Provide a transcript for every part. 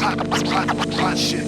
Hot shit.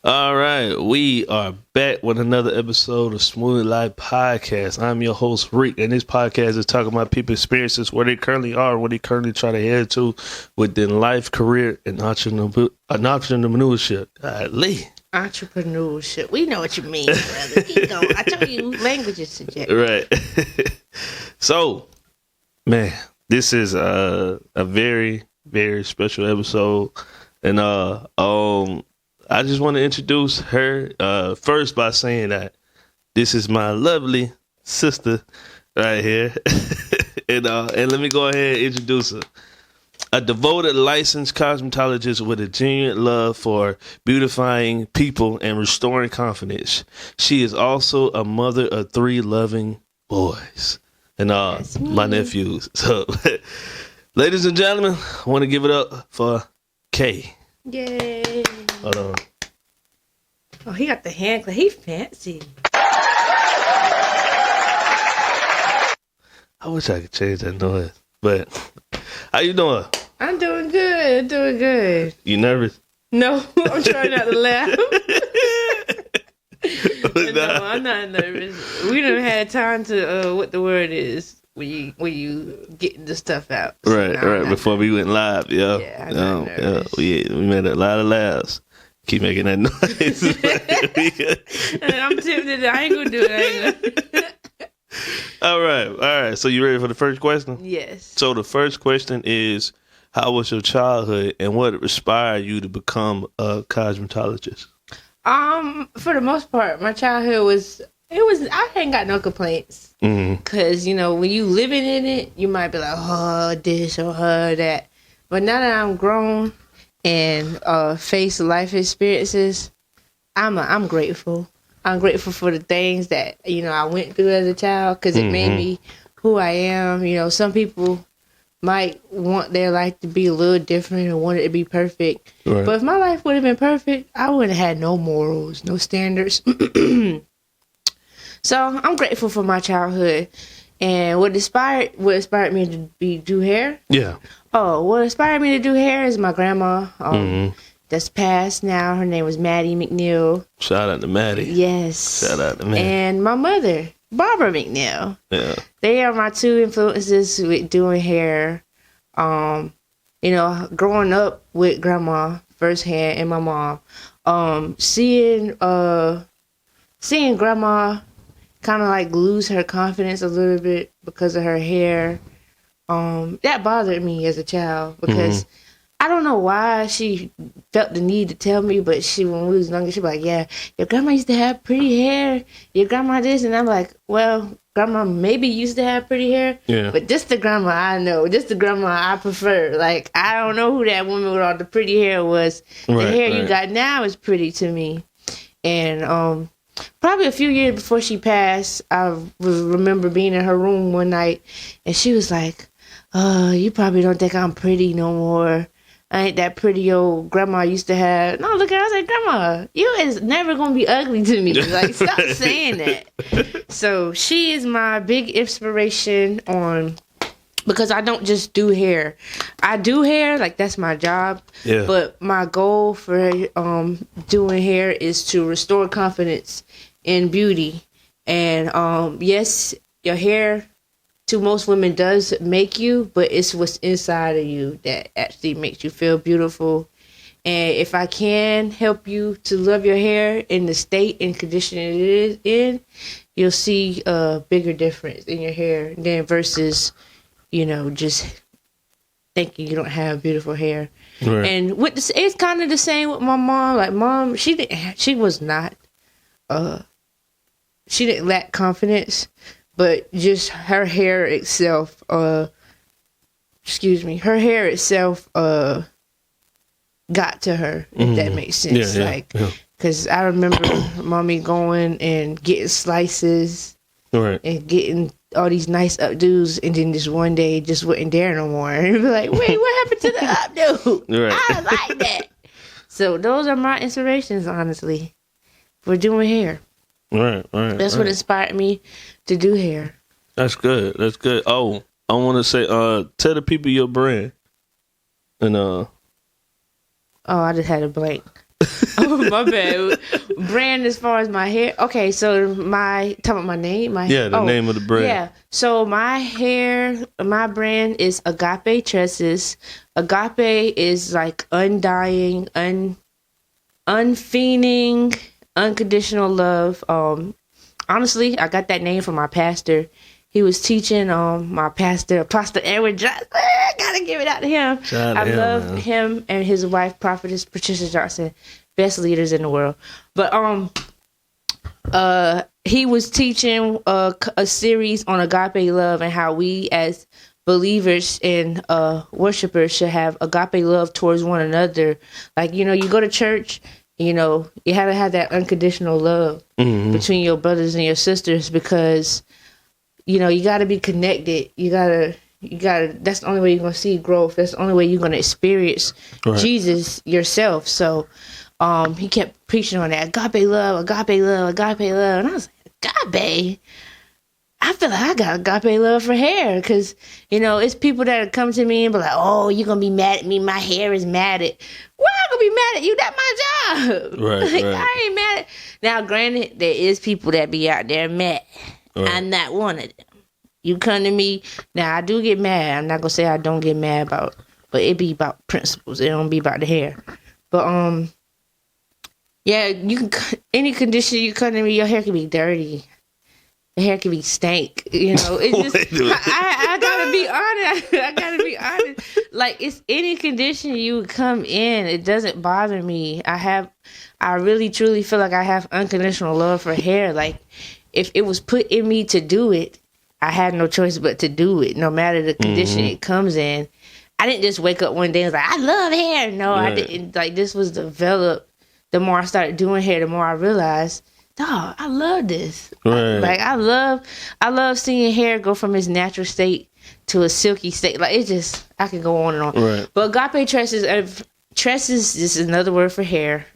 All right, we are back with another episode of Zmoovy Lyfe podcast. I'm your host, Rick, and this podcast is talking about people's experiences, where they currently are, where they currently try to head to within life, career, and entrepreneurship. Lee. Entrepreneurship. We know what you mean, brother. Keep going. I told you, language is subjective. Right. So, man, this is a very, very special episode, and I just want to introduce her first by saying that this is my lovely sister right here. and let me go ahead and introduce her. A devoted licensed cosmetologist with a genuine love for beautifying people and restoring confidence. She is also a mother of 3 loving boys and my nephews. So, ladies and gentlemen, I want to give it up for Kay. Yay. Hold on. Oh, he got the hand clap. He fancy. I wish I could change that noise. But how you doing? I'm doing good. Doing good. You nervous? No, I'm trying not to laugh. No, I'm not nervous. We done had time to what the word is when you get the stuff out. So right. Before we went live, Yeah, I'm not nervous. We made a lot of laughs. Keep making that noise. I'm tempted. I ain't gonna do it. All right. So you ready for the first question? Yes. So the first question is, how was your childhood and what inspired you to become a cosmetologist? For the most part, my childhood was I ain't got no complaints. Cause when you living in it, you might be like, oh, this or that. But now that I'm grown and face life experiences, I'm grateful. I'm grateful for the things that I went through as a child, because it made me who I am. Some people might want their life to be a little different and want it to be perfect. Right. But if my life would have been perfect, I wouldn't have had no morals, no standards. So I'm grateful for my childhood. And what inspired me to do hair? Yeah. Oh, what inspired me to do hair is my grandma. That's passed now. Her name was Maddie McNeil. Shout out to Maddie. Yes. Shout out to Maddie. And my mother, Barbara McNeil. Yeah. They are my 2 influences with doing hair. Growing up with grandma firsthand and my mom, seeing grandma kind of like lose her confidence a little bit because of her hair. That bothered me as a child, because I don't know why she felt the need to tell me, but when we was younger, she'd be like, yeah, your grandma used to have pretty hair. Your grandma this. And I'm like, well, grandma maybe used to have pretty hair, but this the grandma I know. This the grandma I prefer. Like, I don't know who that woman with all the pretty hair was. The hair you got now is pretty to me. And probably a few years before she passed, I remember being in her room one night, and she was like, you probably don't think I'm pretty no more. I ain't that pretty old grandma used to have. No, look at her. I was like, Grandma, you is never going to be ugly to me. Like, stop saying that. So she is my big inspiration because I don't just do hair. I do hair, like that's my job. Yeah. But my goal for doing hair is to restore confidence in beauty. And yes, your hair to most women does make you, but it's what's inside of you that actually makes you feel beautiful. And if I can help you to love your hair in the state and condition it is in, you'll see a bigger difference in your hair than versus, just thinking you don't have beautiful hair. Right. And it's kind of the same with my mom. Like, mom, she didn't lack confidence. But just her hair itself, got to her, if that makes sense. Because I remember mommy going and getting slices and getting all these nice updos, and then this one day it just wasn't there no more. And you'd be like, wait, what happened to the updo? Right. I like that. So those are my inspirations, honestly, for doing hair. Right. That's what inspired me to do hair. That's good. Oh, I want to say, tell the people your brand. And Oh, I just had a blank. Oh, my bad. Brand as far as my hair. Okay, so talking about my name? the name of the brand. Yeah. So my brand is Agape Tresses. Agape is like undying, unfiending, unconditional love. Honestly, I got that name from my pastor. He was teaching my pastor, Pastor Edward Johnson. I gotta give it out to him. I love him and his wife, Prophetess Patricia Johnson, best leaders in the world. But he was teaching a series on agape love and how we as believers and worshipers should have agape love towards one another. Like, you go to church, you have to have that unconditional love between your brothers and your sisters, because you got to be connected. You gotta. That's the only way you're gonna see growth. That's the only way you're gonna experience Jesus yourself. So, he kept preaching on that agape love, agape love, agape love, and I was like, agape. I feel like I got agape love for hair, because it's people that come to me and be like, "Oh, you're gonna be mad at me? My hair is matted." Why am I gonna be mad at you? That's my job. Right. I ain't mad at. Now, granted, there is people that be out there mad. Right. I'm not one of them. You come to me now. I do get mad. I'm not gonna say I don't get mad but it be about principles. It don't be about the hair. But yeah, you can any condition you come to me, your hair can be dirty. The hair can be stank. It's just I gotta be honest. I gotta be honest. Like, it's any condition you come in, it doesn't bother me. I really truly feel like I have unconditional love for hair. Like, if it was put in me to do it, I had no choice but to do it, no matter the condition it comes in. I didn't just wake up one day and was like, I love hair. No, I didn't. Like, this was developed. The more I started doing hair, the more I realized, dog, I love this. Right. I love seeing hair go from its natural state to a silky state. Like, it just, I can go on and on. Right. But agape tresses is another word for hair.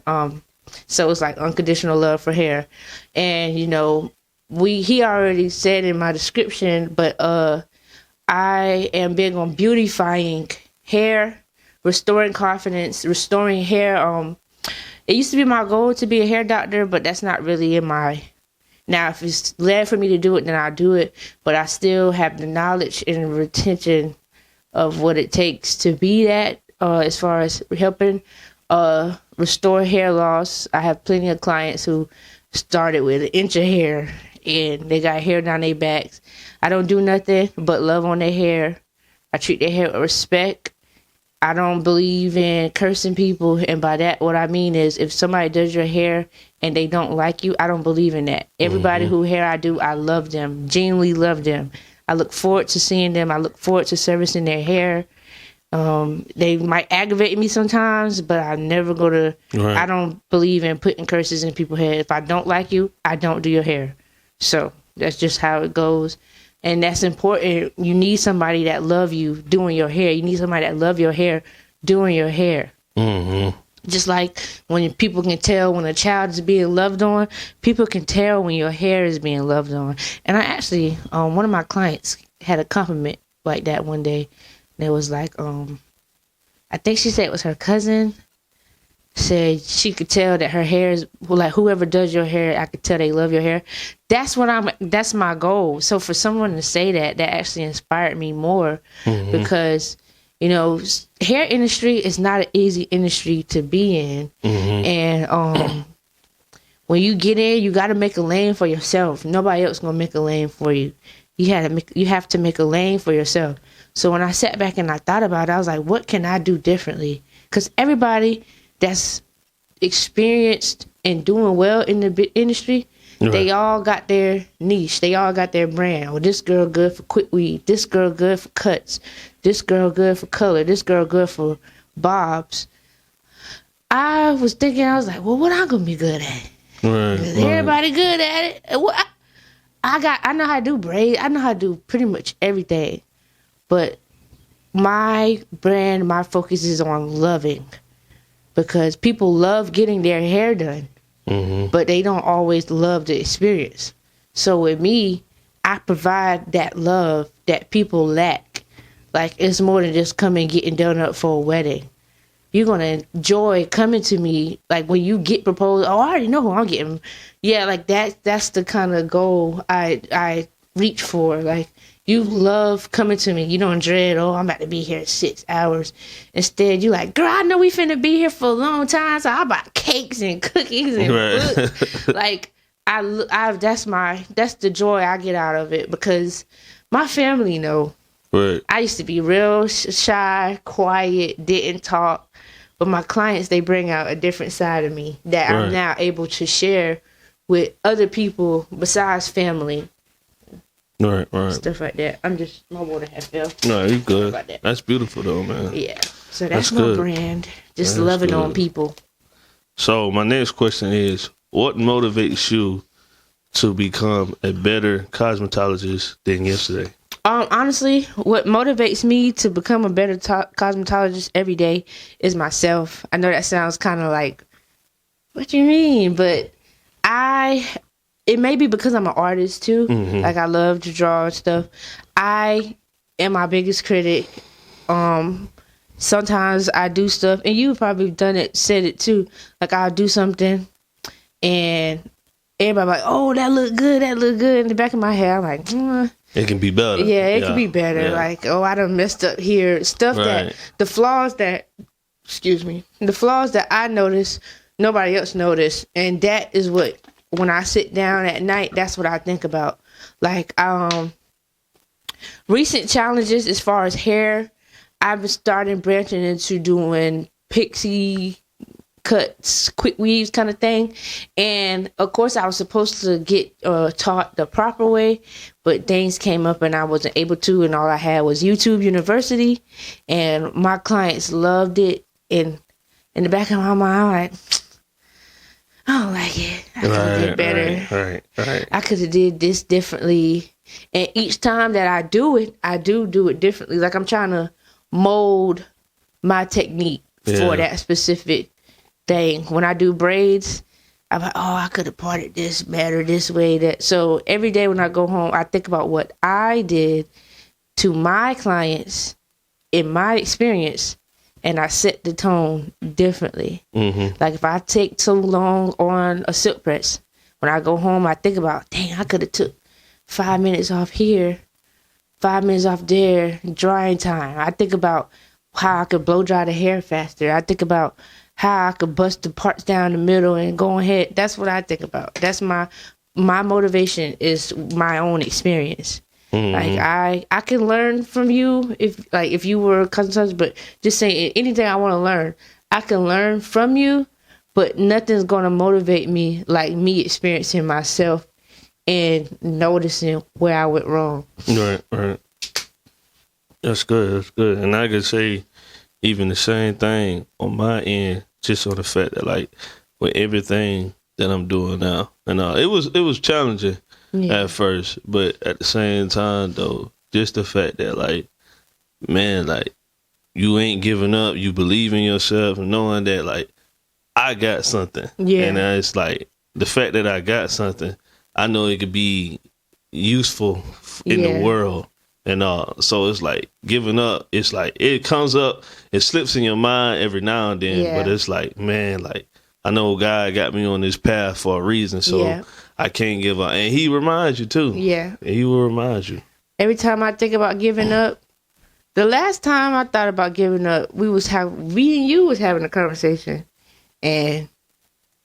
So it's like unconditional love for hair. And, he already said in my description, but I am big on beautifying hair, restoring confidence, restoring hair. It used to be my goal to be a hair doctor, but that's not really in my. Now, if it's led for me to do it, then I'll do it. But I still have the knowledge and retention of what it takes to be that, as far as helping restore hair loss. I have plenty of clients who started with an inch of hair and they got hair down their backs. I don't do nothing but love on their hair. I treat their hair with respect. I don't believe in cursing people, and by that, what I mean is, if somebody does your hair and they don't like you, I don't believe in that. Everybody who hair I do, I love them, genuinely love them. I look forward to seeing them. I look forward to servicing their hair. They might aggravate me sometimes, but I never go to. Right. I don't believe in putting curses in people's head. If I don't like you, I don't do your hair. So that's just how it goes. And that's important. You need somebody that love you doing your hair. You need somebody that love your hair doing your hair. Mm-hmm. Just like when people can tell when a child is being loved on, people can tell when your hair is being loved on. And I actually, one of my clients had a compliment like that one day. And it was like, I think she said it was her cousin. Said she could tell that her hair is, like, whoever does your hair, I could tell they love your hair. That's my goal. So for someone to say that actually inspired me more, because, hair industry is not an easy industry to be in. And when you get in, you got to make a lane for yourself. Nobody else going to make a lane for you. You have to make a lane for yourself. So when I sat back and I thought about it, I was like, what can I do differently? Because everybody that's experienced and doing well in the industry, right, they all got their niche. They all got their brand. Well, this girl good for quick weave. This girl good for cuts. This girl good for color. This girl good for bobs. I was thinking, I was like, well, what I'm going to be good at? Right, everybody good at it. Well, I know how to do braids. I know how to do pretty much everything. But my brand, my focus is on loving, because people love getting their hair done, but they don't always love the experience. So with me, I provide that love that people lack. Like, it's more than just coming getting done up for a wedding. You're gonna enjoy coming to me, like when you get proposed. Oh, I already know who I'm getting. Yeah, like that's the kind of goal I reach for. Like, you love coming to me. You don't dread, oh, I'm about to be here 6 hours. Instead, you like, girl, I know we finna be here for a long time, so I bought cakes and cookies and books. Like, that's the joy I get out of it, because my family know. Right. I used to be real shy, quiet, didn't talk. But my clients, they bring out a different side of me that I'm now able to share with other people besides family. Right. Stuff like that. My water has fell. No, you good. That's beautiful though, man. Yeah. So that's my brand. Just loving on people. So my next question is, what motivates you to become a better cosmetologist than yesterday? Honestly, what motivates me to become a better cosmetologist every day is myself. I know that sounds kind of like, what you mean? But it may be because I'm an artist too. Like, I love to draw and stuff. I am my biggest critic. Sometimes I do stuff, and you've probably said it too. Like, I'll do something and everybody like, oh, that look good. In the back of my head, I'm like, it can be better. Yeah, it can be better. Yeah. Like, oh, I done messed up here. Stuff the flaws that I notice, nobody else noticed. And that is what, when I sit down at night, that's what I think about. Like, recent challenges as far as hair, I've started branching into doing pixie cuts, quick weaves kind of thing. And of course I was supposed to get taught the proper way, but things came up and I wasn't able to, and all I had was YouTube University, and my clients loved it. And in the back of my mind, I'm like, I don't like it. I could have did better. Right. I could have did this differently. And each time that I do it, I do it differently. Like, I'm trying to mold my technique for that specific thing. When I do braids, I'm like, oh, I could have parted this better, this way, that. So every day when I go home, I think about what I did to my clients in my experience, and I set the tone differently. Like, if I take so long on a silk press, when I go home, I think about, dang, I could have took 5 minutes off here, 5 minutes off there, drying time. I think about how I could blow dry the hair faster. I think about how I could bust the parts down the middle and go ahead. That's what I think about. That's my motivation, is my own experience. Like, I can learn from you if you were a cosmetologist, but just saying, anything I want to learn, I can learn from you, but nothing's going to motivate me like me experiencing myself and noticing where I went wrong. Right. That's good. And I could say even the same thing on my end, just on the fact that, like, with everything that I'm doing now, and it was challenging at first, but at the same time though, just the fact that, like, man, like, you ain't giving up, you believe in yourself, and knowing that, like, I got something, and it's like the fact that I got something, I know it could be useful in the world. And so it's like giving up. It's like it comes up, it slips in your mind every now and then. But it's like, man, like, I know God got me on this path for a reason, so I can't give up. And He reminds you too. Yeah, and He will remind you. Every time I think about giving up, the last time I thought about giving up, we and you was having a conversation, and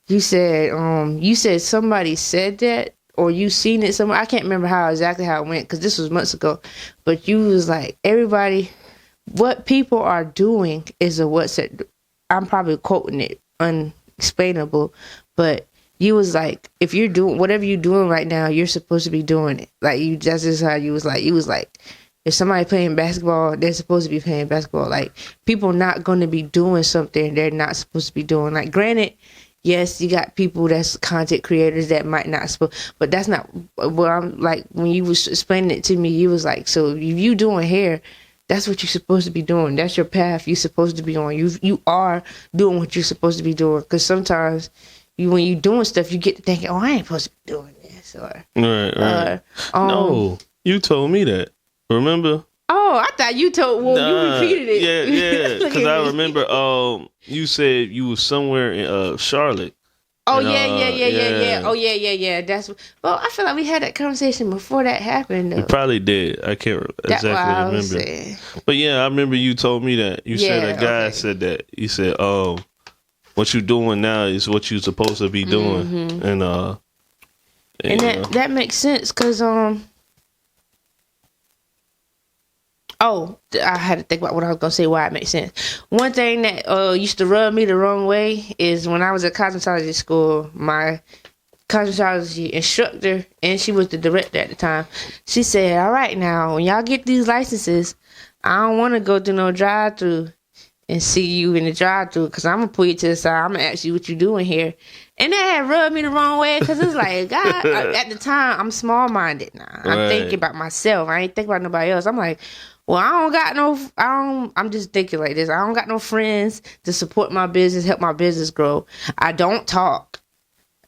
you said somebody said that. Or you seen it somewhere. I can't remember exactly how it went, because this was months ago. But you was like, everybody, what people are doing is I'm probably quoting it unexplainable, but you was like, if you're doing whatever you're doing right now, you're supposed to be doing it. Like, that's just how you was like, if somebody playing basketball, they're supposed to be playing basketball. Like, people not going to be doing something they're not supposed to be doing. Like, granted, yes, you got people that's content creators that might not, but that's not what I'm like. When you was explaining it to me, you was like, so if you doing hair, that's what you're supposed to be doing. That's your path you're supposed to be on. You are doing what you're supposed to be doing. Because sometimes when you doing stuff, you get to thinking, oh, I ain't supposed to be doing this. Or, right. No, you told me that. Remember? Oh, I thought you told. Well, you repeated it. Yeah. Because I remember. You said you was somewhere in Charlotte. Oh, and, yeah. Oh, yeah. Well, I feel like we had that conversation before that happened, though. You probably did. I can't exactly remember. But yeah, I remember you told me that. You said a guy said that. You said, what you doing now is what you supposed to be doing. Mm-hmm. And that makes sense, because, I had to think about what I was going to say, why it makes sense. One thing that used to rub me the wrong way is when I was at cosmetology school, my cosmetology instructor, and she was the director at the time, she said, all right, now, when y'all get these licenses, I don't want to go through no drive-thru and see you in the drive-thru, because I'm going to pull you to the side. I'm going to ask you what you doing here. And that had rubbed me the wrong way, because it's like, God, at the time, I'm small-minded now. I'm thinking about myself. I ain't thinking about nobody else. I'm like, well, I'm just thinking like this. I don't got no friends to support my business, help my business grow. I don't talk.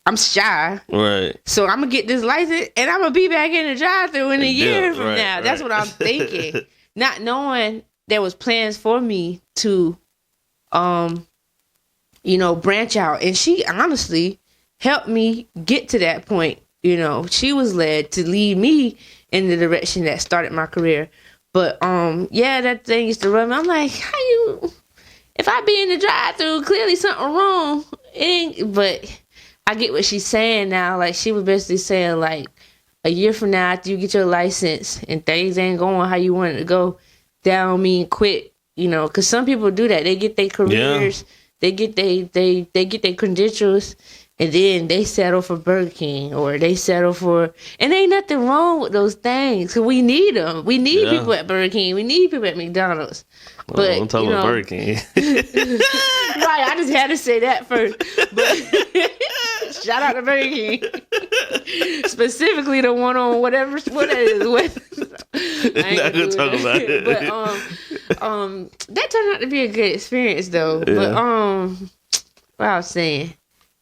I'm shy. Right. So I'm going to get this license and I'm going to be back in the drive-thru in a year from now. Right. That's what I'm thinking. Not knowing there was plans for me to, branch out. And she honestly helped me get to that point. She was led to lead me in the direction that started my career. But, that thing used to run me. I'm like, if I be in the drive-thru, clearly something wrong. But I get what she's saying now. Like, she was basically saying, like, a year from now, after you get your license and things ain't going how you want it to go, that don't mean quit, because some people do that. They get their careers, they get their credentials, and then they settle for Burger King, or they settle for... And ain't nothing wrong with those things, because we need them. We need people at Burger King. We need people at McDonald's. But, I'm talking about Burger King. Right, I just had to say that first. But shout out to Burger King. Specifically the one on what that is. I ain't not gonna talk about it. But that turned out to be a good experience though. Yeah. But what I was saying,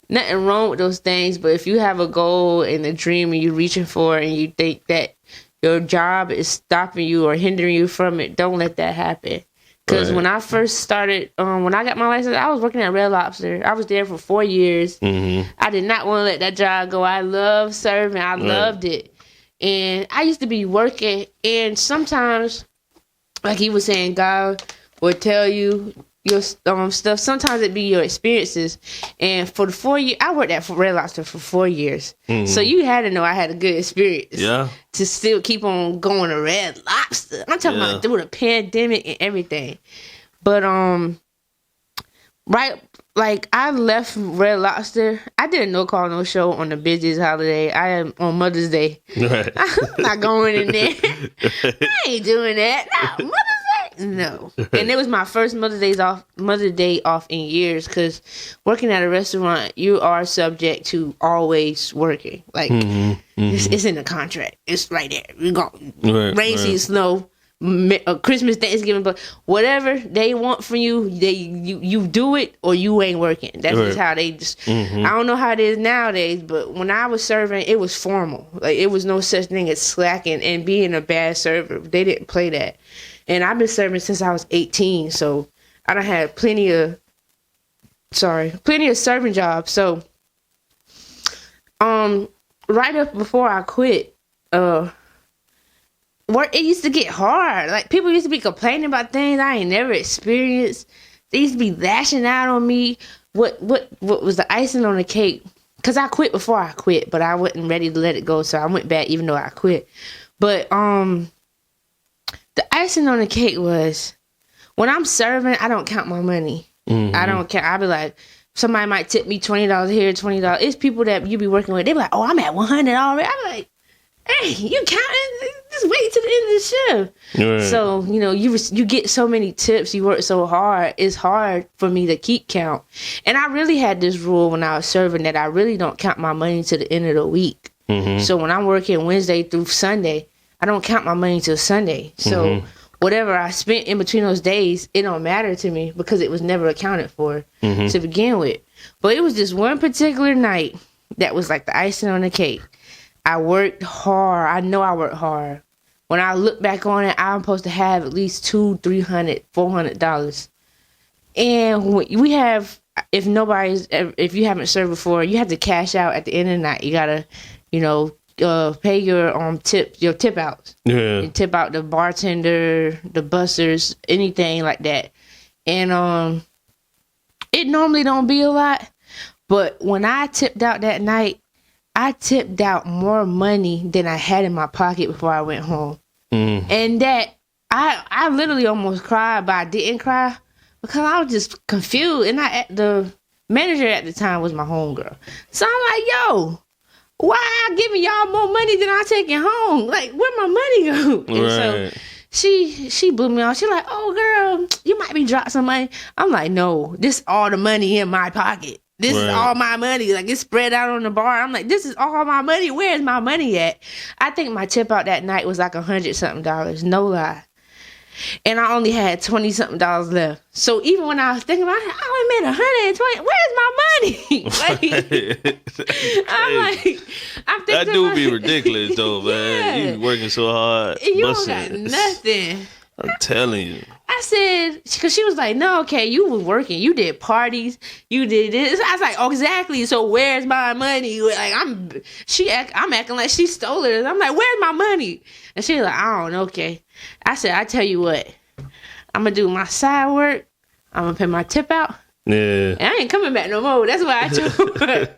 nothing wrong with those things, but if you have a goal and a dream and you're reaching for it and you think that your job is stopping you or hindering you from it, don't let that happen. Because when I first started, when I got my license, I was working at Red Lobster. I was there for 4 years. Mm-hmm. I did not want to let that job go. I loved serving. I loved it. And I used to be working, and sometimes, like he was saying, God will tell you your stuff. Sometimes it be your experiences. And for the 4 years, I worked at Red Lobster for 4 years. Mm-hmm. So you had to know I had a good experience. Yeah. To still keep on going to Red Lobster. I'm talking about through the pandemic and everything. But like I left Red Lobster. I did a no call no show on the busiest holiday. I am on Mother's Day. Right. I'm not going in there. I ain't doing that. No, Mother's Day. No. And it was my first Mother's Day off in years, because working at a restaurant, you are subject to always working. Like it's in the contract. It's right there. We're going rain, season, snow, Christmas, Thanksgiving, but whatever they want from you, you do it or you ain't working. That's just how they just. I don't know how it is nowadays, but when I was serving, it was formal. Like it was no such thing as slacking and being a bad server. They didn't play that. And I've been serving since I was 18, so I done had plenty of serving jobs. So, right up before I quit, work, it used to get hard. Like people used to be complaining about things I ain't never experienced. They used to be lashing out on me. What was the icing on the cake? Because I quit before I quit, but I wasn't ready to let it go, so I went back even though I quit. But the icing on the cake was when I'm serving, I don't count my money. Mm-hmm. I don't count. I be like, somebody might tip me $20 here, $20. It's people that you be working with. They be like, oh, I'm at 100 already. I'm like, hey, you counting? just wait till the end of the shift. Right. So, you know, you get so many tips, you work so hard, it's hard for me to keep count. And I really had this rule when I was serving that I really don't count my money to the end of the week. Mm-hmm. So when I'm working Wednesday through Sunday, I don't count my money till Sunday. So whatever I spent in between those days, it don't matter to me because it was never accounted for to begin with. But it was this one particular night that was like the icing on the cake. I worked hard. I know I worked hard. When I look back on it, I'm supposed to have at least $200, $300, $400. And we have, if you haven't served before, you have to cash out at the end of the night. You gotta, you know, pay your tip outs. Yeah. You tip out the bartender, the bussers, anything like that. And it normally don't be a lot, but when I tipped out that night, I tipped out more money than I had in my pocket before I went home. And that I literally almost cried, but I didn't cry because I was just confused. And the manager at the time was my homegirl. So I'm like, yo, why I giving y'all more money than I taking home? Like, where my money go? And so she blew me off. She like, oh girl, you might be dropping some money. I'm like, no, this all the money in my pocket. This is all my money. Like, it's spread out on the bar. I'm like, this is all my money. Where's my money at? I think my tip out that night was like $100-something. No lie. And I only had $20-something left. So even when I was thinking about it, I only made $120. Where's my money? I'm thinking that do be ridiculous though, man. You be working so hard. You don't got nothing. I'm telling you. I said, because she was like, no, okay, you was working. You did parties. You did this. I was like, oh, exactly. So where's my money? Like, I'm acting like she stole it. I'm like, where's my money? And she was like, I don't know, okay. I said, I tell you what. I'm going to do my side work. I'm going to pay my tip out. Yeah. And I ain't coming back no more. That's why I told her.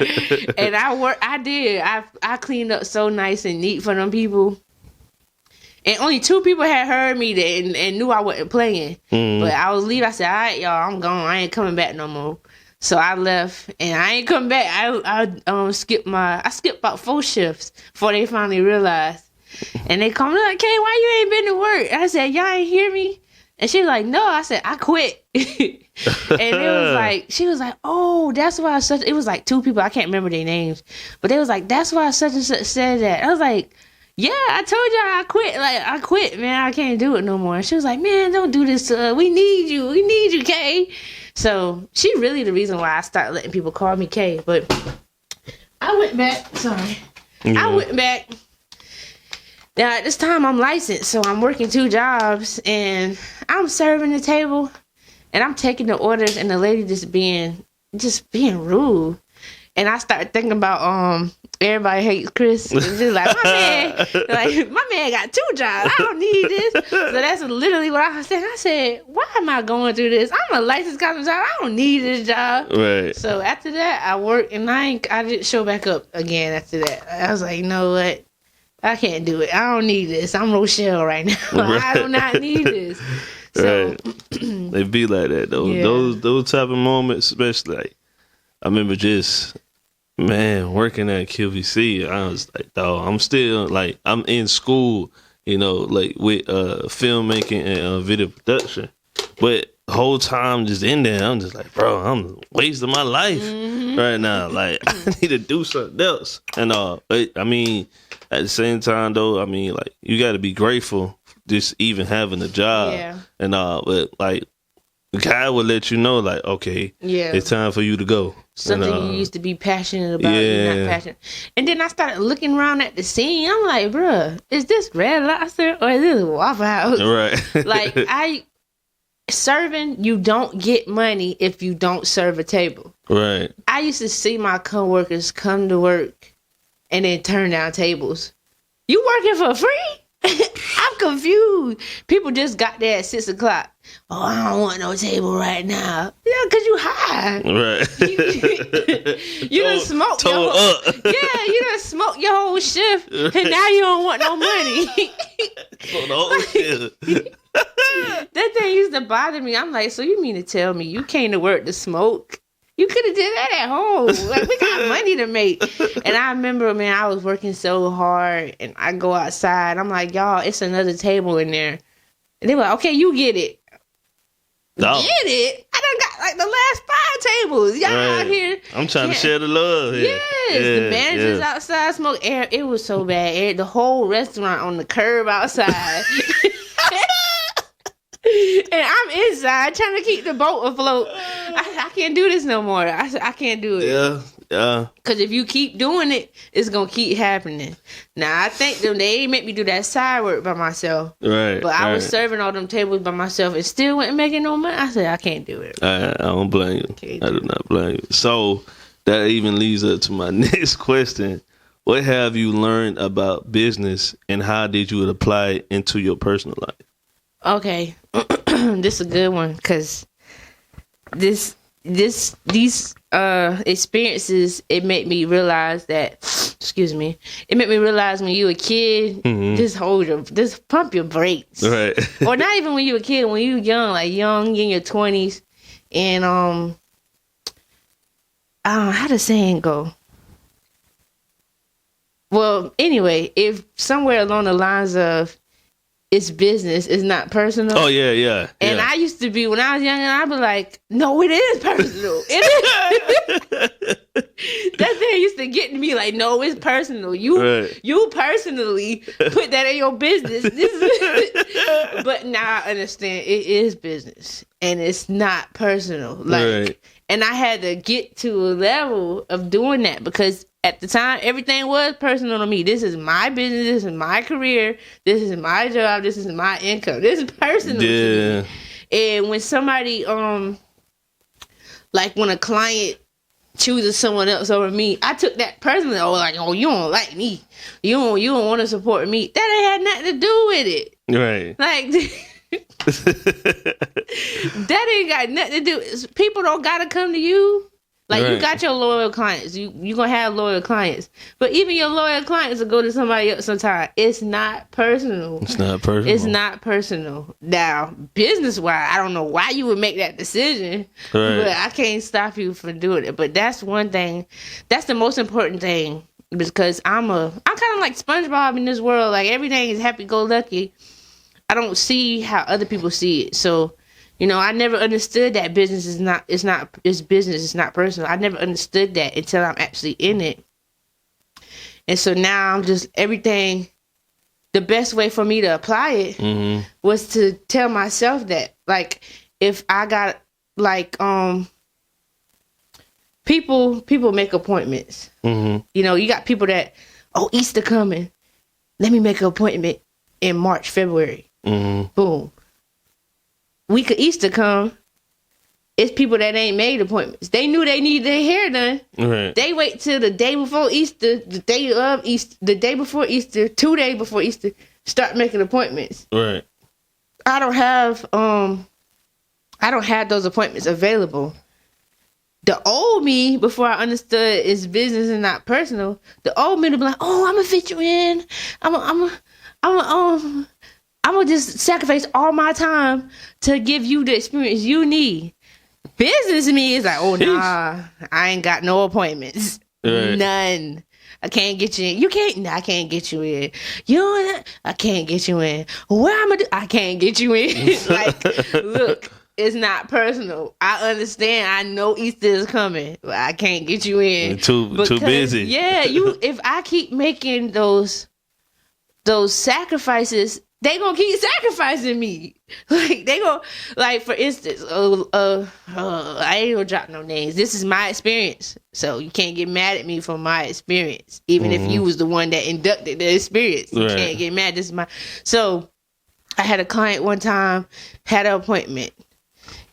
And I did. I cleaned up so nice and neat for them people. And only 2 people had heard me and knew I wasn't playing. But I was leaving. I said, all right, y'all, I'm gone. I ain't coming back no more. So I left, and I ain't come back. I skipped about 4 shifts before they finally realized. And they called me like, Kay, why you ain't been to work? I said, y'all ain't hear me? And she was like, no. I said, I quit. And it was like, she was like, oh, that's why it was like 2 people. I can't remember their names. But they was like, that's why such and such said that. I was like, yeah, I told y'all I quit. Like, I quit, man. I can't do it no more. And she was like, man, don't do this to us. We need you. We need you, Kay. So she really the reason why I started letting people call me Kay. But I went back. Sorry. Yeah. I went back. Now, at this time, I'm licensed. So I'm working 2 jobs. And I'm serving the table. And I'm taking the orders. And the lady just being rude. And I started thinking about Everybody Hates Chris. It's just like my man got 2 jobs. I don't need this. So that's literally what I said. I said, why am I going through this? I'm a licensed cosmetologist. I don't need this job. Right. So after that, I worked and I didn't show back up again after that. I was like, you know what? I can't do it. I don't need this. I'm Rochelle right now. Right. I do not need this. So, right. They be like that though. Yeah. Those type of moments, especially like I remember just working at QVC. I was like, dog, I'm still like I'm in school, you know, like with filmmaking and video production. But the whole time just in there, I'm just like, bro, I'm wasting my life right now. Like I need to do something else. And but I mean, at the same time though, I mean, like you got to be grateful just even having a job. Yeah. And but like the guy would let you know, like, okay, it's time for you to go. Something you used to be passionate about, you're not passionate. And then I started looking around at the scene. I'm like, bruh, is this Red Lobster or is this Waffle House? Right. Like, serving, you don't get money if you don't serve a table. Right. I used to see my coworkers come to work and then turn down tables. You working for free? I'm confused. People just got there at 6 o'clock. Oh, I don't want no table right now. Yeah, because you high. Right. You done smoked your whole, you done smoked your whole shift, and now you don't want no money. That thing used to bother me. I'm like, so you mean to tell me you came to work to smoke? You could have did that at home. Like, we got money to make. And I remember, man, I was working so hard, and I go outside. I'm like, y'all, it's another table in there. And they were like, okay, you get it. Oh. Get it? I done got like the last 5 tables. Y'all out here. I'm trying to share the love here. Yes, the managers outside smoke air. It was so bad. The whole restaurant on the curb outside. And I'm inside trying to keep the boat afloat. I can't do this no more. I can't do it. Yeah. Because if you keep doing it, it's going to keep happening. Now, I think they ain't make me do that side work by myself. Right. But I was serving all them tables by myself and still wasn't making no money. I said, I can't do it. I don't blame you. I do not blame you. So that even leads up to my next question. What have you learned about business, and how did you apply it into your personal life? Okay. This is a good one, because these experiences, it made me realize that, it made me realize when you a kid, just pump your brakes. Right. Or not even when you a kid, when you young in your 20s, and how does saying go? Well, anyway, if somewhere along the lines of it's business, it's not personal. Oh, yeah. And I used to be, when I was young, I'd be like, no, it is personal. It is. That thing used to get to me like, no, it's personal. You personally put that in your business. But now I understand it is business and it's not personal. And I had to get to a level of doing that, because at the time, everything was personal to me. This is my business. This is my career. This is my job. This is my income. This is personal to me. And when somebody, like when a client chooses someone else over me, I took that personally. Oh, you don't like me. You don't want to support me. That ain't had nothing to do with it. Right. Like, that ain't got nothing to do. People don't gotta come to you. Like, you got your loyal clients. You gonna have loyal clients. But even your loyal clients will go to somebody else sometime. It's not personal. It's not personal. It's not personal. Now, business-wise, I don't know why you would make that decision. But I can't stop you from doing it. But that's one thing. That's the most important thing. Because I'm kind of like SpongeBob in this world. Like, everything is happy-go-lucky. I don't see how other people see it. So, I never understood that business is business, it's not personal. I never understood that until I'm actually in it. And so now I'm just, everything, the best way for me to apply it was to tell myself that, like, if I got, like, people make appointments. You got people that, Easter coming, let me make an appointment in March, February. Boom. Week of Easter come, it's people that ain't made appointments. They knew they needed their hair done. Right. They wait till the day before Easter, the day of Easter, the day before Easter, 2 days before Easter, start making appointments. Right. I don't have those appointments available. The old me, before I understood it's business and not personal, the old me would be like, "Oh, I'm gonna fit you in. I'm gonna just sacrifice all my time to give you the experience you need." Business me is like, "Oh, nah, I ain't got no appointments. Right. None. I can't get you in. You can't. Nah, I can't get you in. I can't get you in. What I'm gonna do? I can't get you in." Like, look, it's not personal. I understand. I know Easter is coming, but I can't get you in. Too busy. Yeah, if I keep making those sacrifices, they gonna keep sacrificing me. Like, they gonna, like, for instance, I ain't gonna drop no names. This is my experience, so you can't get mad at me for my experience, even if you was the one that inducted the experience. You can't get mad. This is my. So, I had a client one time, had an appointment.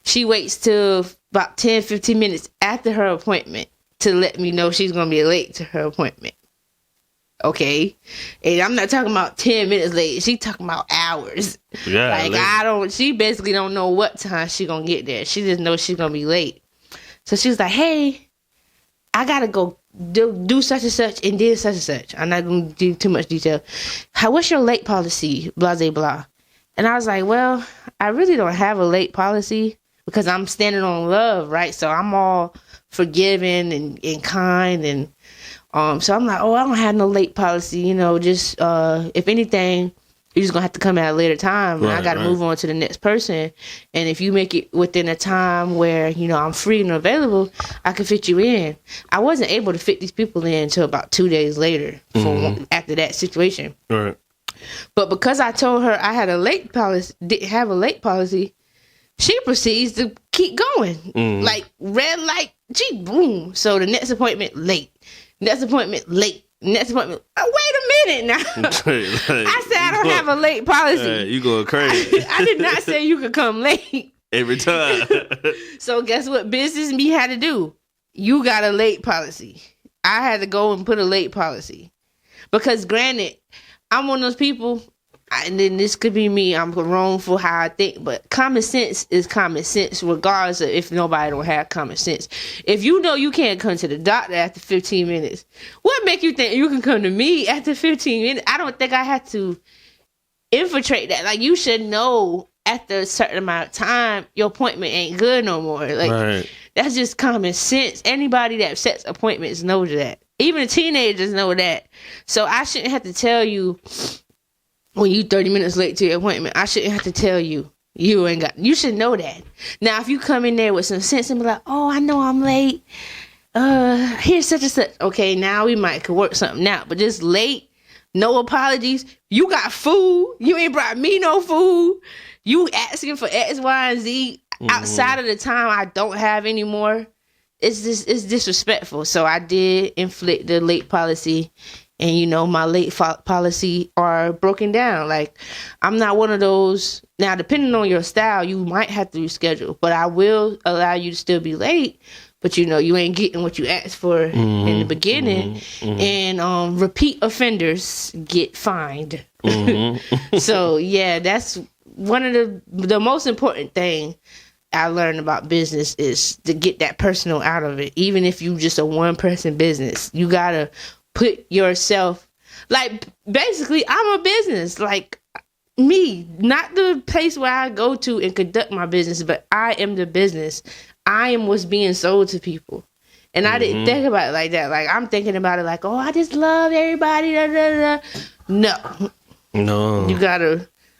She waits till about 10, 15 minutes after her appointment to let me know she's gonna be late to her appointment. Okay, and I'm not talking about 10 minutes late. She talking about hours. Yeah, like, she basically don't know what time she gonna get there. She just knows she's gonna be late. So she's like, "Hey, I gotta go do such and such and did such and such." I'm not gonna do too much detail. What's your late policy? Blah blah blah. And I was like, "Well, I really don't have a late policy, because I'm standing on love, right? So I'm all forgiving and kind, and so I'm like, oh, I don't have no late policy, you know, just if anything, you're just gonna have to come at a later time, and I gotta move on to the next person. And if you make it within a time where, you know, I'm free and available, I can fit you in. I wasn't able to fit these people in until about 2 days later after that situation. Right. But because I told her I had a late policy, didn't have a late policy, she proceeds to keep going. Like red light, she boom. So the next appointment late. Next appointment late. Next appointment. Oh, wait a minute now. I said I don't have a late policy. You going crazy. I did not say you could come late. Every time. So guess what business me had to do? You got a late policy. I had to go and put a late policy. Because granted, I'm one of those people, and then this could be me, I'm wrong for how I think, but common sense is common sense regardless of if nobody don't have common sense. If you know you can't come to the doctor after 15 minutes, what make you think you can come to me after 15 minutes? I don't think I have to infiltrate that. Like, you should know after a certain amount of time, your appointment ain't good no more. Like, that's just common sense. Anybody that sets appointments knows that. Even teenagers know that. So I shouldn't have to tell you when you 30 minutes late to your appointment. I shouldn't have to tell you. You should know that. Now, if you come in there with some sense and be like, oh, I know I'm late. Here's such and such. Okay, now we might could work something out. But just late, no apologies. You got food. You ain't brought me no food. You asking for X, Y, and Z outside of the time I don't have anymore. It's disrespectful. So I did inflict the late policy. And, you know, my late policy are broken down. Like, I'm not one of those. Now, depending on your style, you might have to reschedule. But I will allow you to still be late. But, you know, you ain't getting what you asked for in the beginning. And repeat offenders get fined. So, yeah, that's one of the most important thing I learned about business is to get that personal out of it. Even if you just a one-person business, you got to put yourself, like, basically, I'm a business, like me, not the place where I go to and conduct my business, but I am the business. I am what's being sold to people. And I didn't think about it like that. Like, I'm thinking about it like, oh, I just love everybody. Da, da, da. No.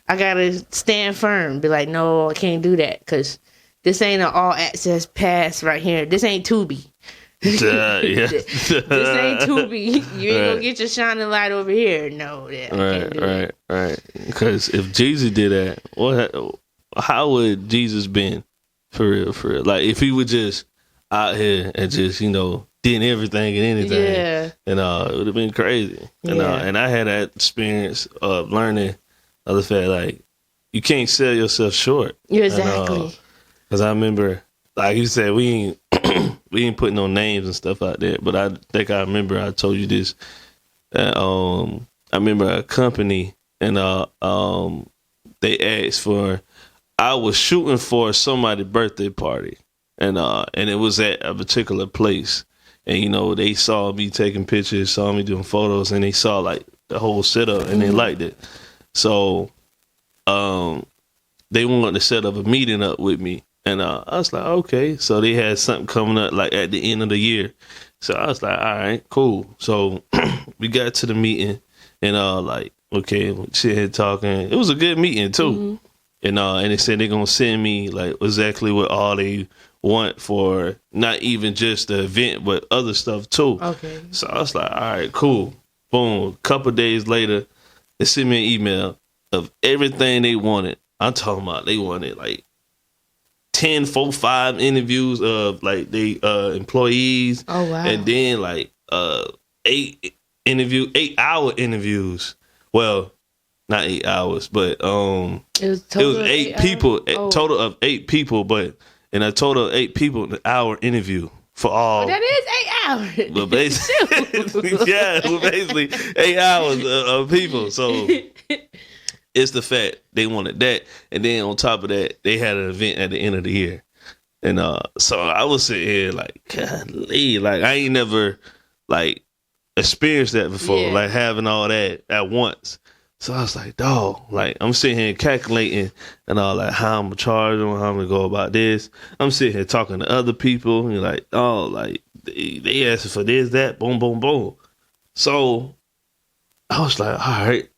I gotta stand firm. Be like, no, I can't do that. Because this ain't an all access pass right here. This ain't Tubi. This ain't Tubi. You ain't gonna get your shining light over here. No, right. Because if Jeezy did that, how would Jesus been for real? Like, if he would just out here and just, you know, did everything and anything, and it would have been crazy. And I had that experience of learning other fact, like, you can't sell yourself short. Exactly. Because I remember, like you said, we ain't putting no names and stuff out there, but I think I remember I told you this. I remember a company, and they asked for, I was shooting for somebody's birthday party, and it was at a particular place, and, you know, they saw me taking pictures, saw me doing photos, and they saw, like, the whole setup, and they liked it. So they wanted to set up a meeting up with me. And I was like, okay. So they had something coming up, like, at the end of the year. So I was like, all right, cool. So we got to the meeting, and like, okay, we sit here talking. It was a good meeting too. And they said they're gonna send me, like, exactly what all they want for not even just the event, but other stuff too. Okay. So I was like, all right, cool. Boom. A couple of days later, they sent me an email of everything they wanted. I'm talking about they wanted, like, 10, 4, 5 interviews of, like, they employees. Oh, wow. And then, like, 8-hour interviews. Well, not 8 hours, but it was 8 people, total of 8 people, but in a total of 8 people, an hour interview for all. That is 8 hours. But basically, basically 8 hours of people. So it's the fact they wanted that, and then on top of that, they had an event at the end of the year, and so I was sitting here like, golly, like, I ain't never, like, experienced that before, like, having all that at once. So I was like, dog, like I'm sitting here calculating and all like how I'm gonna charge them, how I'm gonna go about this. I'm sitting here talking to other people and you're like, oh, like they asking for this, that, boom, boom, boom. So I was like, all right.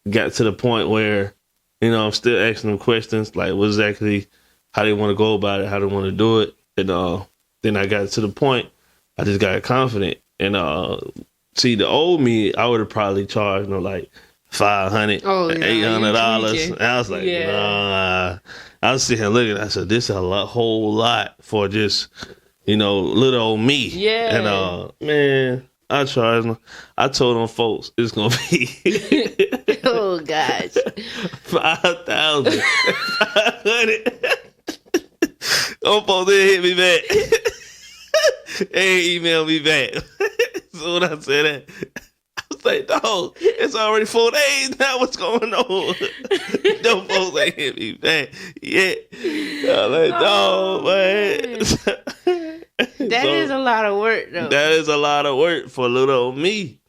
Got to the point where, you know, I'm still asking them questions like what exactly how they want to go about it, how they want to do it. And then I got to the point I just got confident. And see the old me, I would have probably charged like $500, $800. And I was like, nah. I was sitting here looking. I said, this is whole lot for just, you know, little old me. Yeah. And man, I charged them. I told them folks it's gonna be oh gosh, 5,000, 500. Them folks didn't hit me back. They ain't email me back. So when I said that, like, dog, it's already 4 days now. What's going on? Them folks ain't hit me back yet. I'm like, dog, man. That is a lot of work, though. That is a lot of work for little old me.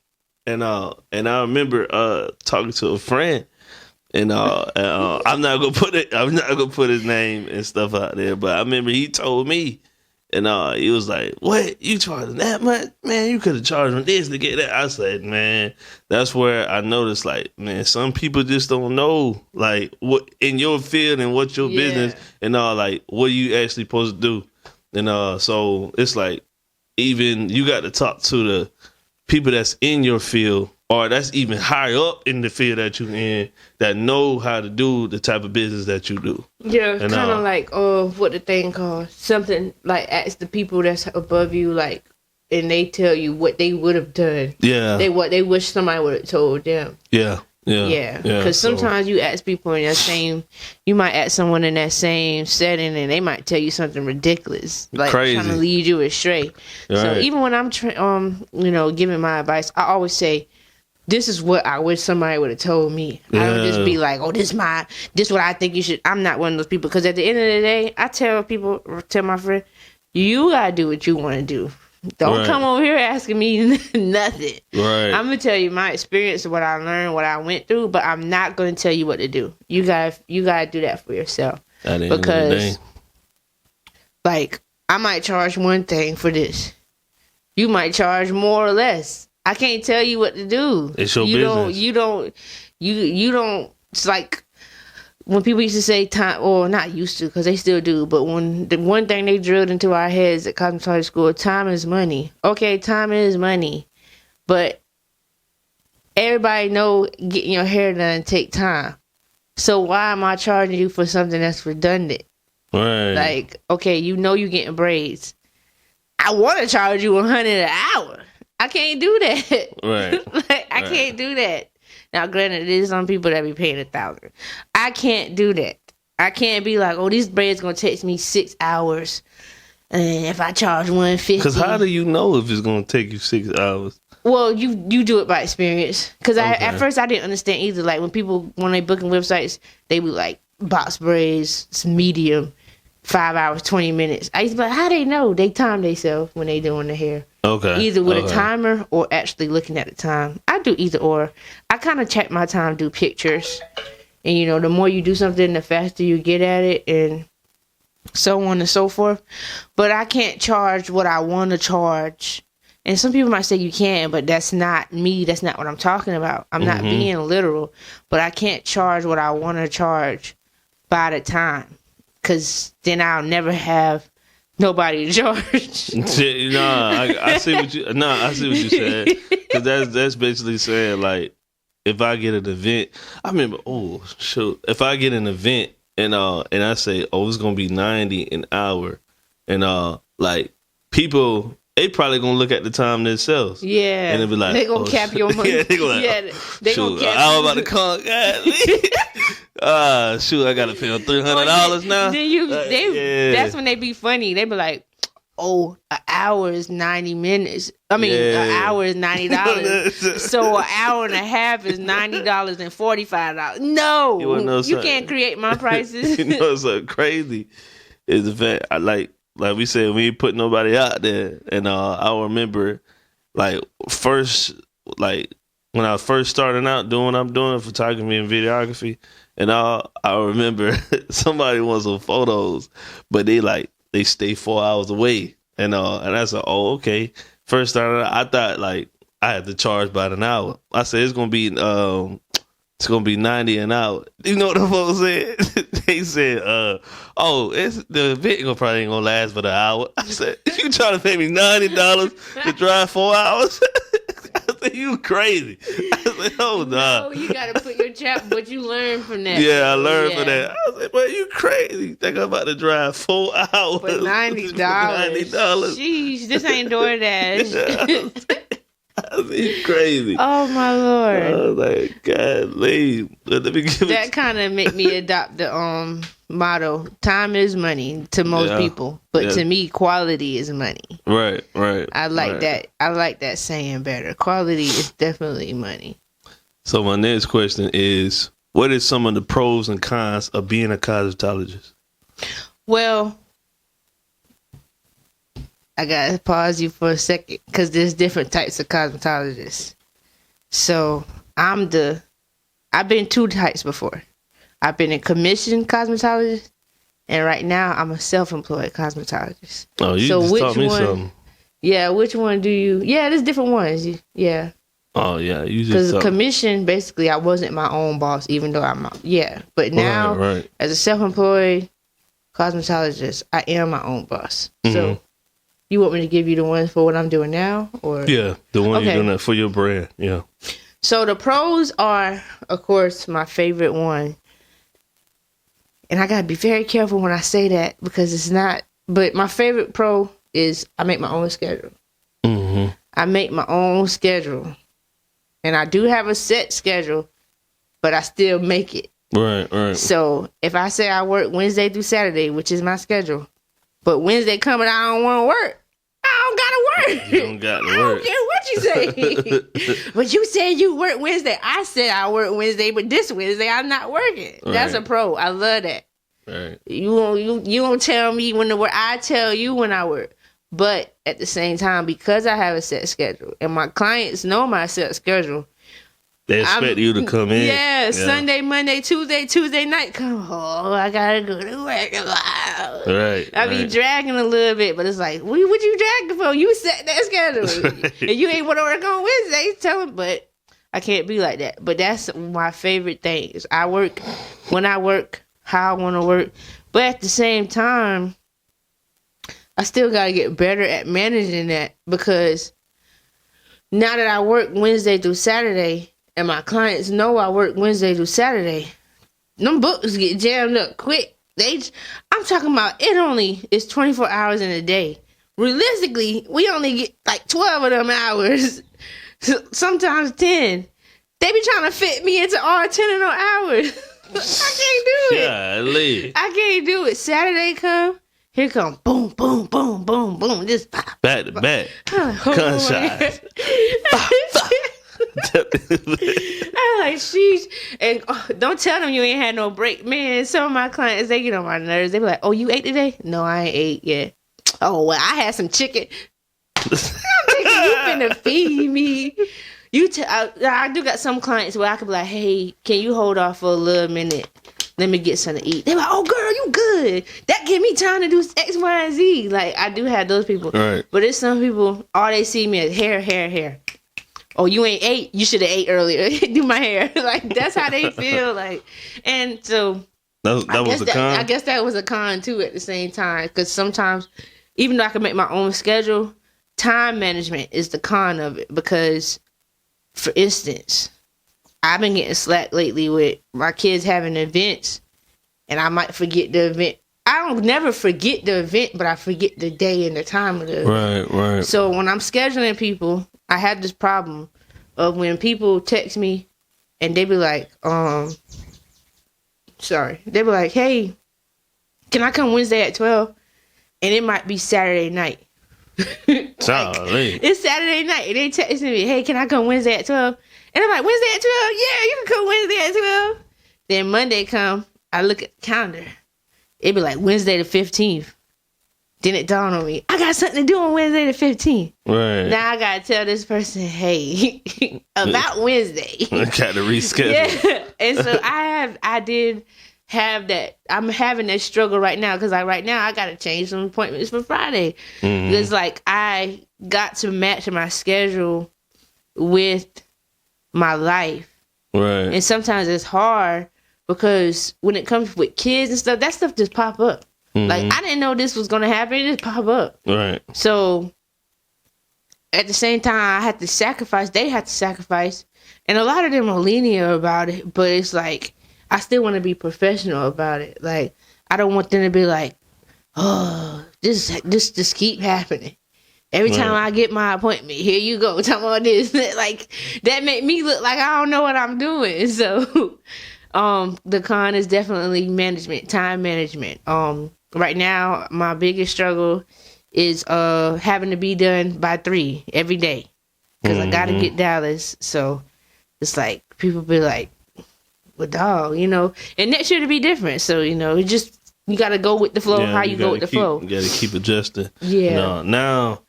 And I remember talking to a friend, and I'm not gonna put his name and stuff out there, but I remember he told me. And he was like, what? You charging that much? Man, you could have charged me this to get that. I said, man, that's where I noticed, like, man, some people just don't know, like, what in your field and what your business and like, what you actually supposed to do. And so it's like, even you got to talk to the people that's in your field or that's even higher up in the field that you're in that know how to do the type of business that you do. Yeah, kind of like what the thing called something like ask the people that's above you, like, and they tell you what they would have done. Yeah, what they wish somebody would have told them. Yeah. Because sometimes you ask people in that same, you might ask someone in that same setting, and they might tell you something ridiculous, like trying to lead you astray. Right. So even when I'm, giving my advice, I always say, this is what I wish somebody would have told me. I don't just be like, oh, this what I think you should. I'm not one of those people, because at the end of the day, I tell my friend, you gotta do what you want to do. Don't come over here asking me nothing. Right. I'm gonna tell you my experience, what I learned, what I went through, but I'm not gonna tell you what to do. You gotta do that for yourself. Because, like, I might charge one thing for this. You might charge more or less. I can't tell you what to do. It's your business. You don't. It's like when people used to say time, or not used to, because they still do, but when the one thing they drilled into our heads at Cosmetologist school, time is money. Okay, time is money, but everybody know getting your hair done take time. So why am I charging you for something that's redundant? Right. Like, okay, you getting braids. I want to charge you $100 an hour. I can't do that. Right. I can't do that. Now, granted, there's some people that be paying $1,000. I can't do that. I can't be like, oh, these braids gonna take me 6 hours, and if I charge $150. Because how do you know if it's gonna take you 6 hours? Well, you do it by experience. Because at first I didn't understand either. Like when they booking websites, they be like box braids, it's medium, 5 hours, 20 minutes. I used to be like, how they know? They time themselves when they doing the hair. Okay. Either with a timer or actually looking at the time. I do either or. I kind of check my time, do pictures. And, the more you do something, the faster you get at it, and so on and so forth. But I can't charge what I want to charge. And some people might say you can, but that's not me. That's not what I'm talking about. I'm not being literal. But I can't charge what I want to charge by the time. Because then I'll never have nobody to charge. I see what you said. Because that's basically saying, like, if I get an event, I remember, if I get an event and I say, it's gonna be $90 an hour, and like people, they probably gonna look at the time themselves. Yeah, and they be like, they gonna cap your money. Yeah, they gonna they gonna cap. I was about to call. Shoot, I gotta pay them $300 now. Then that's when they be funny. They be like, an hour is 90 minutes. I mean, an hour is $90. So an hour and a half is $90 and $45. No, you can't create my prices. What's crazy is the fact, I like we said, we ain't put nobody out there. And I remember, like, first, like, when I was first starting out doing what I'm doing, photography and videography, and I remember somebody wants some photos, but they stay 4 hours away, and I said, oh, okay. First started out, I thought like I had to charge by an hour. I said it's gonna be $90 an hour. You know what the folks said? They said, the event probably ain't gonna last but an hour. I said, you trying to pay me $90 to drive 4 hours? I said, you crazy. I said, oh, nah. No, you gotta put your trap, but you learn from that. Yeah, I learned from that. I said, but you crazy. Think I'm about to drive 4 hours. For $90. Sheesh, this ain't DoorDash. I said, you crazy. Oh, my Lord. I was like, God, leave. That kind of make me adopt the motto, time is money to most people. But to me, quality is money. Right. I like that. I like that saying better. Quality is definitely money. So my next question is, what is some of the pros and cons of being a cosmetologist? Well, I gotta pause you for a second because there's different types of cosmetologists. So I've been two types before. I've been a commissioned cosmetologist, and right now I'm a self-employed cosmetologist. Oh, you just taught me something. Yeah, which one do you? Yeah, there's different ones. Yeah. Oh yeah, you just because commission basically I wasn't my own boss, even though but now right. As a self-employed cosmetologist, I am my own boss. Mm-hmm. So you want me to give you the ones for what I'm doing now, or the one you're doing that for your brand? Yeah. So the pros are, of course, my favorite one, and I gotta be very careful when I say that because it's not. But my favorite pro is I make my own schedule. Mm-hmm. I make my own schedule. And I do have a set schedule, but I still make it. Right. So if I say I work Wednesday through Saturday, which is my schedule, but Wednesday coming, I don't want to work. I don't gotta work. You don't got to work. I don't care what you say. But you said you work Wednesday. I said I work Wednesday, but this Wednesday I'm not working. Right. That's a pro. I love that. Right. You don't tell me when to work. I tell you when I work. But at the same time, because I have a set schedule and my clients know my set schedule, they expect you to come in. Yeah, Sunday, Monday, Tuesday night. Come on, I gotta go to work. Right. I be dragging a little bit, but it's like, what you dragging for? You set that schedule, right. And you ain't want to work on Wednesdays. Tell them, but I can't be like that. But that's my favorite thing. Is I work when I work, how I want to work, but at the same time, I still got to get better at managing that because now that I work Wednesday through Saturday and my clients know I work Wednesday through Saturday, them books get jammed up quick. I'm talking about it's 24 hours in a day. Realistically, we only get like 12 of them hours, sometimes 10. They be trying to fit me into all 10 of those hours. I can't do it. Yeah, I can't do it. Saturday come. Here come boom, boom, boom, boom, boom. Just back to back. Gunshots. I'm like, sheesh. And don't tell them you ain't had no break. Man, some of my clients, they get on my nerves. They be like, oh, you ate today? No, I ain't ate yet. Oh, well, I had some chicken. I'm thinking, you finna feed me. I do got some clients where I could be like, hey, can you hold off for a little minute? Let me get something to eat. They're like, oh, girl, you good. That give me time to do X, Y, and Z. Like, I do have those people. Right. But it's some people, all they see me as hair. Oh, you ain't ate? You should have ate earlier. Do my hair. Like, that's how they feel. Like, and so. That was a con? I guess that was a con, too, at the same time. Because sometimes, even though I can make my own schedule, time management is the con of it. Because, for instance, I've been getting slack lately with my kids having events, and I might forget the event. I don't never forget the event, but I forget the day and the time of the event. Right. So when I'm scheduling people, I have this problem of when people text me and they be like, they be like, hey, can I come Wednesday at 12? And it might be Saturday night. It's Saturday night, and they texting me, hey, can I come Wednesday at 12? And I'm like, Wednesday at 12? Yeah, you can come Wednesday at 12. Then Monday come, I look at the calendar. It be like Wednesday the 15th. Then it dawned on me, I got something to do on Wednesday the 15th. Right. Now I gotta tell this person, hey, about Wednesday. I got to reschedule. Yeah. And so I did have that. I'm having that struggle right now because right now I gotta change some appointments for Friday. It's like I got to match my schedule with my life. Right. And sometimes it's hard because when it comes with kids and stuff, that stuff just pop up. Like, I didn't know this was going to happen. It just pop up. Right. So, at the same time, I had to sacrifice. They had to sacrifice. And a lot of them are lenient about it. But it's like, I still want to be professional about it. Like, I don't want them to be like, oh, this just keep happening. Every time I get my appointment, here you go. Talk about this. Like, that make me look like I don't know what I'm doing. So, the con is definitely management, time management. Right now, my biggest struggle is having to be done by 3 every day because I got to get Dallas. So it's like people be like, "Well, dog, you know," and next year to be different. So you know, you got to go with the flow. How you go with the flow? You got to keep adjusting. Yeah. No, now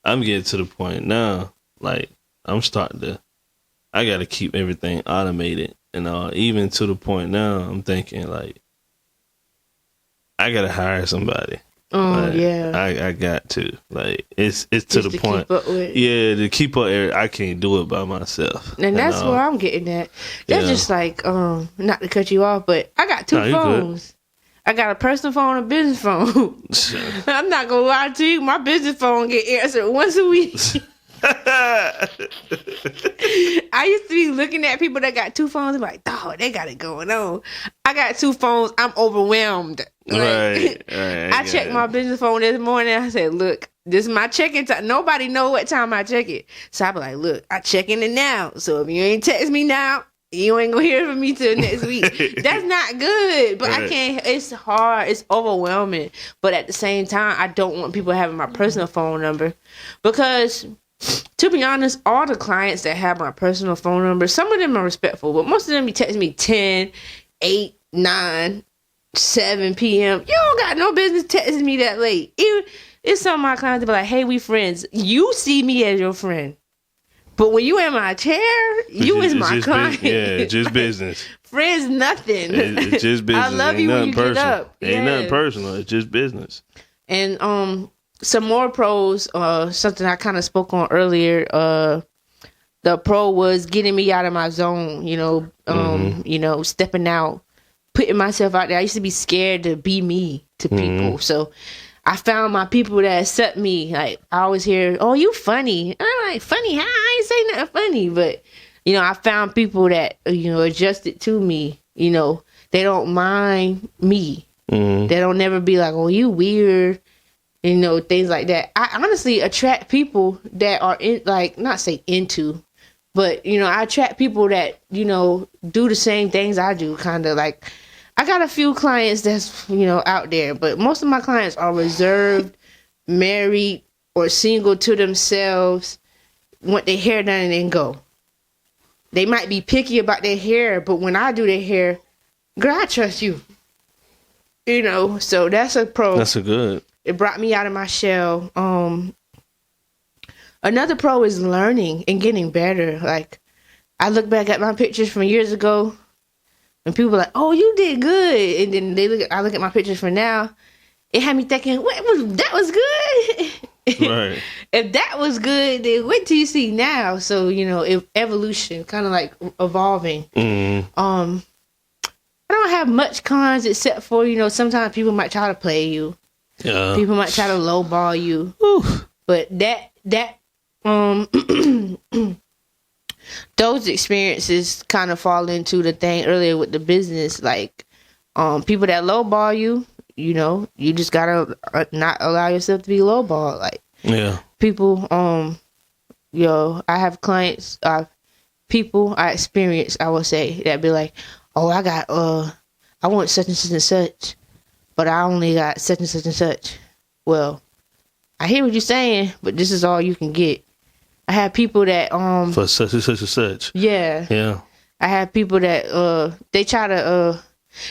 I'm getting to the point now. Like I'm starting to, I got to keep everything automated, and even to the point now, I'm thinking like, I gotta hire somebody. Oh like, yeah, I got to. Like it's to the point. Keep up with. Yeah, to keep up. I can't do it by myself. And that's where I'm getting at. That's just like not to cut you off, but I got 2 phones. I got a personal phone and a business phone. I'm not gonna lie to you, my business phone get answered once a week. I used to be looking at people that got 2 phones and be like, dog, they got it going on. I got 2 phones, I'm overwhelmed. Right. I checked my business phone this morning. I said, look, this is my check-in time. Nobody know what time I check it. So I be like, look, I checking it now. So if you ain't text me now, you ain't gonna hear from me till next week. That's not good. But I can't, it's hard. It's overwhelming. But at the same time, I don't want people having my personal phone number because, to be honest, all the clients that have my personal phone number, some of them are respectful, but most of them be texting me 10, 8, 9, 7 p.m. You don't got no business texting me that late. Even it's some of my clients that be like, hey, we friends. You see me as your friend. But when you in my chair, you is my client. Yeah, just like, business. Friends, nothing. It's just business. I love you when you get up. Ain't nothing personal. It's just business. And some more pros, something I kind of spoke on earlier. The pro was getting me out of my zone, you know, stepping out, putting myself out there. I used to be scared to be me to people. So I found my people that accept me. Like, I always hear, oh, you funny. And I'm like, funny? How? I ain't say nothing funny. But, you know, I found people that, you know, adjusted to me. You know, they don't mind me. They don't never be like, oh, you weird. You know, things like that. I honestly attract people that are not say into, but, you know, I attract people that, you know, do the same things I do. Kind of like, I got a few clients that's, you know, out there, but most of my clients are reserved, married, or single to themselves, want their hair done and then go. They might be picky about their hair, but when I do their hair, girl, I trust you. You know, so that's a pro. That's a good. It brought me out of my shell. Another pro is learning and getting better. Like, I look back at my pictures from years ago, and people are like, "Oh, you did good," and then I look at my pictures from now. It had me thinking, that was good." Right. If that was good, then what do you see now? So, you know, evolution, kind of like evolving. I don't have much cons except for, you know, sometimes people might try to play you. Yeah. People might try to lowball you. Oof. But those experiences kind of fall into the thing earlier with the business. Like, people that lowball you, you know, you just gotta not allow yourself to be lowballed. Like, yeah, people, you know, I have clients, people I experience, I will say, that be like, oh, I want such and such and such, but I only got such and such and such. Well, I hear what you're saying, but this is all you can get. I have people that for such and such and such. Yeah. Yeah. I have people that they try to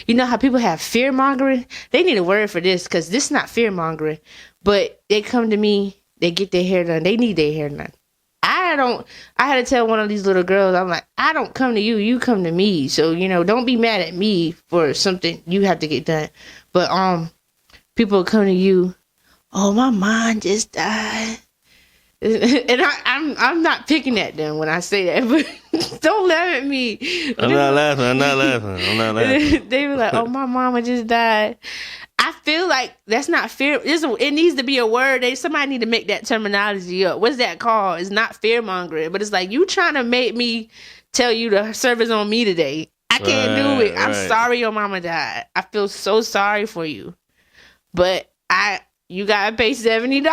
you know how people have fear mongering? They need a word for this because this is not fear mongering. But they come to me, they get their hair done. They need their hair done. I had to tell one of these little girls, I'm like, I don't come to you, you come to me. So, don't be mad at me for something you have to get done. But people come to you, oh, my mom just died. And I'm not picking at them when I say that, but don't laugh at me. I'm not laughing. They were like, oh, my mama just died. I feel like that's not fear. It needs to be a word. Somebody need to make that terminology up. What's that called? It's not fear mongering, but it's like you trying to make me tell you the service on me today. I can't do it. I'm sorry your mama died. I feel so sorry for you, but you gotta pay $70.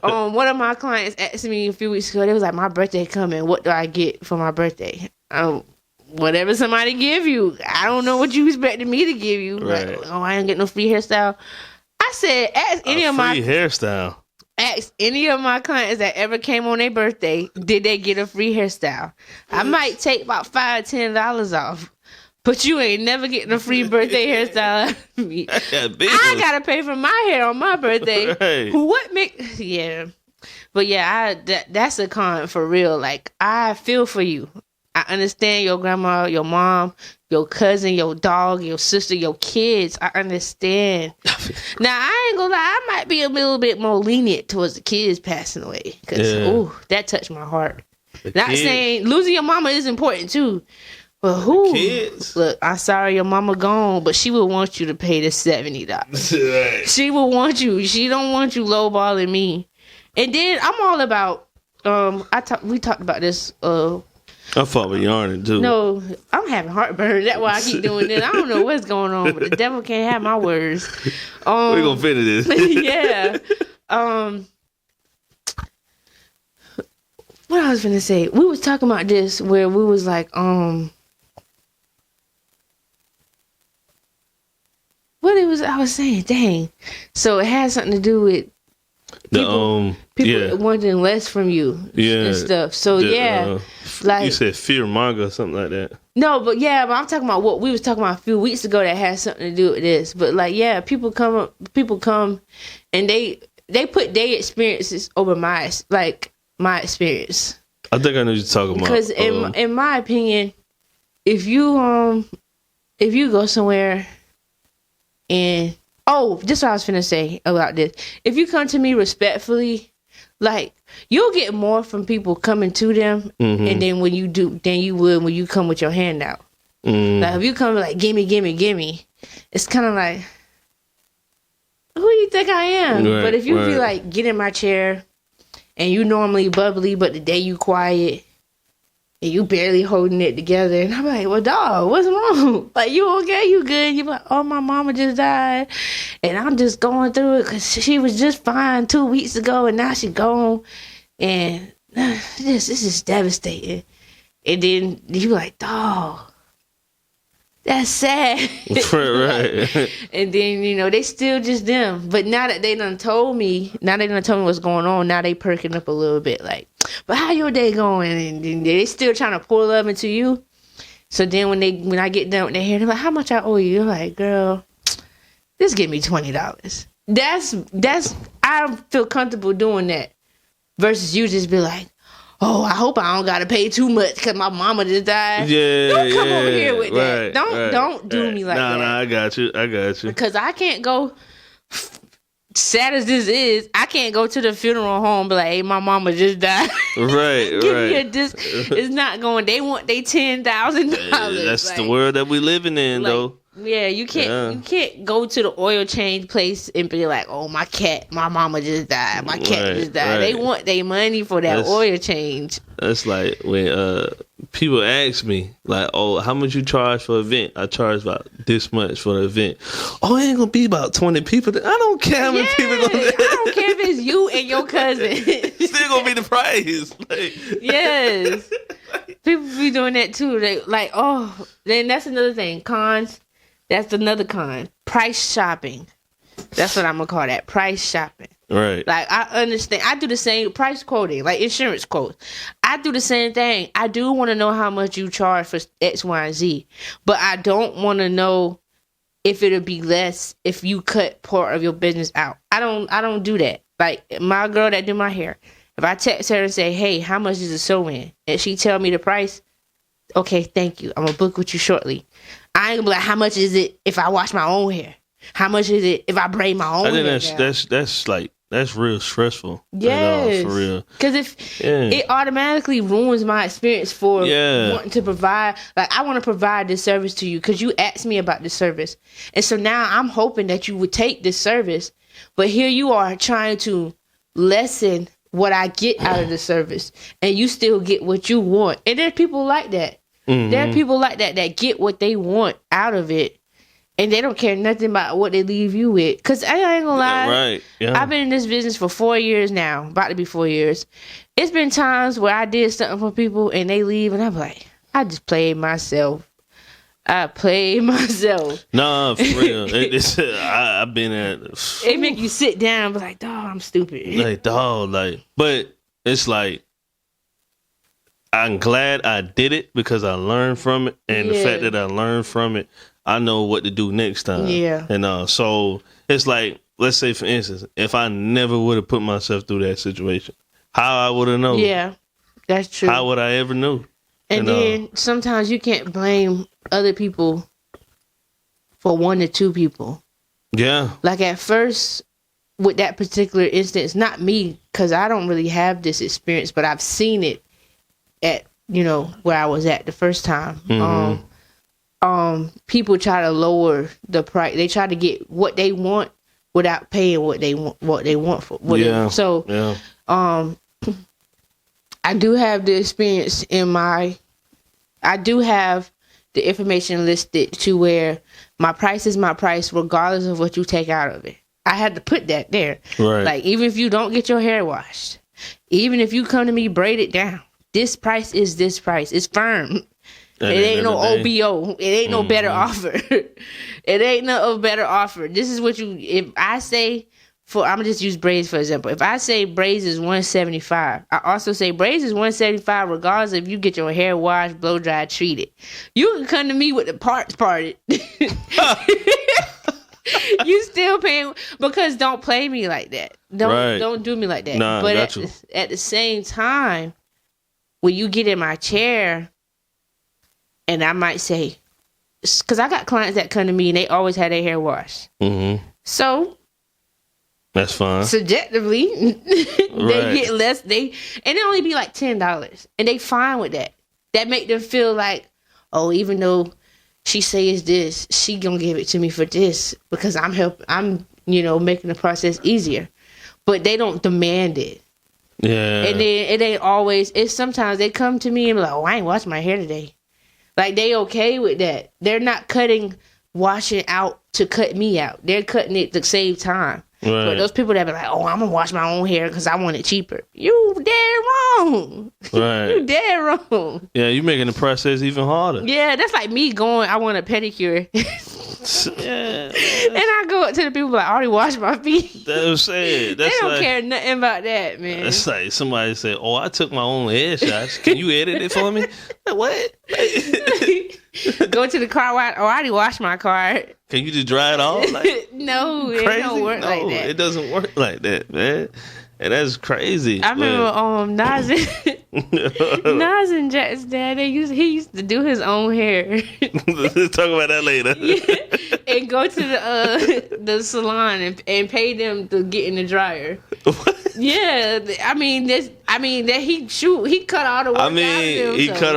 Or one of my clients asked me a few weeks ago. They was like, my birthday coming. What do I get for my birthday? Whatever somebody give you. I don't know what you expected me to give you. Right. Like, oh, I ain't get no free hairstyle. I said, ask any of my clients that ever came on their birthday, did they get a free hairstyle? I might take about $5-10 off. But you ain't never getting a free birthday hairstyle out of me. I gotta pay for my hair on my birthday. Right. Yeah. But yeah, that's a con for real. Like, I feel for you. I understand your grandma, your mom, your cousin, your dog, your sister, your kids. I understand. Now, I ain't gonna lie, I might be a little bit more lenient towards the kids passing away. Because, that touched my heart. Saying losing your mama is important too. But kids? Look, I'm sorry your mama gone, but she would want you to pay the $70. Right. She would want you. She don't want you lowballing me. And then I'm all about, we talked about this, I fought with yarning too. No, I'm having heartburn. That's why I keep doing this. I don't know what's going on, but the devil can't have my words. We're gonna finish this. Yeah. What I was gonna say? We was talking about this where we was like, I was saying, dang. So it had something to do with people wanting less from you and stuff. So like you said fear monger or something like that. No, but I'm talking about what we was talking about a few weeks ago that has something to do with this. But like, people come and they put their experiences over my experience. I think I know what you're talking about. Because in my opinion, if you go somewhere and just what I was finna say about this. If you come to me respectfully, like, you'll get more from people coming to them, and then when you do, than you would when you come with your hand out. Like, if you come like, gimme, it's kind of like, who do you think I am? Right, but if you be like, get in my chair, and you normally bubbly, but the day you quiet, and you barely holding it together, and I'm like, well, dog, what's wrong? Like, you okay? You good? You like, oh, my mama just died, and I'm just going through it because she was just fine 2 weeks ago, and now she gone, and this is devastating. And then you like, dog, that's sad. Right. And then, they still just them. But now that they done told me what's going on, now they perking up a little bit. Like, but how your day going? And then they still trying to pour love into you. So then when I get done with their hair, they're like, how much I owe you? I'm like, girl, just give me $20. That's I feel comfortable doing that. Versus you just be like, oh, I hope I don't gotta pay too much because my mama just died. Yeah, don't come over here with that. Don't do me like that. No, I got you. Because I can't go. Sad as this is, I can't go to the funeral home and be like, hey, my mama just died. Right. It's not going. They want their $10,000. That's the world that we living in, though. Yeah, you can't go to the oil change place and be like, oh, my mama just died. My cat just died. Right. They want their money for that oil change. That's like when people ask me, like, oh, how much you charge for an event? I charge about this much for the event. Oh, it ain't gonna be about 20 people. I don't care how many people gonna be. I don't care if it's you and your cousin. Still gonna be the price. Like, yes. People be doing that too. They like, oh, then that's another thing. Cons. That's another con. Price shopping. That's what I'm gonna call that. Price shopping. Right. Like, I understand. I do the same price quoting, like insurance quotes. I do the same thing. I do want to know how much you charge for X, Y, and Z, but I don't want to know if it'll be less if you cut part of your business out. I don't do that. Like my girl that do my hair, if I text her and say, hey, how much is a sew-in? And she tell me the price, okay, thank you. I'm gonna book with you shortly. I ain't gonna be like, how much is it if I wash my own hair? How much is it if I braid my own hair? I think that's real stressful. Yes. For real. Because it automatically ruins my experience for wanting to provide. Like, I want to provide this service to you because you asked me about this service. And so now I'm hoping that you would take this service. But here you are trying to lessen what I get out of the service. And you still get what you want. And there are people like that. Mm-hmm. There are people like that get what they want out of it. And they don't care nothing about what they leave you with. Because I ain't gonna lie. Right. Yeah. I've been in this business for 4 years now. About to be 4 years. It's been times where I did something for people and they leave and I'm like, I just played myself. Nah, for real. I've been at... It make you sit down and be like, dog, I'm stupid. But it's like, I'm glad I did it because I learned from it. And the fact that I learned from it, I know what to do next time. Yeah. And so it's like, let's say for instance, if I never would have put myself through that situation, how I would have known? Yeah, that's true. How would I ever know? And then sometimes you can't blame other people for one or two people. Yeah. Like at first, with that particular instance, not me, because I don't really have this experience, but I've seen it at, where I was at the first time. Mm-hmm. People try to lower the price. They try to get what they want without paying what they want for. I do have the experience I do have the information listed to where my price is my price regardless of what you take out of it. I had to put that there. Right. Like, even if you don't get your hair washed, even if you come to me braided down, this price is this price. It's firm. It ain't no OBO. It ain't no better offer. It ain't no better offer. This is what if I say, I'm going to just use braids for example. If I say braids is $175, I also say braids is $175 regardless if you get your hair washed, blow dried, treated. You can come to me with the parts parted. You still paying, because don't play me like that. Don't do me like that. Nah, but at the same time, when you get in my chair, and I might say, because I got clients that come to me and they always have their hair washed. Mm-hmm. So that's fine. Subjectively, they get less. And it only be like $10, and they fine with that. That make them feel like, oh, even though she says this, she gonna give it to me for this because I'm making the process easier. But they don't demand it. Yeah. And then it ain't always. It's sometimes they come to me and be like, oh, I ain't washed my hair today. Like, they okay with that. They're not washing out to cut me out. They're cutting it to save time. Right. But those people that be like, oh, I'm going to wash my own hair because I want it cheaper. You dead wrong. Right. You dead wrong. Yeah, you making the process even harder. Yeah, that's like me going, I want a pedicure. Yeah. And I go up to the people like, I already washed my feet. That's what I'm saying. They don't care nothing about that, man. It's like somebody say, oh, I took my own headshots. Can you edit it for me? Like, what? Go to the car wash. Oh, I already washed my car. Can you just dry it off? Like, no, it don't work like that. It doesn't work like that, man. And that's crazy. I remember Nas and Jack's dad, he used to do his own hair. Let's talk about that later. Yeah. And go to the salon and pay them to get in the dryer. What? Yeah, he cut all the work out of them. He cut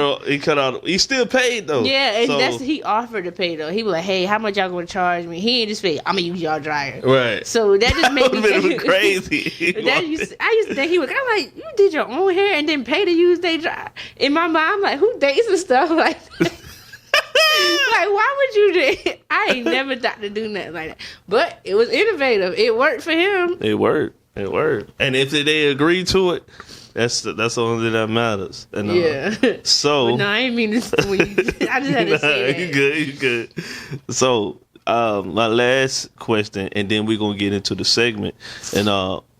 all. He still paid though. Yeah, and he offered to pay though. He was like, "Hey, how much y'all gonna charge me?" He ain't just say, "I'm gonna use y'all dryer." Right. So that just made me think crazy. I used to think he was. I'm like, you did your own hair and then pay to use their dryer. In my mind, I'm like, who dates and stuff like that? Like, why would you do it? I ain't never thought to do nothing like that. But it was innovative. It worked for him. It worked. And if they agree to it, that's the only thing that matters. And, yeah. So. But no, I ain't mean to squeeze. I just had to say that. You good. So, my last question, and then we're gonna get into the segment. And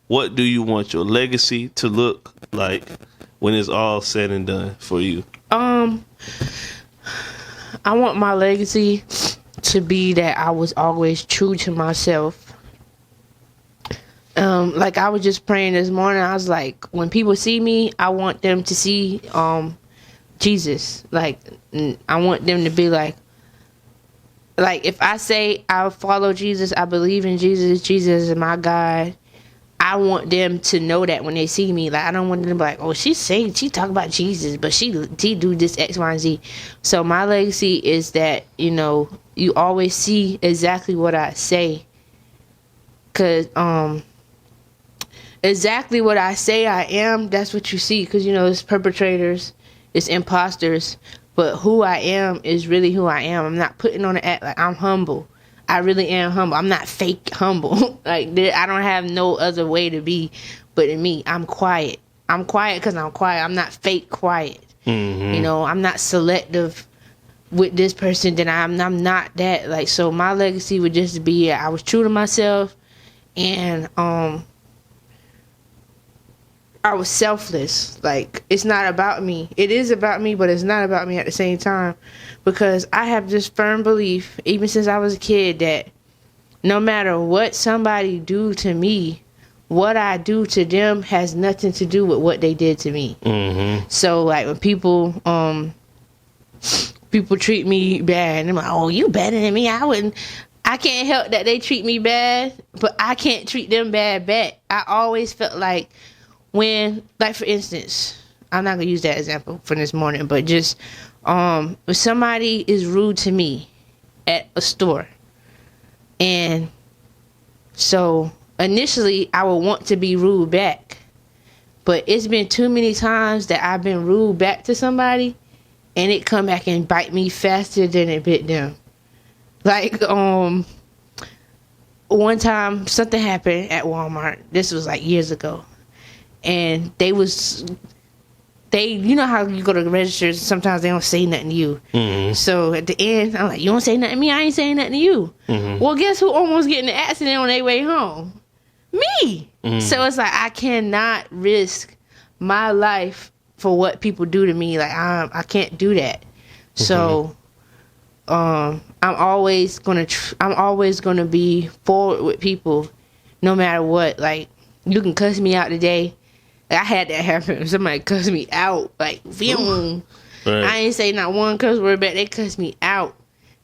what do you want your legacy to look like when it's all said and done for you? I want my legacy to be that I was always true to myself. Like I was just praying this morning. I was like, when people see me, I want them to see Jesus. Like, I want them to be like if I say I follow Jesus, I believe in Jesus, Jesus is my God, I want them to know that when they see me. Like, I don't want them to be like, oh, she talk about Jesus, but she do this X, Y, and Z. So my legacy is that, you know, you always see exactly what I say. Cause exactly what I say I am, that's what you see. Cause, you know, it's perpetrators, it's imposters, but who I am is really who I am. I'm not putting on an act. Like, I'm humble. I really am humble. I'm not fake humble. Like, I don't have no other way to be but in me. I'm quiet. I'm quiet because I'm quiet. I'm not fake quiet. Mm-hmm. You know, I'm not selective with this person. Then I'm not that. Like, so my legacy would just be, I was true to myself, and I was selfless. Like, it's not about me. It is about me, but it's not about me at the same time. Because I have this firm belief, even since I was a kid, that no matter what somebody do to me, what I do to them has nothing to do with what they did to me. Mm-hmm. So, like, when people treat me bad, and I'm like, oh, you better than me. I can't help that they treat me bad, but I can't treat them bad back. I always felt like when, like, for instance, I'm not going to use that example for this morning, but just if somebody is rude to me at a store, and so initially I would want to be rude back, but it's been too many times that I've been rude back to somebody and it come back and bite me faster than it bit them. Like, one time something happened at Walmart. This was like years ago, and you know how you go to the register, sometimes they don't say nothing to you. Mm-hmm. So at the end, I'm like, you don't say nothing to me, I ain't saying nothing to you. Mm-hmm. Well, guess who almost get in an accident on their way home? Me. Mm-hmm. So it's like, I cannot risk my life for what people do to me. Like, I can't do that. Mm-hmm. So I'm always gonna be forward with people, no matter what. Like, you can cuss me out today. I had that happen. Somebody cussed me out. Like, right. I ain't say not one cuss word back. They cussed me out.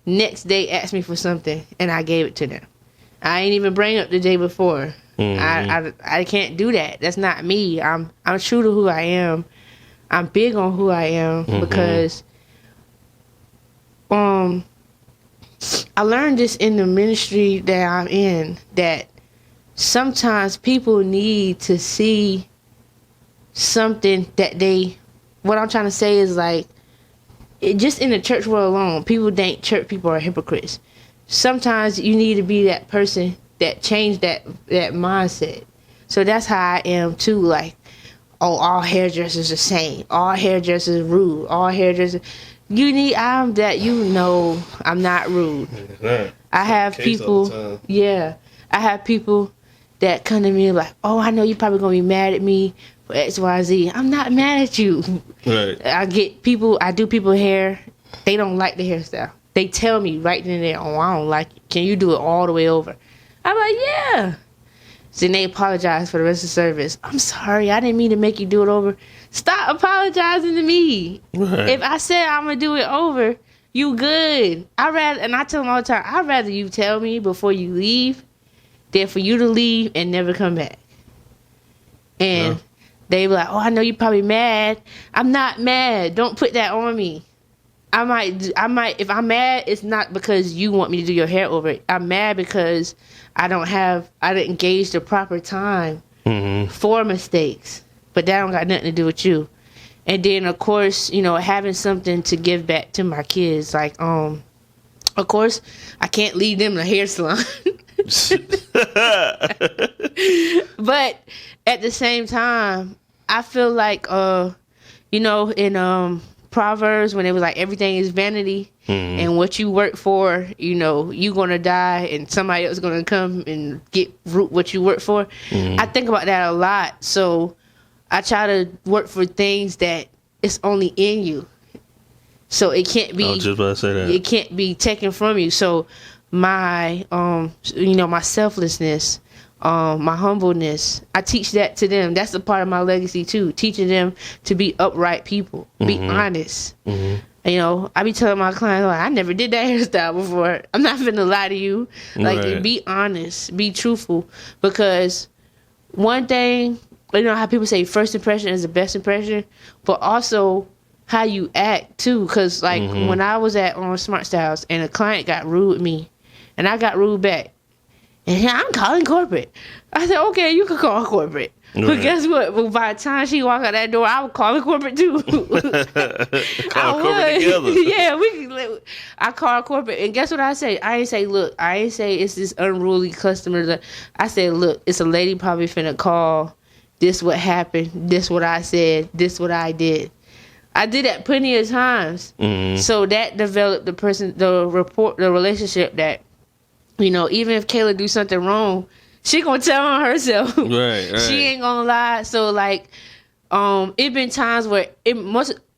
Next day, asked me for something, and I gave it to them. I ain't even bring up the day before. Mm-hmm. I can't do that. That's not me. I'm true to who I am. I'm big on who I am, mm-hmm. because I learned this in the ministry that I'm in, that sometimes people need to see something that what I'm trying to say is, like, just in the church world alone, people think church people are hypocrites. Sometimes you need to be that person that changed that mindset. So that's how I am too. Like, oh, all hairdressers are the same. All hairdressers rude. All hairdressers. I'm not rude. I have people. Yeah, I have people that come to me like, oh, I know you're probably gonna be mad at me for X, Y, Z. I'm not mad at you. Right. I do people hair. They don't like the hairstyle. They tell me right then and there, oh, I don't like it. Can you do it all the way over? I'm like, yeah. So then they apologize for the rest of the service. I'm sorry, I didn't mean to make you do it over. Stop apologizing to me. Right. If I said I'm gonna do it over, you good. And I tell them all the time, I'd rather you tell me before you leave than for you to leave and never come back. And they be like, oh, I know you're probably mad. I'm not mad. Don't put that on me. I might, if I'm mad, it's not because you want me to do your hair over it. I'm mad because I didn't gauge the proper time mm-hmm. for mistakes. But that don't got nothing to do with you. And then, of course, you know, having something to give back to my kids. Like, of course, I can't leave them in a hair salon. But at the same time, I feel like, you know, in Proverbs, when it was like everything is vanity, mm-hmm. and what you work for, you know, you're gonna die and somebody else is gonna come and root what you work for. Mm-hmm. I think about that a lot. So I try to work for things that it's only in you. So it can't be. I was just about to say that. It can't be taken from you. So my my selflessness, my humbleness, I teach that to them. That's a part of my legacy too. Teaching them to be upright people, be honest. I be telling my clients, like, I never did that hairstyle before. I'm not finna lie to you. Like, be honest, be truthful. Because one thing, how people say first impression is the best impression, but also how you act too. Because like when I was at Smart Styles and a client got rude with me, and I got rude back, and I'm calling corporate. I said, okay, you can call corporate. Right. But guess what? Well, by the time she walked out that door, I was calling corporate too. Corporate together. Yeah, I called corporate, and guess what I say? I ain't say it's this unruly customer. I said, look, it's a lady probably finna call. This what happened. This what I said. This what I did. I did that plenty of times. So that developed the relationship that, even if Kayla do something wrong, she gonna tell on herself. Right. She ain't gonna lie. So like, it been times where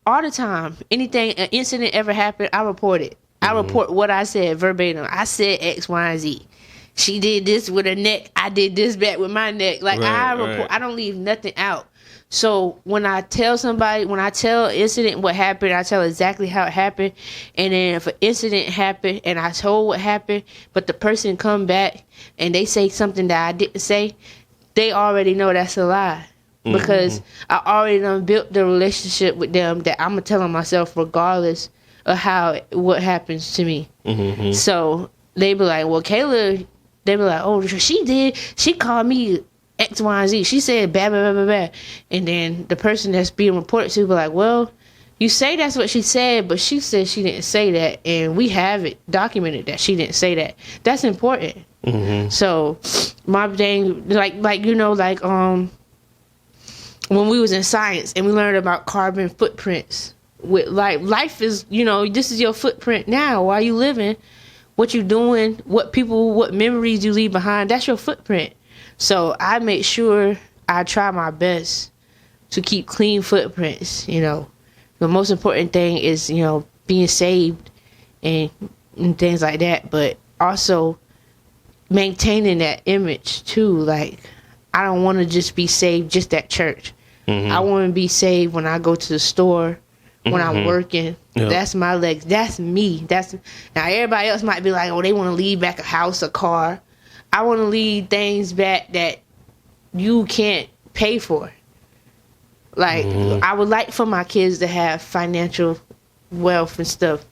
all the time, an incident ever happened, I report it. I report what I said verbatim. I said X, Y, and Z. She did this with her neck. I did this back with my neck. Like I report. I don't leave nothing out. So when I tell incident what happened, I tell exactly how it happened. And then if an incident happened and I told what happened, but the person come back and they say something that I didn't say, they already know that's a lie. Because I already done built the relationship with them that I'm going to tell them myself regardless of what happens to me. So they be like, well, Kayla, they be like, oh, she called me X, Y, and Z. She said bad, bad, bad, bad. And then the person that's being reported to be like, well, you say that's what she said, but she said she didn't say that. And we have it documented that she didn't say that. That's important. So my thing, like when we was in science and we learned about carbon footprints with life is, this is your footprint now. While you living, what you doing, what memories you leave behind, that's your footprint. So I make sure I try my best to keep clean footprints. The most important thing is, being saved and things like that, but also maintaining that image too. Like, I don't want to just be saved just at church. I want to be saved when I go to the store, when I'm working. Yep. That's my legs. That's me. Now everybody else might be like, oh, they want to leave back a house, a car. I want to leave things back that you can't pay for. Like, I would like for my kids to have financial wealth and stuff,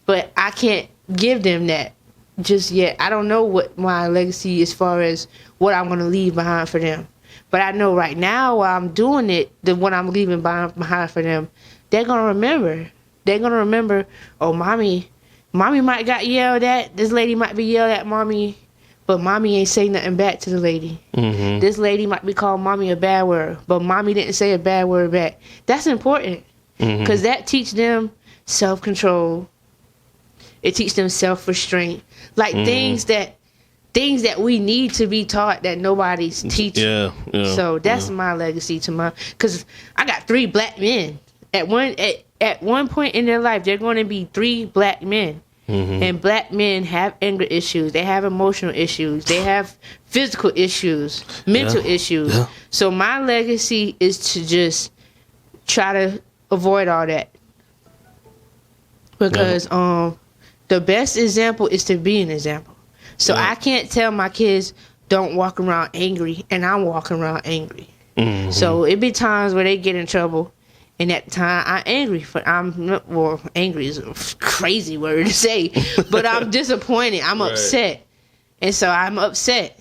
but I can't give them that just yet. I don't know what my legacy as far as what I'm going to leave behind for them. But I know right now while I'm doing it, what I'm leaving behind for them, they're going to remember. They're going to remember, oh, mommy might got yelled at. This lady might be yelled at mommy, but mommy ain't say nothing back to the lady. This lady might be called mommy a bad word, but mommy didn't say a bad word back. That's important because that teach them self-control. It teach them self-restraint. Like things that we need to be taught that nobody's teaching. Yeah. So that's my legacy because I got 3 black men. At one point in their life, they're going to be 3 black men. And black men have anger issues. They have emotional issues. They have physical issues, mental issues. Yeah. So my legacy is to just try to avoid all that. Because the best example is to be an example. So I can't tell my kids don't walk around angry, and I'm walking around angry. So it be times where they get in trouble. And at the time, I'm angry. Angry is a crazy word to say, but I'm disappointed. I'm upset. And so I'm upset.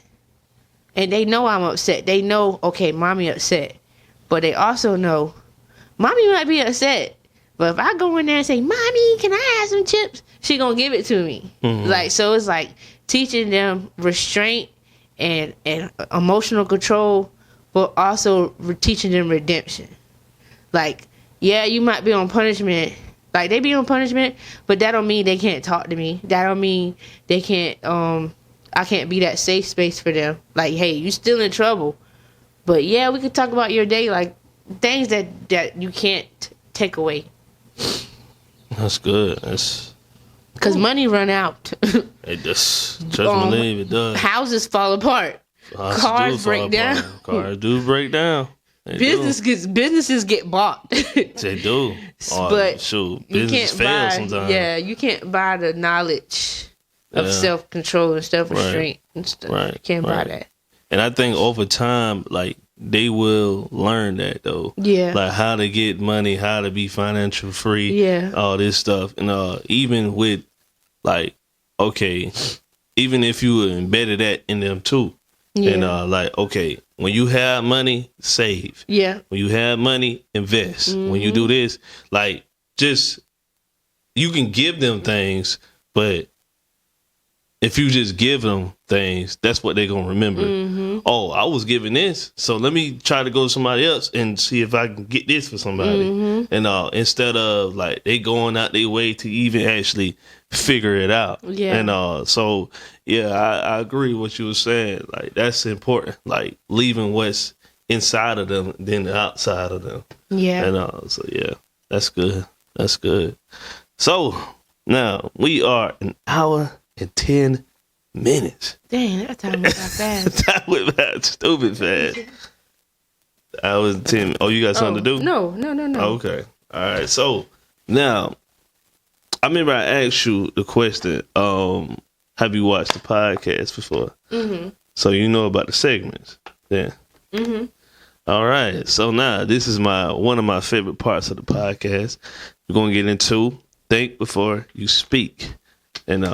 And they know I'm upset. They know, okay, mommy upset. But they also know, mommy might be upset. But if I go in there and say, mommy, can I have some chips? She gonna give it to me. So it's like teaching them restraint and emotional control, but also teaching them redemption. Like, yeah, you might be on punishment. Like, they be on punishment, but that don't mean they can't talk to me. That don't mean they can't, I can't be that safe space for them. Like, hey, you still in trouble. But, yeah, we could talk about your day, like, things that you can't take away. That's good. That's because money run out. it just trust me, believe it does. Houses fall apart. Cars break down. Cars do break down. Businesses get bought. They do. But shoot, you business can't fails buy. sometimes. Yeah, you can't buy the knowledge of self-control and self-restraint and stuff. Right. You can't buy that. And I think over time, like, they will learn that though. Yeah. Like how to get money, how to be financial free. Yeah. All this stuff. And even with like, okay, even if you embedded that in them too. Yeah. And like, okay, when you have money, save. Yeah. When you have money, invest. When you do this, like, just you can give them things, but if you just give them things, that's what they're gonna remember. Oh, I was given this, so let me try to go to somebody else and see if I can get this for somebody. And instead of like they going out their way to even actually figure it out. Yeah. And so yeah, I agree with what you were saying. Like that's important. Like leaving what's inside of them than the outside of them. Yeah. And so yeah, that's good. That's good. So now we are an hour and 10 minutes. Dang, that time went by fast. Time went by stupid fast. I was 10. Oh, you got something to do? No. Okay. All right. So now, I remember I asked you the question, have you watched the podcast before? So you know about the segments. Yeah. All right. So now this is one of my favorite parts of the podcast. We're going to get into Think Before You Speak. And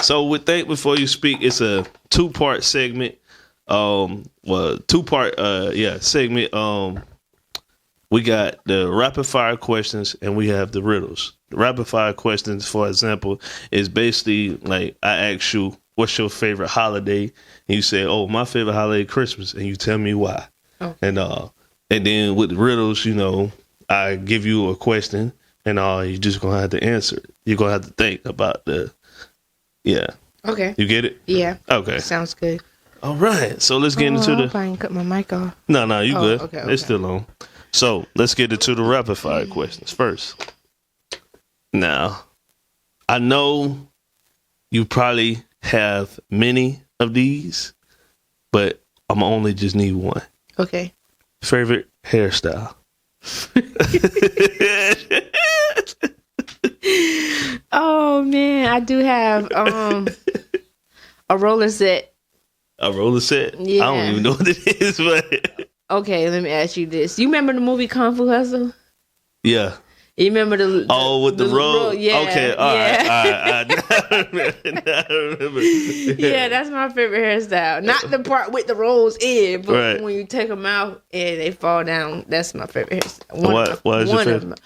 so with Think Before You Speak, it's a two-part segment. Segment. We got the rapid fire questions and we have the riddles. The rapid fire questions, for example, is basically like I ask you, what's your favorite holiday? And you say, oh, my favorite holiday is Christmas, and you tell me why. Oh. And then with the riddles, you know, I give you a question and you're just gonna have to answer it. You're gonna have to think about yeah. Okay. You get it? Yeah. Okay. Sounds good. All right. So let's get into the. I ain't cut my mic off. No, you good. Okay. It's still on. So let's get into the rapid fire questions first. Now, I know you probably have many of these, but I'm only just need one. Okay. Favorite hairstyle? Oh man, I do have a roller set. A roller set? Yeah. I don't even know what it is, but okay, let me ask you this. You remember the movie Kung Fu Hustle? Yeah. You remember the with the roll? Yeah. Okay, all right. I remember. Yeah, that's my favorite hairstyle. Not the part with the rolls in, but when you take them out and they fall down, that's my favorite hairstyle. What is your favorite?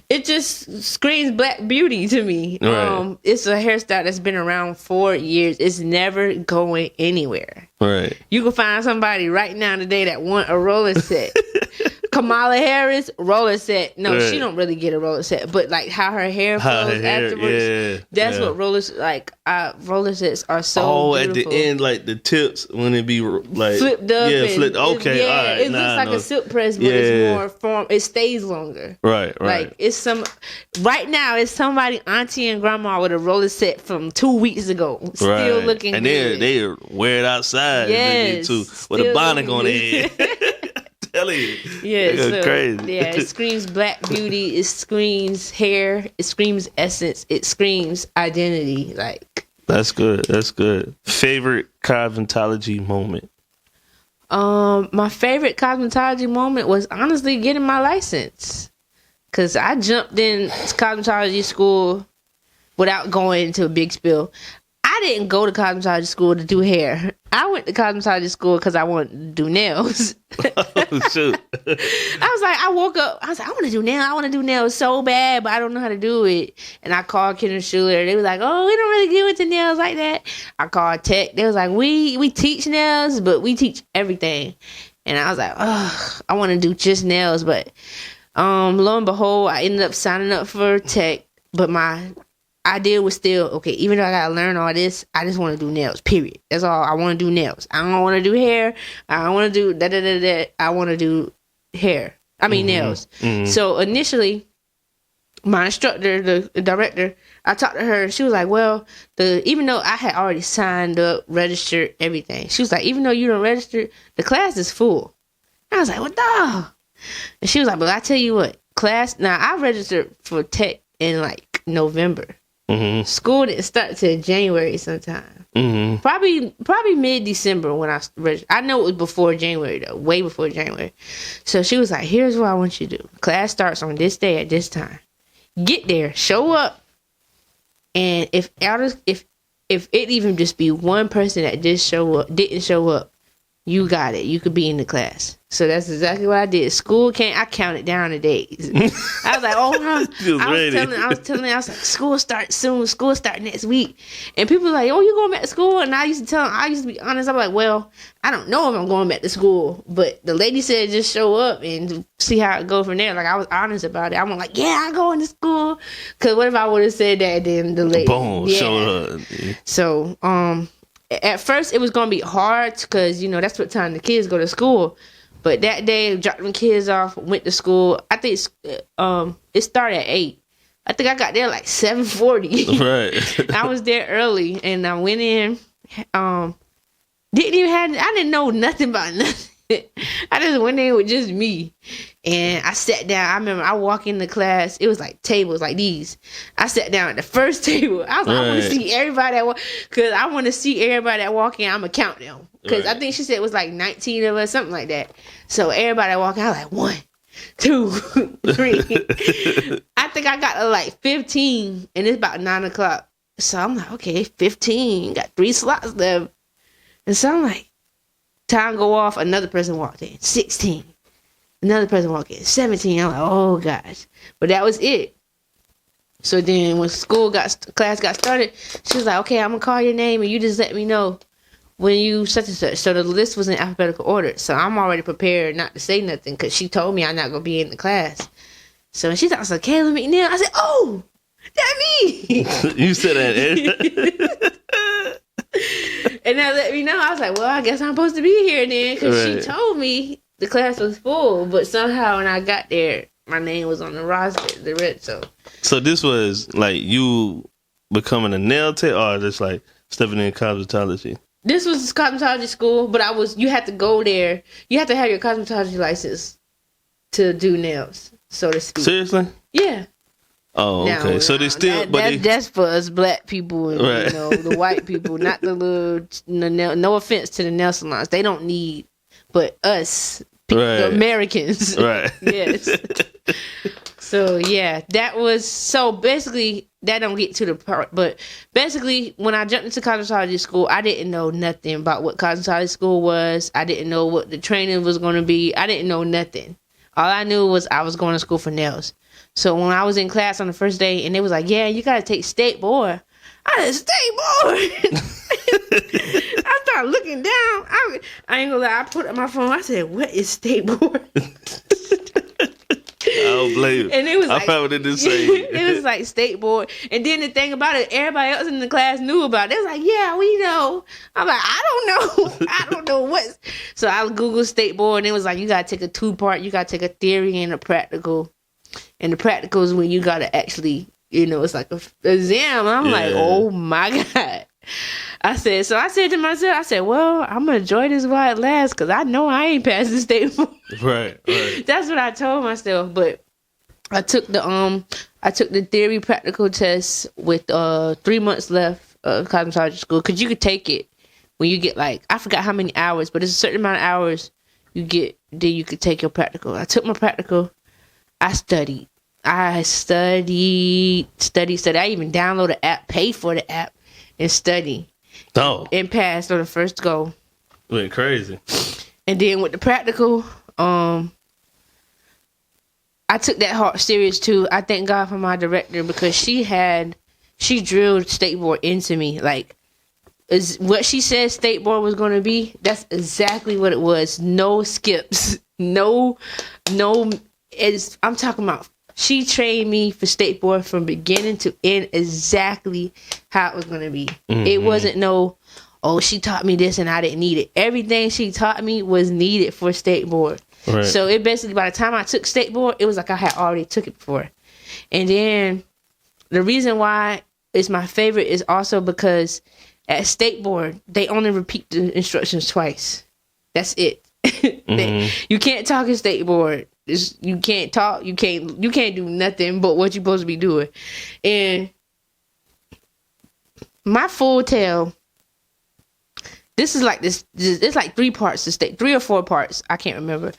It just screams black beauty to me. Right. It's a hairstyle that's been around for years. It's never going anywhere. Right. You can find somebody right now today that want a roller set. Kamala Harris, roller set. No, she don't really get a roller set, but like how her hair flows afterwards. That's what rollers like. Roller sets are so beautiful. At the end, like the tips when it be like flipped up. Yeah, flipped. Okay, all right. It looks like a silk press, but it's more form. It stays longer. Right. Like it's right now. It's somebody auntie and grandma with a roller set from 2 weeks ago, still looking and good. they wear it outside. Yes, too, with a bonnet on their head. Telling you. Yeah, so, crazy. Yeah, it screams black beauty. It screams hair. It screams essence. It screams identity. Like that's good. That's good. Favorite cosmetology moment? My favorite cosmetology moment was honestly getting my license, cause I jumped in cosmetology school without going into a big spill. I didn't go to cosmetology school to do hair. I went to cosmetology school because I wanted to do nails. Oh, shoot. I woke up, I was like, I want to do nails so bad, but I don't know how to do it. And I called Ken and Schuler. They was like, oh, we don't really get into nails like that. I called Tech. They was like, we teach nails, but we teach everything. And I was like, oh, I want to do just nails. But lo and behold, I ended up signing up for Tech. But my idea was still, okay, even though I got to learn all this, I just want to do nails, period. That's all. I want to do nails. I don't want to do hair. I don't want to do da-da-da-da. I want to do hair. Nails. Mm-hmm. So initially, my instructor, the director, I talked to her. She was like, well, even though I had already signed up, registered, everything, she was like, even though you don't register, the class is full. I was like, what the? And she was like, but I tell you what, class, now I registered for tech in like November. Mm-hmm. School didn't start till January sometime. Mm-hmm. Probably mid-December when I registered. I know it was before January though, way before January. So she was like, here's what I want you to do. Class starts on this day at this time. Get there, show up, and if it even just be one person that didn't show up, you got it. You could be in the class. So that's exactly what I did. School I counted down the days. I was like, oh, I was telling I was like, school starts soon. School start next week. And people were like, oh, you going back to school? And I used to be honest. I'm like, well, I don't know if I'm going back to school. But the lady said just show up and see how it go from there. Like, I was honest about it. I'm like, yeah, I'm going to school. Because what if I would have said that, then the lady. Boom, showed up. So, at first, it was going to be hard because, that's what time the kids go to school. But that day, dropped my kids off, went to school. I think it started at 8. I think I got there like 7:40. Right. I was there early, and I went in. I didn't know nothing about nothing. I just went in with just me, and I sat down. I remember I walked into class. It was like tables like these. I sat down at the first table. I was like, I want to see everybody that walk, because I want to see everybody that walk in. I'm gonna count them, because I think she said it was like 19 of us, something like that. So everybody that walk in, I was like 1, 2, 3. I think I got to like 15, and it's about 9 o'clock. So I'm like, okay, 15. Got 3 slots left, and so I'm like. Time go off, another person walked in. 16. Another person walked in. 17. I'm like, oh gosh. But that was it. So then when class got started, she was like, okay, I'm gonna call your name and you just let me know when you such and such. So the list was in alphabetical order. So I'm already prepared not to say nothing because she told me I'm not gonna be in the class. So she thought, I was like, Kayla McNeil. I said, oh, that me. You said that. And that let me know. I was like, well, I guess I'm supposed to be here then, because she told me the class was full. But somehow when I got there, my name was on the roster, the red. So this was like you becoming a nail tech, or just like stepping in cosmetology? This was cosmetology school, but you had to go there. You had to have your cosmetology license to do nails, so to speak. Seriously? Yeah. Oh, okay. So they still, that's for us black people and the white people, not the little. No offense to the nail salons, they don't need, but us, the Americans, right? Yes. So yeah, that was basically that don't get to the part, but basically when I jumped into cosmetology school, I didn't know nothing about what cosmetology school was. I didn't know what the training was going to be. I didn't know nothing. All I knew was I was going to school for nails. So when I was in class on the first day and they was like, yeah, you got to take state board. I said, state board? I started looking down. I ain't gonna lie. I put up my phone. I said, what is state board? I don't blame you. And it was I found it to say. It was like state board. And then the thing about it, everybody else in the class knew about it. They was like, yeah, we know. I'm like, I don't know. I don't know what. So I Googled state board and it was like, you got to take a 2-part. You got to take a theory and a practical. And the practical is when you got to actually, it's like an exam. I'm like, oh my God. I said to myself, well, I'm going to enjoy this while it lasts because I know I ain't passing state board. Right. That's what I told myself. But I took the theory practical test with 3 months left of cosmetology school, because you could take it when you get like, I forgot how many hours, but it's a certain amount of hours you get, then you could take your practical. I took my practical. I studied. I even downloaded the app, paid for the app, and studied. Oh. And passed on the first go. Went crazy. And then with the practical, I took that hard serious too. I thank God for my director, because she drilled state board into me. Like, is what she said state board was going to be, that's exactly what it was. No skips. No, I'm talking about, she trained me for state board from beginning to end exactly how it was going to be. Mm-hmm. It wasn't she taught me this and I didn't need it. Everything she taught me was needed for state board. Right. So it basically, by the time I took state board, it was like I had already took it before. And then the reason why it's my favorite is also because at state board, they only repeat the instructions twice. That's it. You can't talk at state board. You can't talk. You can't do nothing but what you're supposed to be doing. And my full tale, this is like this. It's like 3 parts to state, 3 or 4 parts. I can't remember.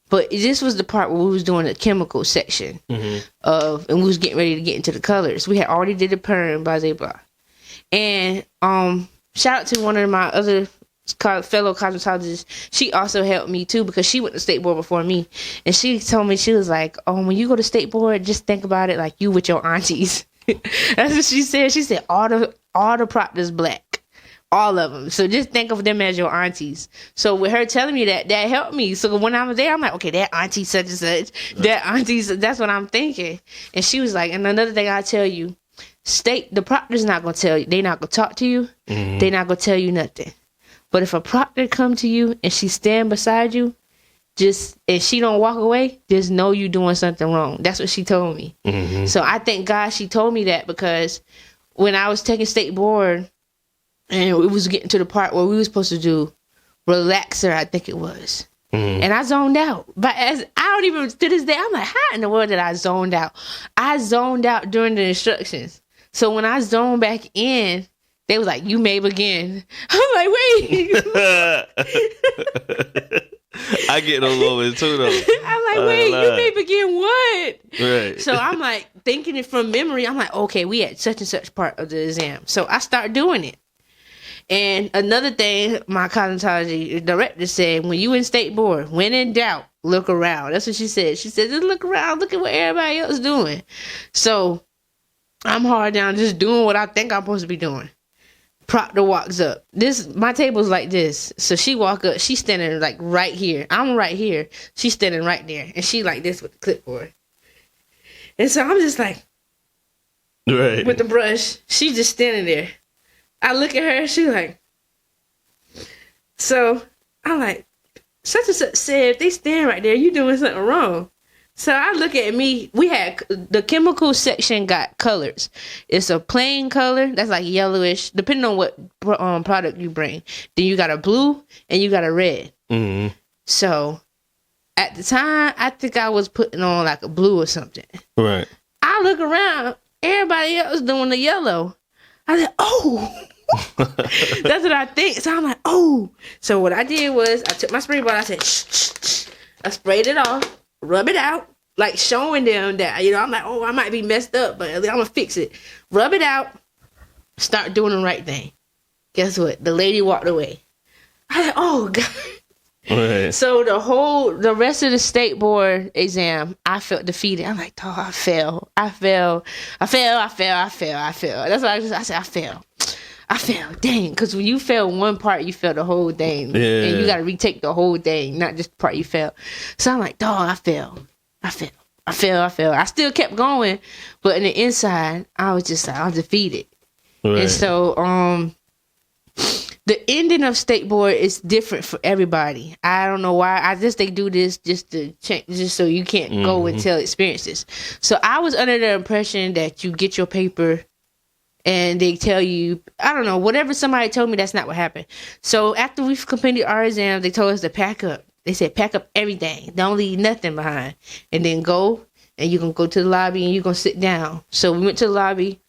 But this was the part where we was doing the chemical section and we was getting ready to get into the colors. We had already did the perm, blah, blah, blah. And shout out to one of my other fellow cosmetologists. She also helped me too because she went to state board before me. And she told me, she was like, when you go to state board, just think about it like you with your aunties. That's what she said. She said all the proctors black. All of them. So just think of them as your aunties. So with her telling me that helped me. So when I was there, I'm like, okay, that auntie such and such. That auntie, that's what I'm thinking. And she was like, and another thing I tell you, the proctor's not going to tell you. They not going to talk to you. They not going to tell you nothing. But if a proctor come to you and she stand beside you, and she don't walk away, just know you doing something wrong. That's what she told me. So I thank God she told me that, because when I was taking state board, and it was getting to the part where we were supposed to do relaxer, I think it was. And I zoned out. But I don't even, to this day, I'm like, how in the world did I zoned out? I zoned out during the instructions. So when I zoned back in, they was like, you may begin. I'm like, wait. I get those moments too, though. I'm like, wait, you may begin what? Right. So I'm like, thinking it from memory. I'm like, okay, we had such and such part of the exam. So I start doing it. And another thing my cosmetology director said, when you in state board, when in doubt, look around. That's what she said. She said, just look around, look at what everybody else is doing. So I'm hard down just doing what I think I'm supposed to be doing. Proctor walks up. My table's like this. So she walk up, she's standing like right here. I'm right here. She's standing right there. And she like this with the clipboard. And so I'm just like, right, with the brush. She's just standing there. I look at her, she like, so I'm like, such and such said, if they stand right there, you doing something wrong. So I look at me, we had, the chemical section got colors. It's a plain color, that's like yellowish, depending on what product you bring. Then you got a blue and you got a red. So at the time, I think I was putting on like a blue or something. Right. I look around, everybody else doing the yellow. I said, oh. That's what I think. So I'm like, oh. So what I did was I took my spray bottle. I said, shh, shh, shh. I sprayed it off, rub it out, like showing them that, I'm like, oh, I might be messed up, but I'm gonna fix it. Rub it out, start doing the right thing. Guess what? The lady walked away. I said, oh God. Right. So the rest of the state board exam, I felt defeated. I'm like, oh, I failed. That's what I said, I failed. Dang. Because when you fail one part, you fail the whole thing. Yeah. And you got to retake the whole thing, not just the part you failed. So I'm like, dog, I failed. I still kept going. But in the inside, I was just like, I was defeated. Right. And so, the ending of state board is different for everybody. I don't know why. I guess they do this just to change, just so you can't go and tell experiences. So I was under the impression that you get your paper and they tell you, I don't know, whatever somebody told me, that's not what happened. So after we've completed our exam, they told us to pack up. They said, pack up everything. Don't leave nothing behind. And then go, and you can go to the lobby and you're going to sit down. So we went to the lobby.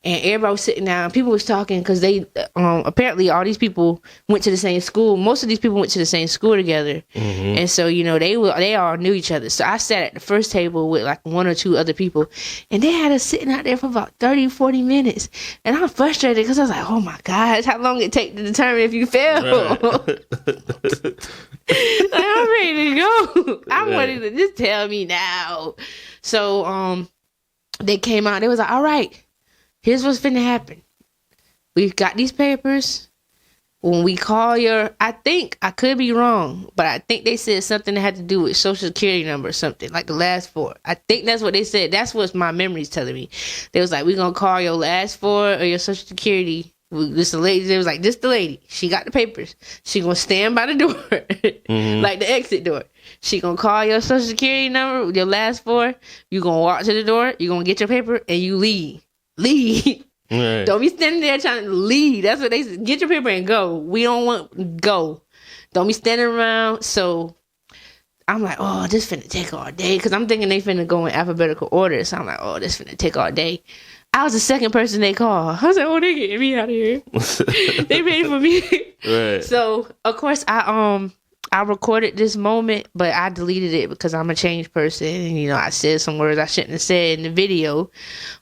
And everybody was sitting down. People was talking because they apparently all these people went to the same school. Most of these people went to the same school together, and so they all knew each other. So I sat at the first table with like 1 or 2 other people, and they had us sitting out there for about 30, 40 minutes. And I'm frustrated because I was like, "Oh my gosh, how long it take to determine if you fail?" Right. Like, I'm ready to go. I'm ready to just tell me now. So they came out. They was like, "All right. Here's what's finna happen. We've got these papers. When we call I think, I could be wrong, but I think they said something that had to do with social security number or something, like the last 4. I think that's what they said. That's what my memory's telling me. They was like, we're going to call your last 4 or your social security This the lady. They was like, this the lady. She got the papers. She gonna stand by the door, like the exit door. She gonna call your social security number, your last four. You gonna walk to the door. You gonna get your paper and you leave. Leave. Right. Don't be standing there trying to leave. That's what they said. Get your paper and go. We don't want go. Don't be standing around. So I'm like, oh, this finna take all day. Because I'm thinking they finna go in alphabetical order. So I'm like, oh, this finna take all day. I was the second person they called. I was like, oh, they getting me out of here. They ready for me. Right. So, of course, I recorded this moment, but I deleted it because I'm a changed person. And, you know, I said some words I shouldn't have said in the video.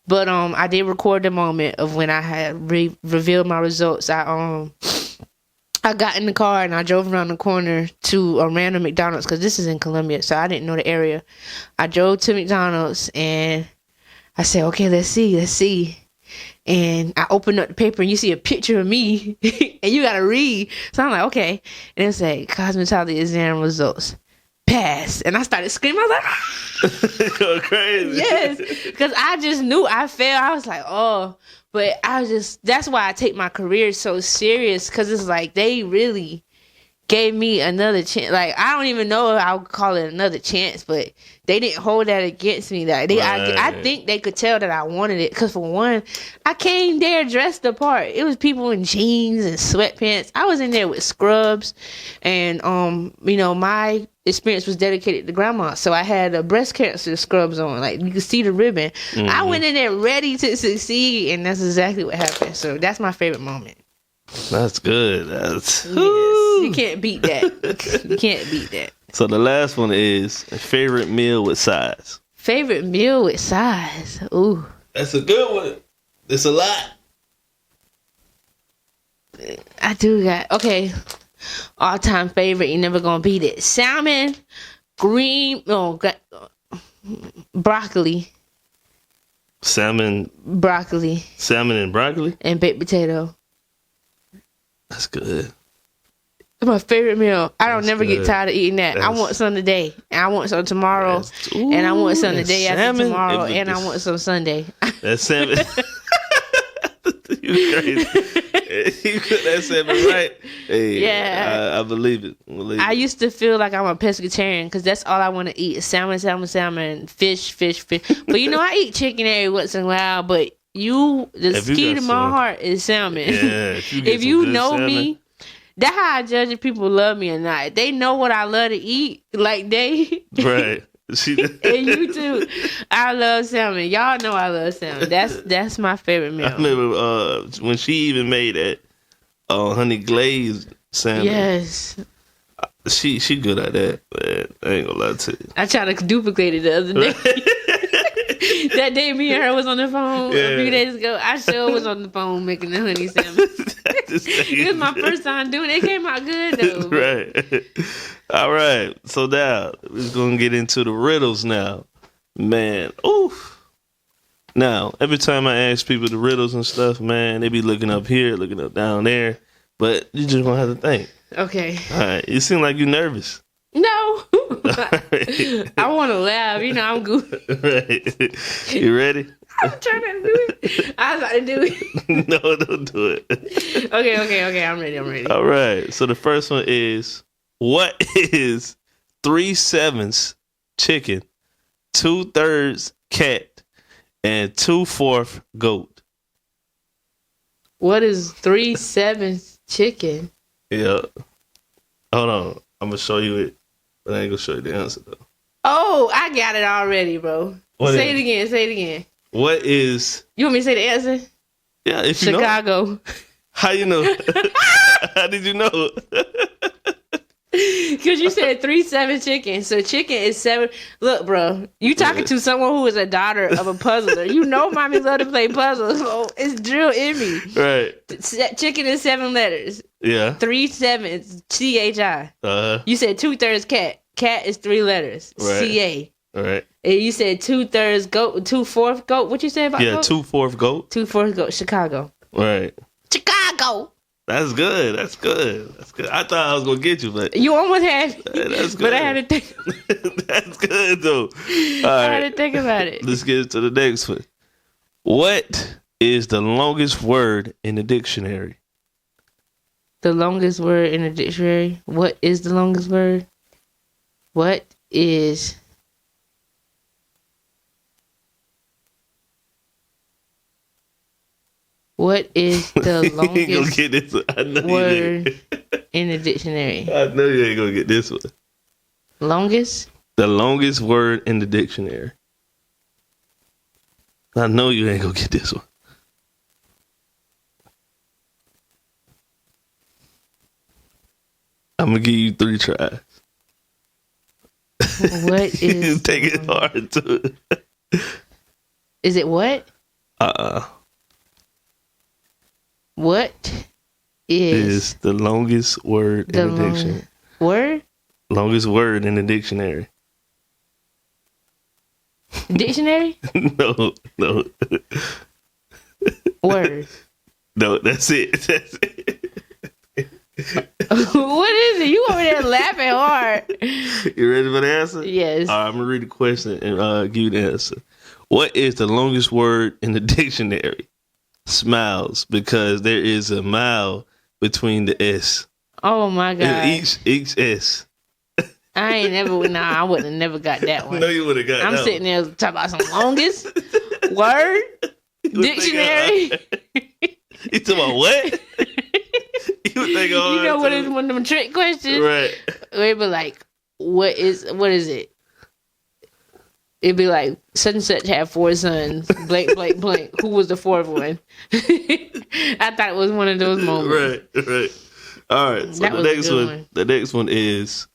But I did record the moment of when I had revealed my results. I got in the car and I drove around the corner to a random McDonald's because this is in Columbia, so I didn't know the area. I drove to McDonald's and I said, okay, let's see. And I opened up the paper and you see a picture of me and you got to read. So I'm like, okay. And it said, cosmetology exam results. Pass. And I started screaming. I was like, go crazy. Yes. Because I just knew I failed. I was like, oh. But that's why I take my career so serious. Because it's like they really gave me another chance. Like, I don't even know if I would call it another chance, but they didn't hold that against me. Like, I think they could tell that I wanted it. Because for one, I came there dressed the part. It was people in jeans and sweatpants. I was in there with scrubs. And, you know, my experience was dedicated to grandma. So I had a breast cancer scrubs on. Like, you could see the ribbon. Mm-hmm. I went in there ready to succeed, and that's exactly what happened. So that's my favorite moment. That's good. Yes. You can't beat that. You can't beat that. So the last one is favorite meal with size. Favorite meal with size. Ooh. That's a good one. It's a lot. I do got, okay. All time favorite. You're never gonna beat it. Salmon, broccoli. Salmon, broccoli. Salmon and broccoli? And baked potato. That's good. It's my favorite meal. I don't never get tired of eating that. I want some today, and I want some tomorrow, and I want some the day after tomorrow, and I want some Sunday. That salmon. You crazy. You got that salmon right. Hey, yeah. I believe it. I used to feel like I'm a pescatarian because that's all I want to eat is salmon, fish. But you know, I eat chicken every once in a while, but the key to my heart is salmon. Yeah, if you know salmon. Me, that's how I judge if people love me or not. They know what I love to eat. Like right. And you too. I love salmon. Y'all know I love salmon. That's my favorite meal. I remember when she even made that honey glazed salmon. Yes. She good at that, man. I ain't gonna lie to you. I tried to duplicate it the other day. That day me and her was on the phone a few days ago. I sure was on the phone making the honey salmon. It was my first time doing it. It came out good though. Right. All right. So now we're gonna get into the riddles now. Man, oof. Now, every time I ask people the riddles and stuff, man, they be looking up here, looking up down there. But you just gonna have to think. Okay. All right. You seem like you're nervous. No. I want to laugh. You know, I'm good. Right. You ready? I'm trying to do it. I was about to do it. No, don't do it. Okay. I'm ready. All right. So the first one is, what is 3/7 chicken, 2/3 cat, and 2/4 goat? What is 3/7 chicken? Yeah. Hold on. I'm going to show you it. But I ain't going to show you the answer, though. Oh, I got it already, bro. Say it again. What is... You want me to say the answer? Yeah, if you Chicago. Know. How you know? How did you know? Because you said 3/7 chicken. So chicken is 7. Look, bro, you talking to someone who is a daughter of a puzzler. You know mommy love to play puzzles. So it's drilled in me. Right. Chicken is 7 letters. Yeah. 3/7 CHI. You said 2/3 cat. Cat is 3 letters. Right. CA. Right. And you said 2/3 goat, 2/4 goat. What you said about goat? 2/4 goat. 2/4 goat. Chicago. Right. Chicago. That's good. I thought I was gonna get you, but you almost had. That's good. But I had to think. That's good though. All right. I had to think about it. Let's get to the next one. What is the longest word in the dictionary? The longest word in the dictionary. What is the longest word? What is the longest get this one. I know word in the dictionary? I know you ain't gonna get this one. Longest? The longest word in the dictionary. I know you ain't gonna get this one. I'm gonna give you 3 tries. What is... Take it hard too. Is it what? What is the longest word in the dictionary? Word? Longest word in the dictionary. Dictionary? No. Word. No, that's it. That's it. What is it? You over there laughing hard. You ready for the answer? Yes. All right, I'm going to read the question and give you the answer. What is the longest word in the dictionary? Smiles, because there is a mile between the S. Oh, my God. And each S. I wouldn't have never got that one. No, you would have got that I'm sitting there talking about some longest word dictionary. You talking about what? You know what is one of them trick questions? Right. Where it be like, what is it? It'd be like, such and such had 4 sons, blank, blank, blank. Who was the 4th one? I thought it was one of those moments. Right. All right. So the next one is,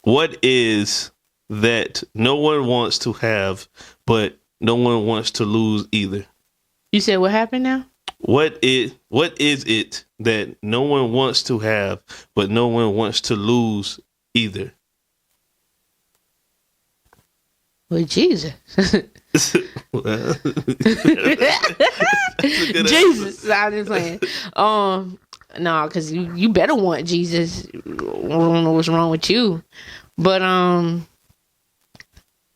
what is that no one wants to have, but no one wants to lose either? You said what happened now? What is it that no one wants to have, but no one wants to lose either? Well, Jesus. Jesus. I'm just playing. No, because you better want Jesus. I don't know what's wrong with you. But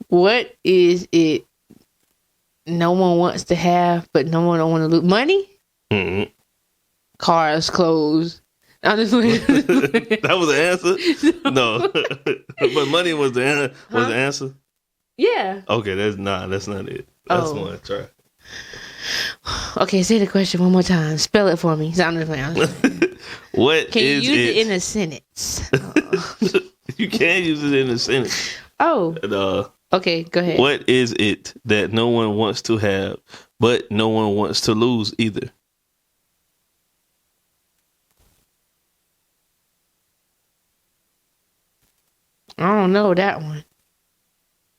what is it no one wants to have, but no one don't want to lose? Money? Mm-hmm. Cars, clothes. I'm just playing. That was the answer? No. But money was the answer? Yeah. Okay, that's not it. That's one. Try. Okay, say the question one more time. Spell it for me. Can you use it in a sentence? You can use it in a sentence. Oh. And, okay, go ahead. What is it that no one wants to have, but no one wants to lose either? I don't know that one.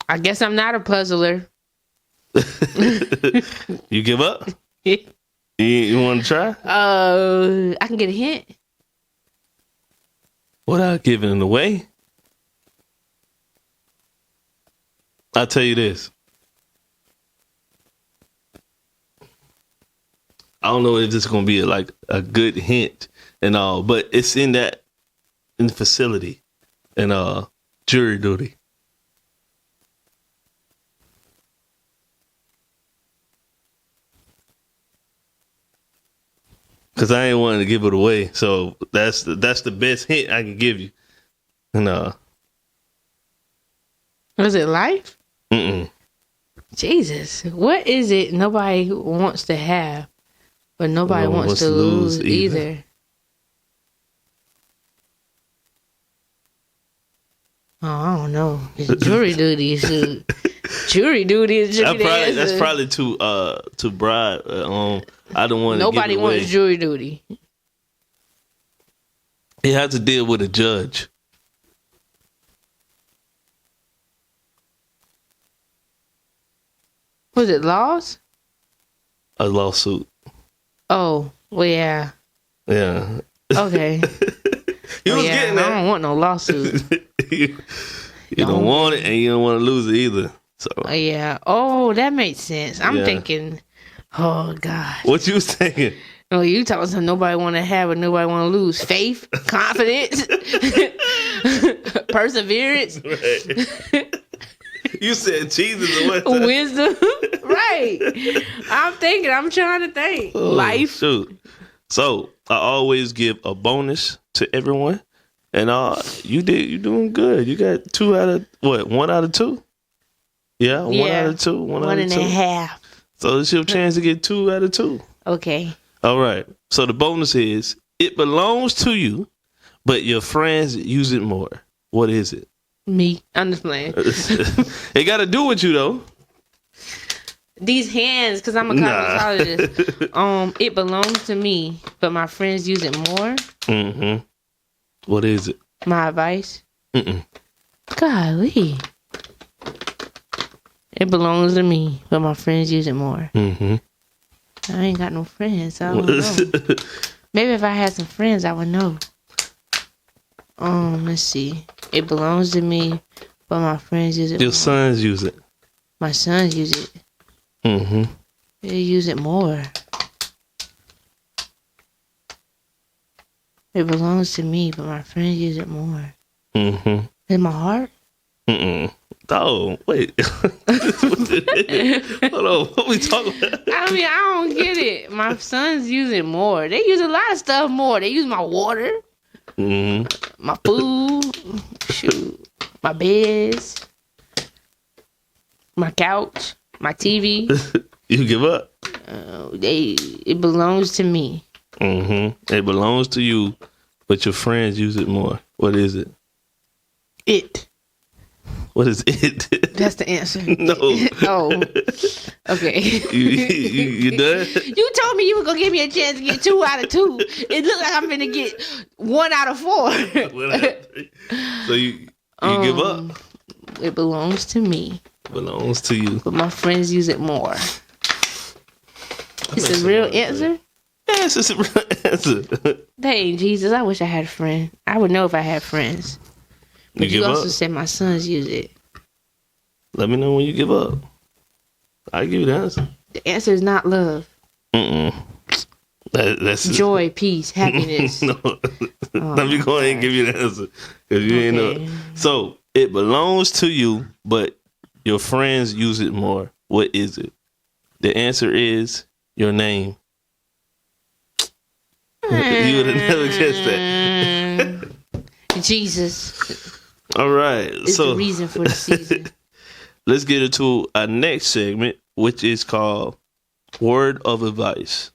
I guess I'm not a puzzler. You give up? You want to try? I can get a hint. Without giving it away? I'll tell you this. I don't know if this is going to be like a good hint and all, but it's in the facility and jury duty. Cause I ain't wanting to give it away, so that's the best hint I can give you. And was it Lyfe? Mm-mm. Jesus, what is it nobody wants to have, but nobody wants to lose either? Oh, I don't know. It's jury duty. Jury duty is that's probably too broad. I don't want to. Nobody wants jury duty. You have to deal with a judge. Was it laws? A lawsuit. Oh, well, yeah. Yeah. Okay. You was getting that. I don't want no lawsuit. You don't want it, and you don't want to lose it either. So yeah. Oh, that makes sense. I'm thinking. Oh God. What you was thinking? Oh, you talking something nobody want to have and nobody want to lose. Faith, confidence, perseverance. Right. You said Jesus or what? Wisdom. Right. I'm trying to think. Life. Shoot. So I always give a bonus to everyone. And you're doing good. You got 2 out of what? 1 out of 2? Yeah, 1 out of 2. 1 out of 2. 1.5. So it's your chance to get 2 out of 2. Okay. All right. So the bonus is it belongs to you, but your friends use it more. What is it? Me. I'm just playing. It got to do with you though. These hands, because I'm a cosmetologist. It belongs to me, but my friends use it more. Mm-hmm. What is it? My advice? Mm-mm. Golly. It belongs to me, but my friends use it more. Mm-hmm. I ain't got no friends, so I don't know. Maybe if I had some friends, I would know. Let's see. It belongs to me, but my friends use it Your more. sons use it. My sons use it. Mm-hmm. They use it more. It belongs to me, but my friends use it more. Mm-hmm. In my heart? Mm-mm. Oh, wait. Hold on. What we talking about? I mean, I don't get it. My sons use it more. They use a lot of stuff more. They use my water, my food, shoot, my beds, my couch, my TV. You give up? It belongs to me. Mm-hmm. It belongs to you, but your friends use it more. What is it? It. What is it? That's the answer. No. Oh. Okay. You done? You told me you were gonna give me a chance to get 2 out of 2. It looked like I'm gonna get 1 out of 4. So you give up? It belongs to me. Belongs to you. But my friends use it more. It's a real answer? Yes, it's a real answer. Dang, Jesus, I wish I had a friend. I would know if I had friends. But you also said my sons use it. Let me know when you give up. I'll give you the answer. The answer is not love. Mm-mm. That's joy, peace, happiness. No. Let me go ahead and give you the answer. Because you ain't know. So, it belongs to you, but your friends use it more. What is it? The answer is your name. You would have never guessed that. Jesus. All right. It's the reason for the season. Let's get into our next segment, which is called Word of Advice.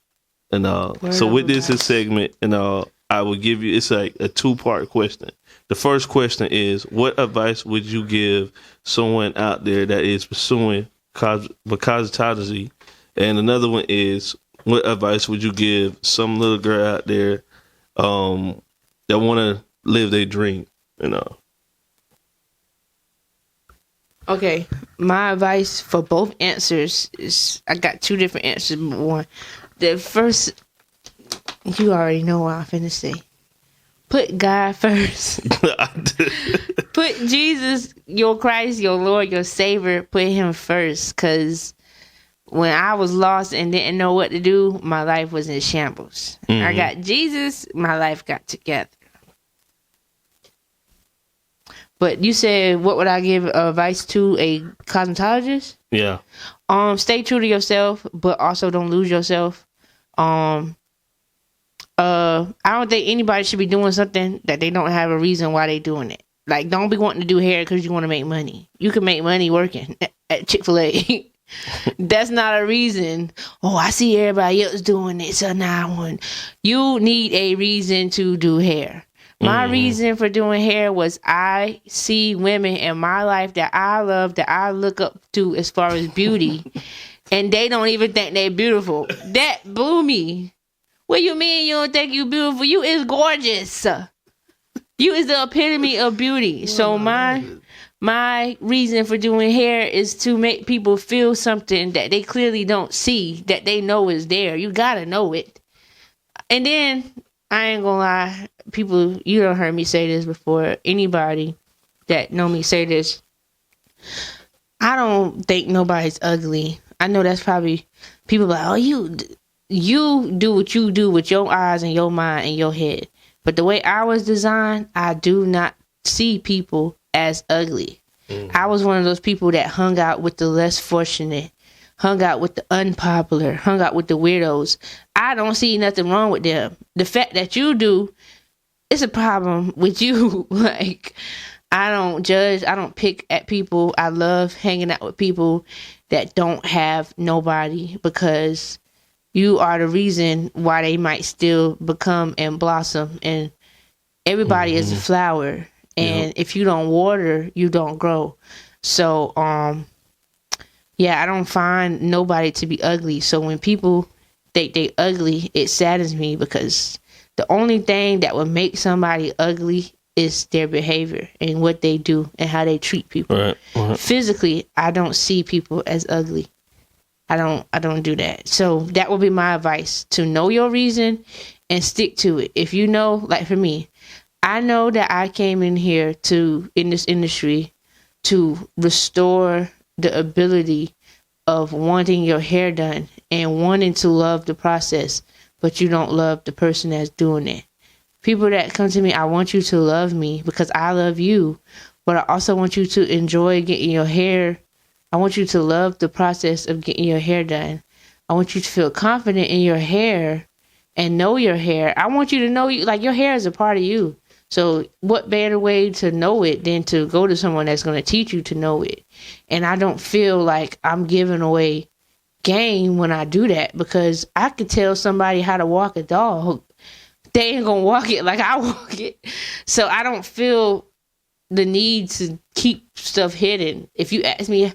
And so with this segment, and I will give you, it's like a 2-part question. The first question is, what advice would you give someone out there that is pursuing cosmetology? And another one is, what advice would you give some little girl out there that want to live their dream? Okay, my advice for both answers is, I got 2 different answers. One, the first, you already know what I'm finna say. Put God first. Put Jesus, your Christ, your Lord, your Savior. Put Him first, because when I was lost and didn't know what to do, my life was in shambles. Mm-hmm. I got Jesus, my life got together. But you said, what would I give advice to a cosmetologist? Yeah. Stay true to yourself, but also don't lose yourself. I don't think anybody should be doing something that they don't have a reason why they doing it. Like, don't be wanting to do hair because you want to make money. You can make money working at Chick-fil-A. That's not a reason. Oh, I see everybody else doing it, so now I want. You need a reason to do hair. My reason for doing hair was I see women in my life that I love, that I look up to as far as beauty, and they don't even think they're beautiful. That blew me. What you mean you don't think you beautiful? You is gorgeous. You is the epitome of beauty. So my reason for doing hair is to make people feel something that they clearly don't see, that they know is there. You gotta know it. And then, I ain't gonna lie, people, you don't heard me say this before. Anybody that know me say this, I don't think nobody's ugly. I know that's probably people like, oh, you do what you do with your eyes and your mind and your head. But the way I was designed, I do not see people as ugly. I was one of those people that hung out with the less fortunate, hung out with the unpopular, hung out with the weirdos. I don't see nothing wrong with them. The fact that you do, it's a problem with you. Like, I don't judge. I don't pick at people. I love hanging out with people that don't have nobody, because you are the reason why they might still become and blossom. And everybody is a flower. And if you don't water, you don't grow. So, yeah, I don't find nobody to be ugly. So when people think they ugly, it saddens me, because the only thing that would make somebody ugly is their behavior and what they do and how they treat people. Right. Physically, I don't see people as ugly. I don't do that. So that would be my advice: to know your reason and stick to it. If you know, like for me, I know that I came in here in this industry to restore the ability of wanting your hair done and wanting to love the process, but you don't love the person that's doing it. People that come to me, I want you to love me because I love you, but I also want you to enjoy getting your hair. I want you to love the process of getting your hair done. I want you to feel confident in your hair and know your hair. I want you to know like your hair is a part of you. So what better way to know it than to go to someone that's going to teach you to know it? And I don't feel like I'm giving away game when I do that, because I could tell somebody how to walk a dog. They ain't going to walk it like I walk it. So I don't feel the need to keep stuff hidden. If you ask me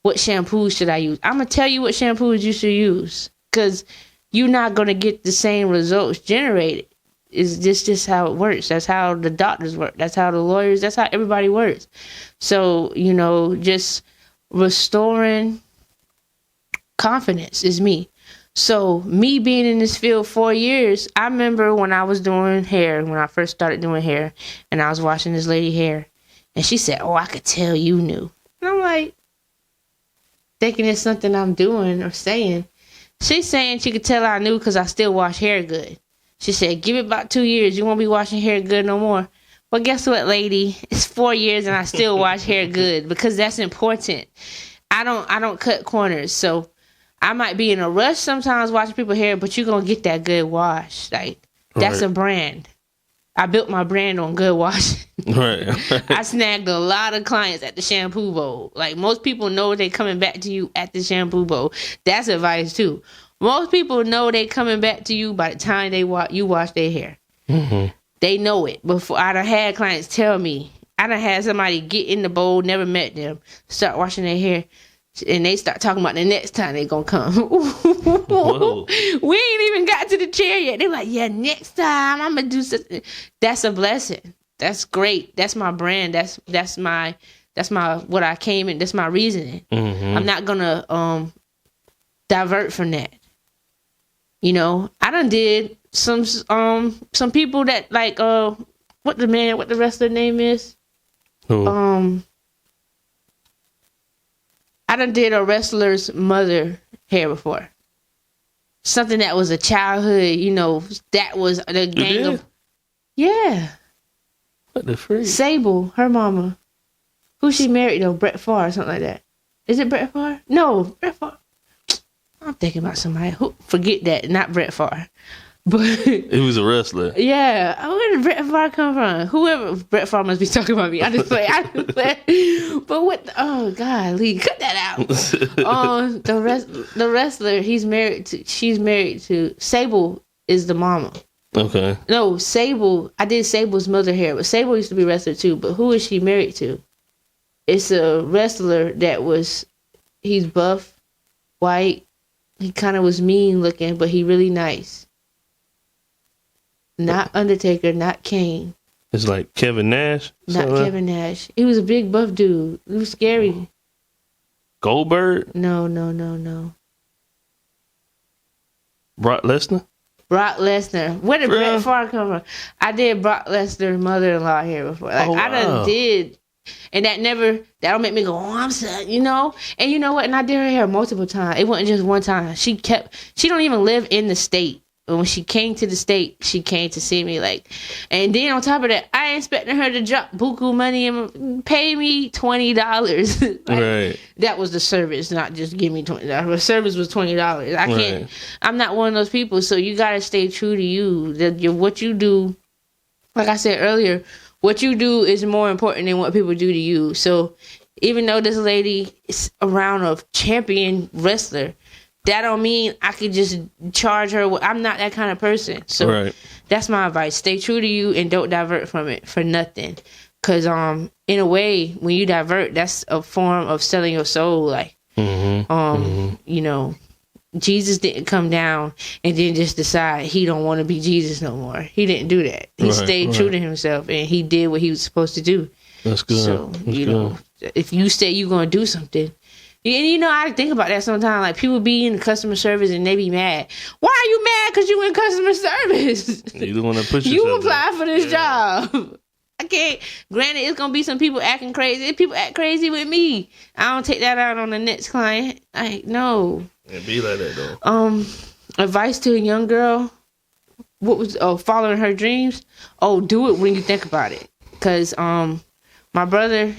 what shampoo should I use, I'm going to tell you what shampoos you should use, because you're not going to get the same results generated. Is this just how it works? That's how the doctors work. That's how the lawyers, that's how everybody works. So, just restoring confidence is me. So me being in this field 4 years, I remember when I was doing hair, when I first started doing hair, and I was washing this lady hair, and she said, "Oh, I could tell you knew." And I'm like, thinking it's something I'm doing or saying. She's saying she could tell I knew because I still wash hair good. She said, "Give it about 2 years. You won't be washing hair good no more." Well, guess what, lady? It's 4 years and I still wash hair good, because that's important. I don't cut corners. So I might be in a rush sometimes washing people's hair, but you're going to get that good wash. Like, that's a brand. I built my brand on good washing. Right. I snagged a lot of clients at the shampoo bowl. Like, most people know they're coming back to you at the shampoo bowl. That's advice too. Most people know they coming back to you by the time you wash their hair. Mm-hmm. They know it. Before I done had clients tell me, I done had somebody get in the bowl, never met them, start washing their hair, and they start talking about the next time they gonna come. Whoa. We ain't even got to the chair yet. They're like, "Yeah, next time I'm gonna do something." That's a blessing. That's great. That's my brand. That's my what I came in. That's my reasoning. Mm-hmm. I'm not gonna divert from that. I done did some people that like what the rest of the name is? Who? I done did a wrestler's mother hair before. Something that was a childhood, that was the gang of. Yeah. What the freak? Sable, her mama. Who she married though? Brett Favre or something like that. Is it Brett Favre? No, Brett Favre. I'm thinking about somebody. Forget that, not Brett Favre. But he was a wrestler. Yeah. Where did Brett Favre come from? Whoever, Brett Favre must be talking about me. I just play. But what? Oh God, Lee, cut that out. The wrestler. She's married to Sable. Is the mama. Okay. No, Sable. I did Sable's mother hair, but Sable used to be a wrestler too. But who is she married to? It's a wrestler he's buff, white. He kind of was mean looking, but he really nice. Not Undertaker, not Kane. It's like Kevin Nash? Not Kevin Nash. He was a big buff dude. He was scary. Goldberg? No. Brock Lesnar? Brock Lesnar. Where did Brett Favre come from? I did Brock Lesnar's mother-in-law here before. Like, I done did. And that'll make me go, "Oh, I'm sad," And you know what? And I did her hair multiple times. It wasn't just one time. She don't even live in the state. when she came to the state, she came to see me, like, and then on top of that, I expecting her to drop buku money and pay me $20. Like, right. That was the service, not just give me $20. The service was $20. I can't. Right. I'm not one of those people. So you gotta stay true to you. What you do, like I said earlier, what you do is more important than what people do to you. So even though this lady is around a champion wrestler, that don't mean I could just charge her. I'm not that kind of person. So right. That's my advice. Stay true to you and don't divert from it for nothing. Because in a way, when you divert, that's a form of selling your soul. Like, you know, Jesus didn't come down and then just decide he don't want to be Jesus no more. He didn't do that. He stayed true to himself, and he did what he was supposed to do. That's good. So, that's know, if you say you're going to do something, and you know, I think about that sometimes. Like, people be in customer service and they be mad. Why are you mad? Because you in customer service. You don't want to put yourself. You apply for this job. I can't. Granted, it's gonna be some people acting crazy. If people act crazy with me, I don't take that out on the next client. No. It be like that though. Advice to a young girl. What was following her dreams? Do it when you think about it. Cause my brother,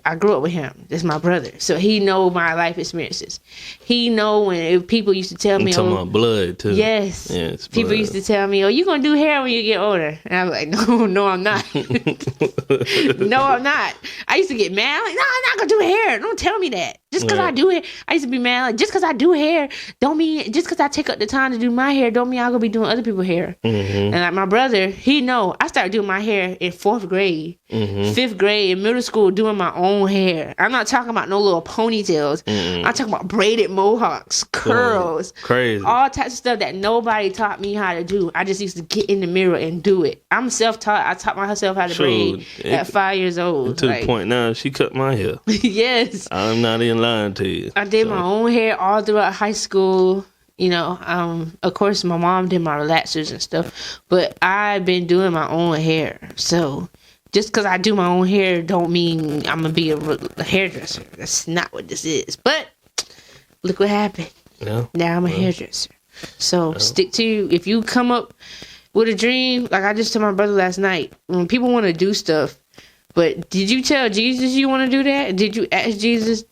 I grew up with him. This is my brother, so he know my life experiences. He know when people used to tell me, talking about blood too. Yes, people used to tell me, you gonna do hair when you get older, and I was like, no, I'm not. No, I'm not. I used to get mad, like, no, I'm not gonna do hair. Don't tell me that. Just because I do it, I used to be mad. Like, just because I do hair, don't mean just because I take up the time to do my hair, don't mean I'm gonna be doing other people's hair. And like my brother, he know I started doing my hair in 4th grade, 5th grade, in middle school, doing my own hair. I'm not talking about no little ponytails. I'm talking about braided mohawks, curls, crazy, all types of stuff that nobody taught me how to do. I just used to get in the mirror and do it. I'm self-taught. I taught myself how to braid at 5 years old. To the point now, she cut my hair. Yes, I'm not even lying to you. I did my own hair all throughout high school. You know, of course, my mom did my relaxers and stuff, but I've been doing my own hair. So just because I do my own hair don't mean I'm going to be a hairdresser. That's not what this is. But look what happened. Yeah. Now I'm a hairdresser. So stick to you. If you come up with a dream, like I just told my brother last night, when people want to do stuff, but did you tell Jesus you want to do that? Did you ask Jesus,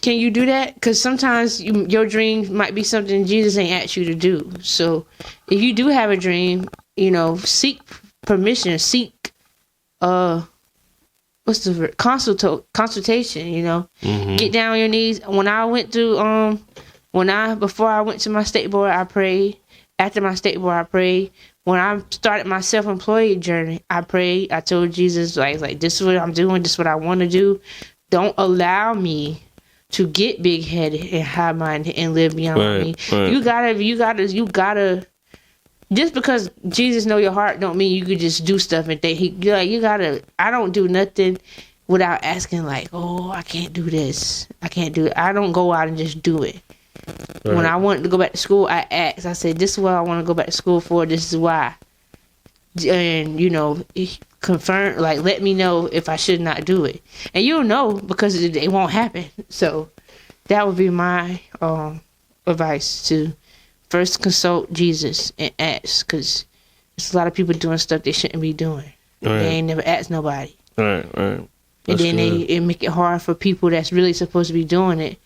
can you do that? Because sometimes your dream might be something Jesus ain't asked you to do. So if you do have a dream, you know, seek permission, seek what's the word? Consultation, you know. Get down on your knees. When I went to before I went to my state board, I prayed. After my state board, I prayed. When I started my self-employed journey, I prayed. I told Jesus, like this is what I'm doing, this is what I want to do. Don't allow me to get big-headed and high-minded and live beyond me. Right. You gotta. Just because Jesus know your heart don't mean you could just do stuff and think you gotta. I don't do nothing without asking, like, I can't do this. I can't do it. I don't go out and just do it. Right. When I wanted to go back to school, I asked. I said, this is what I want to go back to school for. This is why. And, you know, confirm, like, let me know if I should not do it. And you'll know because it won't happen. So that would be my advice, to first consult Jesus and ask, because there's a lot of people doing stuff they shouldn't be doing. Right. They ain't never asked nobody. Right. And then it make it hard for people that's really supposed to be doing it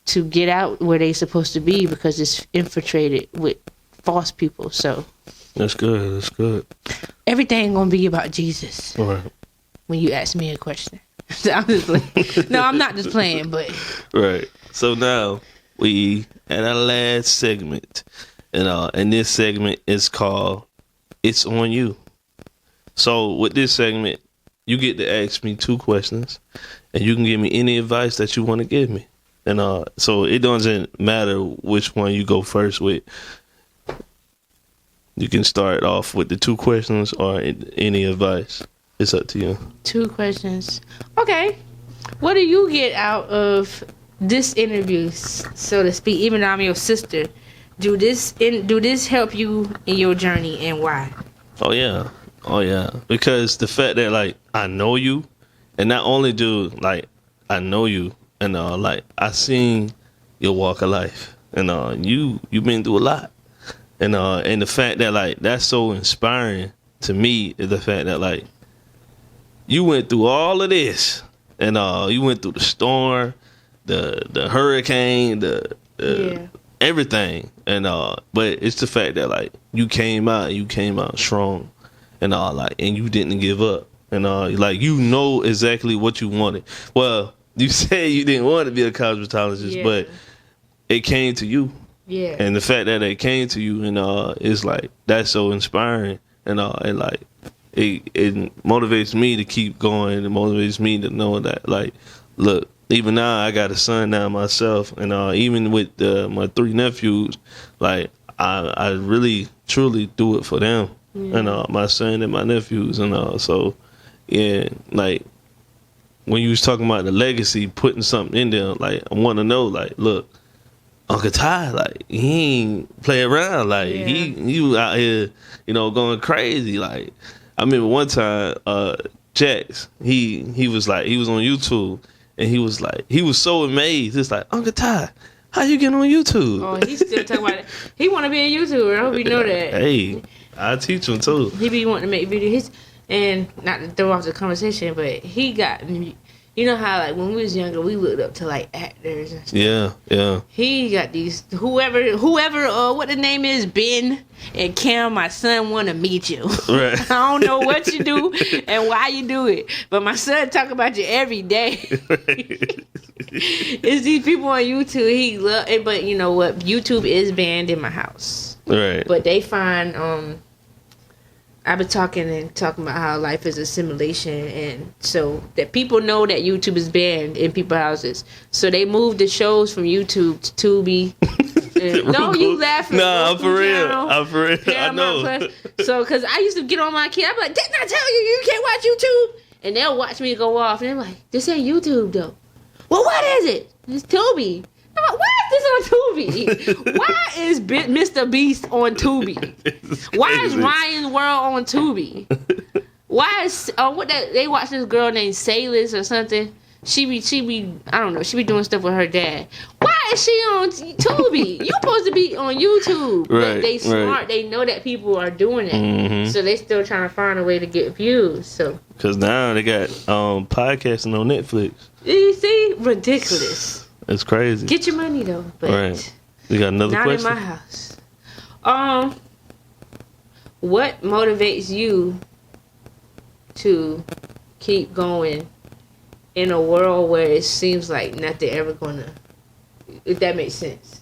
to get out where they supposed to be, because it's infiltrated with false people. So that's good. Everything gonna be about Jesus. Right. When you ask me a question. I'm just playing. No, I'm not just playing, but right. So now we at our last segment, and this segment is called "It's on You." So with this segment, you get to ask me 2 questions, and you can give me any advice that you want to give me. And so it doesn't matter which one you go first with. You can start off with the 2 questions or any advice. It's up to you. 2 questions. Okay. What do you get out of this interview, so to speak? Even though I'm your sister, do this help you in your journey, and why? Oh yeah. Because the fact that, like, I know you, and not only do, like, I know you, and like, I seen your walk of life, and you've been through a lot, And the fact that like that's so inspiring to me is the fact that like you went through all of this, and you went through the storm, the hurricane, the everything, and but it's the fact that like you came out strong, and like, and you didn't give up, and like you know exactly what you wanted. Well, you said you didn't want to be a cosmetologist, but it came to you. Yeah. And the fact that it came to you, and it's like that's so inspiring, and like it motivates me to keep going. It motivates me to know that like, look, even now I got a son now myself, and even with my 3 nephews, like I really truly do it for them, and my son and my nephews, and so yeah, like when you was talking about the legacy, putting something in there, like I want to know, like, look, Uncle Ty, like he ain't play around, like he out here, going crazy. Like I remember one time, Jax, he was like, he was on YouTube, and he was like, he was so amazed. It's like, Uncle Ty, how you getting on YouTube? Oh, he's still talking about it. He want to be a YouTuber. I hope you know that. Hey, I teach him too. He be wanting to make videos, and not to throw off the conversation, but he got. You know how, like, when we was younger, we looked up to, like, actors and stuff. Yeah. He got these, whoever, what the name is, Ben and Cam, my son want to meet you. Right. I don't know what you do and why you do it, but my son talk about you every day. It's these people on YouTube, he love it, but you know what? YouTube is banned in my house. Right. But they find, I've been talking about how life is a simulation, and so that people know that YouTube is banned in people's houses. So they moved the shows from YouTube to Tubi. No, you laughing? No, I'm for real. I know. So, because I used to get on my kid, I'm like, didn't I tell you you can't watch YouTube? And they'll watch me go off, and they're like, this ain't YouTube though. Well, what is it? It's Tubi. I'm like, why is this on Tubi? Why is Mr. Beast on Tubi? Why is Ryan's World on Tubi? Why is they watch this girl named Sailors or something? She be I don't know, she be doing stuff with her dad. Why is she on Tubi? You supposed to be on YouTube. Right, but they smart, right. They know that people are doing it. Mm-hmm. So they still trying to find a way to get views. So because now they got podcasting on Netflix. You see? Ridiculous. That's crazy. Get your money though. But right. You got another question? Not in my house. What motivates you to keep going in a world where it seems like nothing ever gonna, if that makes sense?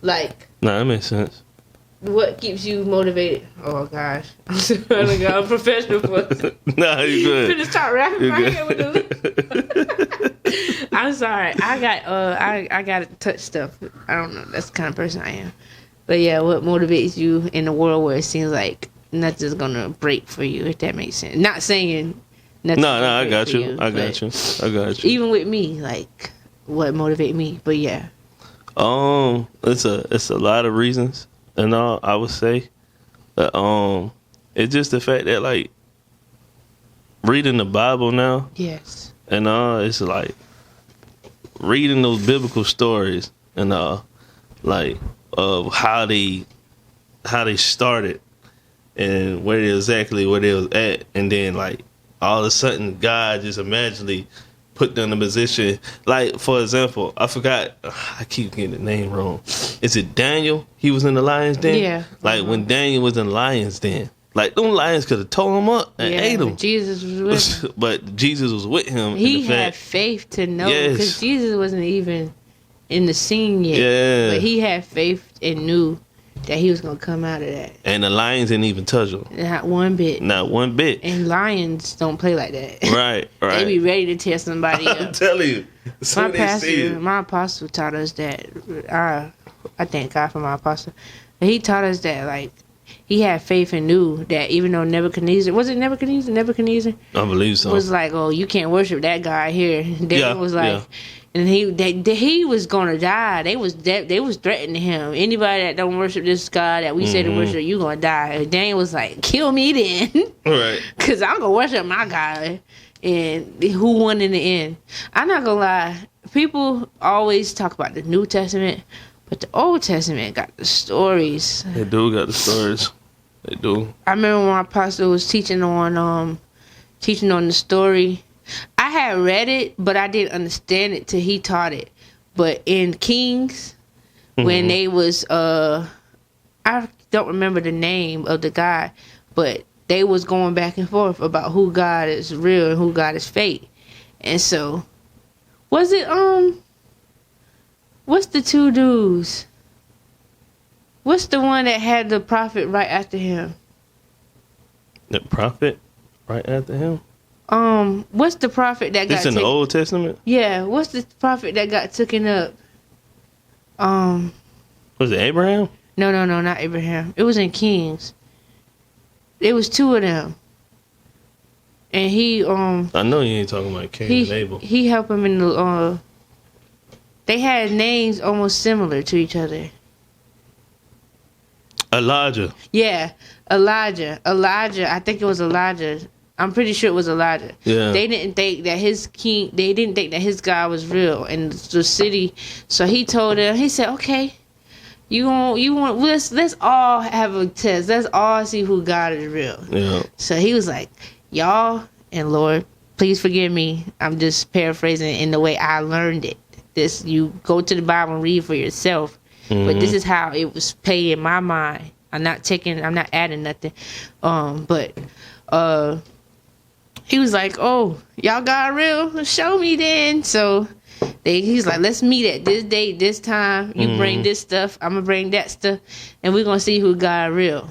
Like, nah, that makes sense. What keeps you motivated? Oh gosh, I'm professional for it. Nah, you good. Finna start rapping my head with the. I'm sorry. I got to touch stuff. I don't know. That's the kind of person I am. But yeah, what motivates you in a world where it seems like nothing's gonna break for you? If that makes sense. Not saying nothing. No, I got you. I got you. Even with me, like what motivates me. But yeah. It's a lot of reasons, and I would say that it's just the fact that like reading the Bible now. Yes. And it's like reading those biblical stories and like of how they started and where they was at, and then like all of a sudden God just magically put them in a position. Like for example, I forgot, I keep getting the name wrong. Is it Daniel? He was in the lion's den. Yeah. Like when Daniel was in the lion's den. Like, them lions could have tore him up and ate him. Jesus was with him. But Jesus was with him. He had faith to know. Because Jesus wasn't even in the scene yet. Yeah. But he had faith and knew that he was going to come out of that. And the lions didn't even touch him. Not one bit. Not one bit. And lions don't play like that. Right. They be ready to tear somebody up. I'm telling you. My apostle taught us that. I thank God for my apostle. But he taught us that, like, he had faith and knew that even though Nebuchadnezzar, was it Nebuchadnezzar? I believe so. Was like, oh, you can't worship that guy here. Daniel was like, and he was gonna die. They was threatening him. Anybody that don't worship this God that we say to worship, you gonna die. And Daniel was like, kill me then, right? Because I'm gonna worship my God. And who won in the end? I'm not gonna lie. People always talk about the New Testament. But the Old Testament got the stories. They do got the stories. They do. I remember when my pastor was teaching on the story. I had read it, but I didn't understand it till he taught it. But in Kings, when they was I don't remember the name of the guy, but they was going back and forth about who God is real and who God is fake. And so, was it what's the two dudes? What's the one that had the prophet right after him? The prophet right after him? What's the prophet that got This in the Old Testament? Yeah, what's the prophet that got taken up? Was it Abraham? No, not Abraham. It was in Kings. It was two of them. And he I know you ain't talking about Cain and Abel. He helped him in the they had names almost similar to each other. Elijah. Yeah, Elijah. I think it was Elijah. I'm pretty sure it was Elijah. Yeah. They didn't think that his God was real in the city. So he told them, he said, okay, let's all have a test. Let's all see who God is real. Yeah. So he was like, y'all, and Lord, please forgive me. I'm just paraphrasing in the way I learned it. This, you go to the Bible and read for yourself. But this is how it was paid in my mind. I'm not adding nothing. But he was like, oh, y'all God real? Show me then. So he's like, let's meet at this date, this time. You bring this stuff, I'm going to bring that stuff, and we're going to see who God real.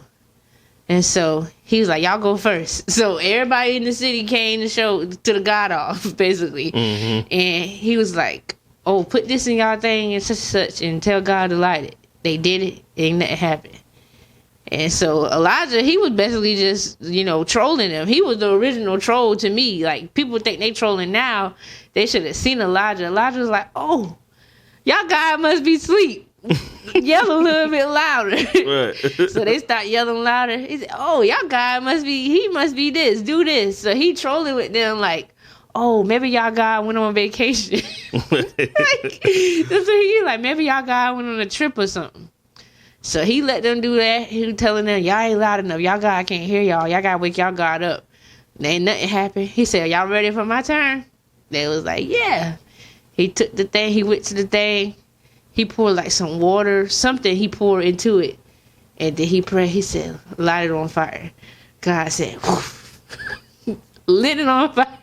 And so he was like, y'all go first. So everybody in the city came to the God off, basically. And he was like, oh, put this in y'all thing and such, and tell God to light it. They did it. Ain't nothing happened. And so Elijah, he was basically just, trolling them. He was the original troll to me. Like, people think they trolling now. They should have seen Elijah. Elijah was like, oh, y'all God must be asleep. Yell a little bit louder. Right. So they start yelling louder. He said, oh, y'all God must be this, do this. So he trolling with them like, oh, maybe y'all God went on vacation. That's what he like, maybe y'all God went on a trip or something. So he let them do that. He was telling them, y'all ain't loud enough. Y'all God can't hear y'all. Y'all gotta wake y'all God up. And ain't nothing happened. He said, y'all ready for my turn? They was like, yeah. He took the thing. He went to the thing. He poured like some water, something he poured into it. And then he prayed. He said, light it on fire. God said, lit it on fire.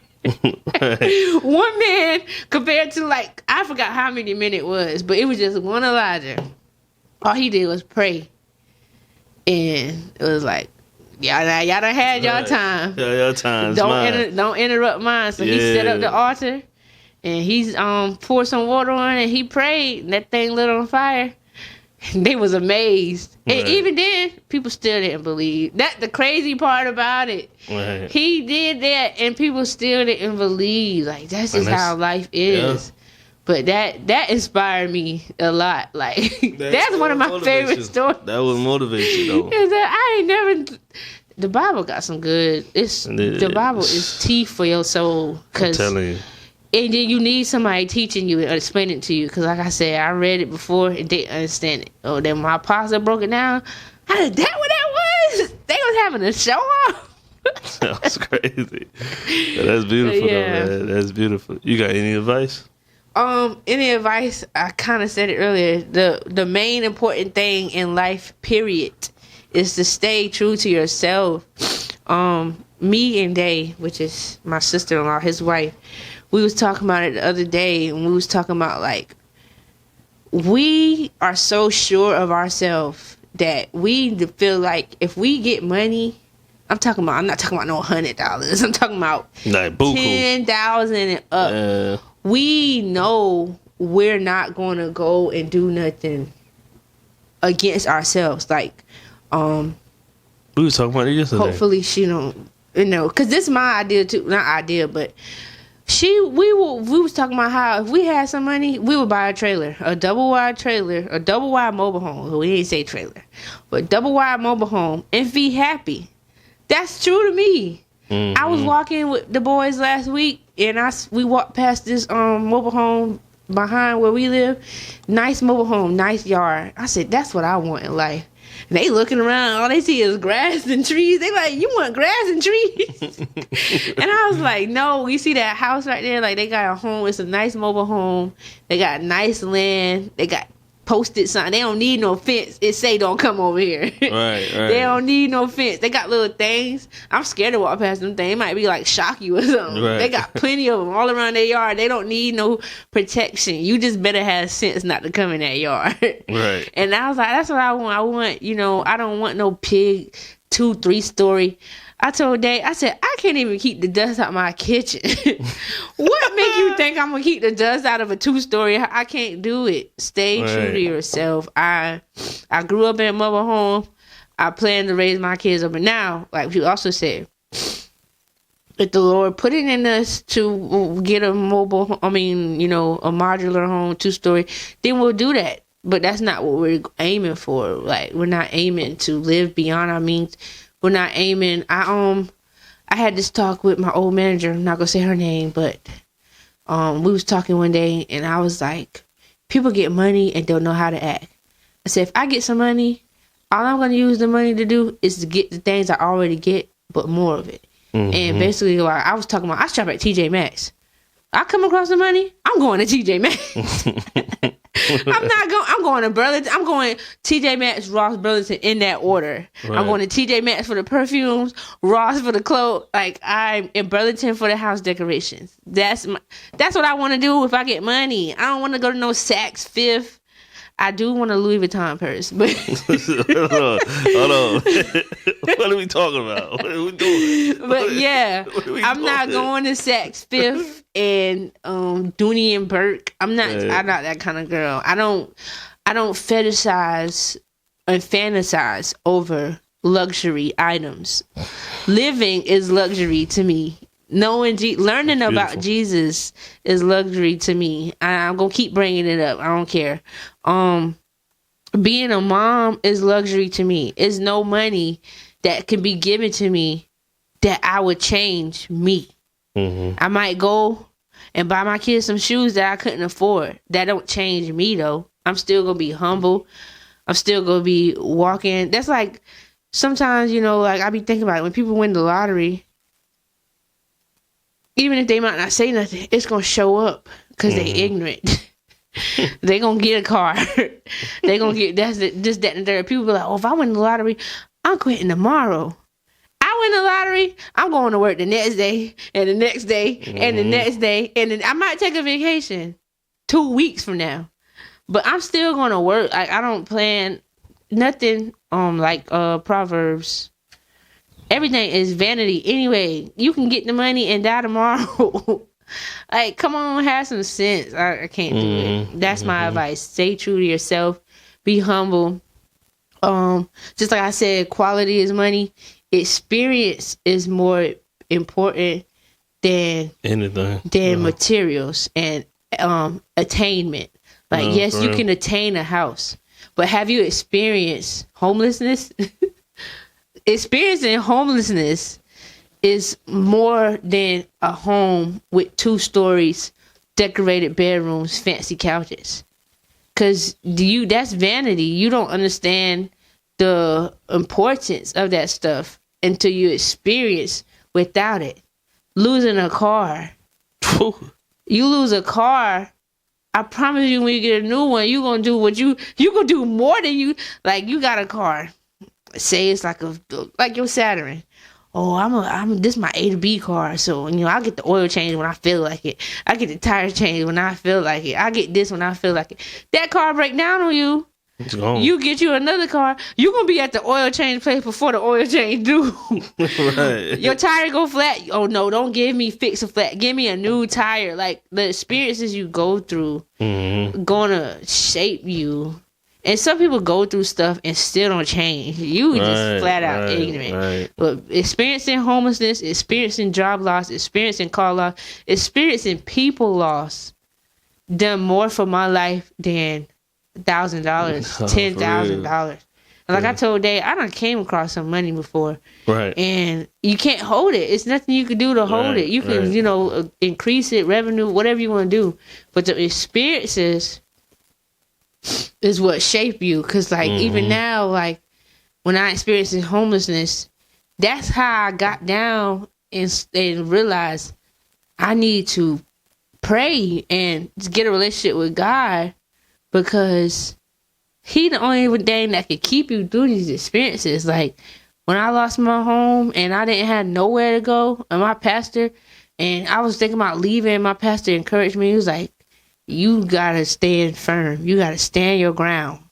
One man compared to I forgot how many men it was, but it was just one Elijah. All he did was pray, and it was like, y'all done had y'all time. Yeah, y'all time. Don't interrupt mine. So he set up the altar, and he's poured some water on it. And he prayed, and that thing lit on fire. And they was amazed. Right. And even then, people still didn't believe. That's the crazy part about it. Right. He did that, and people still didn't believe. Like, that's just how life is. Yeah. But that inspired me a lot. Like, that's one of my favorite stories. That would motivate you, though. The Bible got some good. The Bible is tea for your soul. I'm telling you. And then you need somebody teaching you and explaining it to you. Because like I said, I read it before and didn't understand it. Oh, then my pastor broke it down. How did that what that was? They was having a show off. That's crazy. That's beautiful, though, man. That's beautiful. You got any advice? Any advice? I kind of said it earlier. The main important thing in life, period, is to stay true to yourself. Me and Day, which is my sister-in-law, his wife, we was talking about it the other day, and we was talking about, like, we are so sure of ourselves that we feel like if we get money, I'm not talking about no $100. I'm talking about like $10,000 and up. We know we're not going to go and do nothing against ourselves. Like, we were talking about it yesterday. Hopefully she don't, because this is my idea too. Not idea, but we was talking about how if we had some money, we would buy a trailer, a double wide mobile home. We didn't say trailer, but double wide mobile home, and be happy. That's true to me. Mm-hmm. I was walking with the boys last week, and we walked past this mobile home behind where we live, nice mobile home, nice yard. I said, that's what I want in life. And they looking around, all they see is grass and trees. They like, you want grass and trees? And I was like, no, you see that house right there? Like, they got a home. It's a nice mobile home. They got nice land. They got posted sign. They don't need no fence. It say don't come over here. Right. They don't need no fence. They got little things. I'm scared to walk past them things. It might be like shock you or something. Right. They got plenty of them all around their yard. They don't need no protection. You just better have sense not to come in that yard. Right. And I was like, that's what I want. I want, I don't want no big 2-3 story. I told Dave, I said, I can't even keep the dust out my kitchen. What make you think I'm going to keep the dust out of a 2-story? I can't do it. Stay true to yourself. I grew up in a mobile home. I plan to raise my kids up. And now, like you also said, if the Lord put it in us to get a mobile, a modular home, 2-story, then we'll do that. But that's not what we're aiming for. Like, we're not aiming to live beyond our means. We're not aiming. I had this talk with my old manager. I'm not gonna say her name, but we was talking one day, and I was like, people get money and don't know how to act. I said, if I get some money, all I'm gonna use the money to do is to get the things I already get, but more of it. Mm-hmm. And basically, like I was talking about, I shop at TJ Maxx. I come across the money, I'm going to TJ Maxx. I'm going to Burlington. I'm going TJ Maxx, Ross, Burlington in that order. Right. I'm going to TJ Maxx for the perfumes, Ross for the clothes. Like, I'm in Burlington for the house decorations. That's what I want to do if I get money. I don't want to go to no Saks Fifth. I do want a Louis Vuitton purse, but hold on. What are we talking about? What are we doing? But yeah, I'm not going to Saks Fifth and Dooney and Burke. I'm not that kind of girl. I don't fetishize and fantasize over luxury items. Living is luxury to me. Learning about Jesus is luxury to me. I'm gonna keep bringing it up. I don't care. Being a mom is luxury to me. It's no money that can be given to me that I would change me. Mm-hmm. I might go and buy my kids some shoes that I couldn't afford. That don't change me though. I'm still gonna be humble. I'm still gonna be walking. That's like sometimes, like I be thinking about it, when people win the lottery. Even if they might not say nothing, it's going to show up because they ignorant. They going to get a car. They going to get this, that, and there. People be like, if I win the lottery, I'm quitting tomorrow. I win the lottery, I'm going to work the next day and the next day and the next day. And then I might take a vacation 2 weeks from now. But I'm still going to work. I don't plan nothing like Proverbs. Everything is vanity anyway. You can get the money and die tomorrow. Like, come on, have some sense. I can't do it. That's my advice. Stay true to yourself. Be humble. Just like I said, quality is money. Experience is more important than anything. Than materials and attainment. Like, yes, you can attain a house, but have you experienced homelessness? Experiencing homelessness is more than a home with 2 stories, decorated bedrooms, fancy couches. Because that's vanity. You don't understand the importance of that stuff until you experience without it. Losing a car. You lose a car, I promise you, when you get a new one, you're going to do you going to do more than you got a car. Say it's like your Saturn. Oh, this is my A to B car, so I get the oil change when I feel like it. I get the tire change when I feel like it. I get this when I feel like it. That car break down on you. You get you another car. You gonna be at the oil change place before the oil change due. Right. Your tire go flat. Oh no! Don't give me fix a flat. Give me a new tire. Like, the experiences you go through, gonna shape you. And some people go through stuff and still don't change. You just flat out ignorant. Right. But experiencing homelessness, experiencing job loss, experiencing car loss, experiencing people loss, done more for my life than $1,000, $10,000. Like I told Dave, I done came across some money before. Right. And you can't hold it. It's nothing you can do to hold it. You can, increase it, revenue, whatever you want to do. But the experiences is what shape you. Because, like, even now, like, when I experienced homelessness, that's how I got down and realized I need to pray and get a relationship with God, because He the only thing that can keep you through these experiences. Like, when I lost my home and I didn't have nowhere to go, and my pastor, and I was thinking about leaving, my pastor encouraged me. He was like, you gotta stand firm. You gotta stand your ground.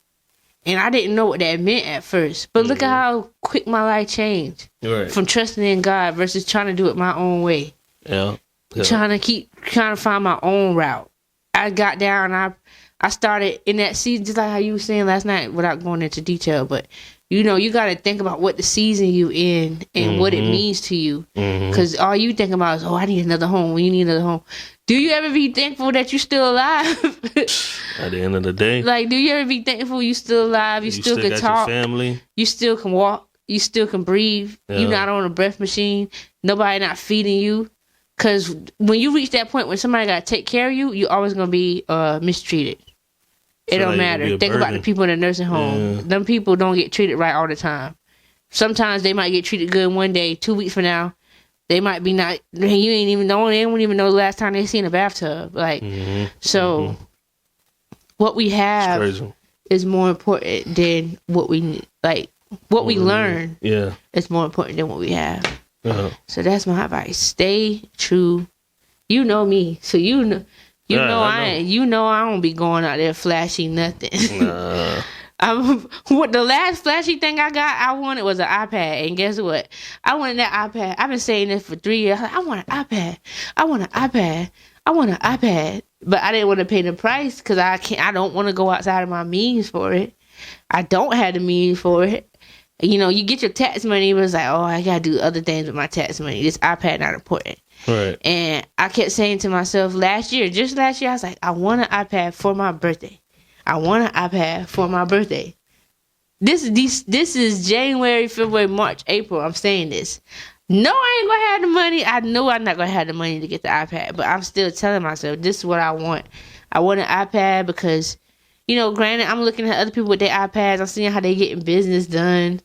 And I didn't know what that meant at first. But look at how quick my life changed. Right. From trusting in God versus trying to do it my own way. Yeah. Trying to find my own route. I got down, I started in that season, just like how you were saying last night, without going into detail, but you got to think about what the season you in and what it means to you. Because all you think about is, I need another home. When you need another home. Do you ever be thankful that you're still alive? At the end of the day. Like, do you ever be thankful you still alive? You still can got talk. Your family. You still can walk. You still can breathe. Yeah. You're not on a breath machine. Nobody not feeding you. Because when you reach that point when somebody got to take care of you, you're always going to be mistreated. It don't matter. Think about the people in the nursing home. Yeah. Them people don't get treated right all the time. Sometimes they might get treated good one day. 2 weeks from now, they might be not. You ain't even know. They don't even know the last time they seen a bathtub. Like, what we have is more important than what we need. Like, what we learn. Yeah, is more important than what we have. So that's my advice. Stay true. You know me, so you know. I don't be going out there flashy nothing. What the last flashy thing I wanted was an iPad, and guess what? I wanted that iPad. I've been saying this for 3 years. I want an iPad. I want an iPad. I want an iPad. But I didn't want to pay the price because I don't want to go outside of my means for it. I don't have the means for it. You get your tax money, but it's like, I gotta do other things with my tax money. This iPad not important. Right. And I kept saying to myself just last year, I was like, I want an iPad for my birthday. I want an iPad for my birthday. This is January, February, March, April. I'm saying this. No, I ain't gonna have the money. I know I'm not gonna have the money to get the iPad, but I'm still telling myself this is what I want. I want an iPad because, granted, I'm looking at other people with their iPads. I'm seeing how they getting business done.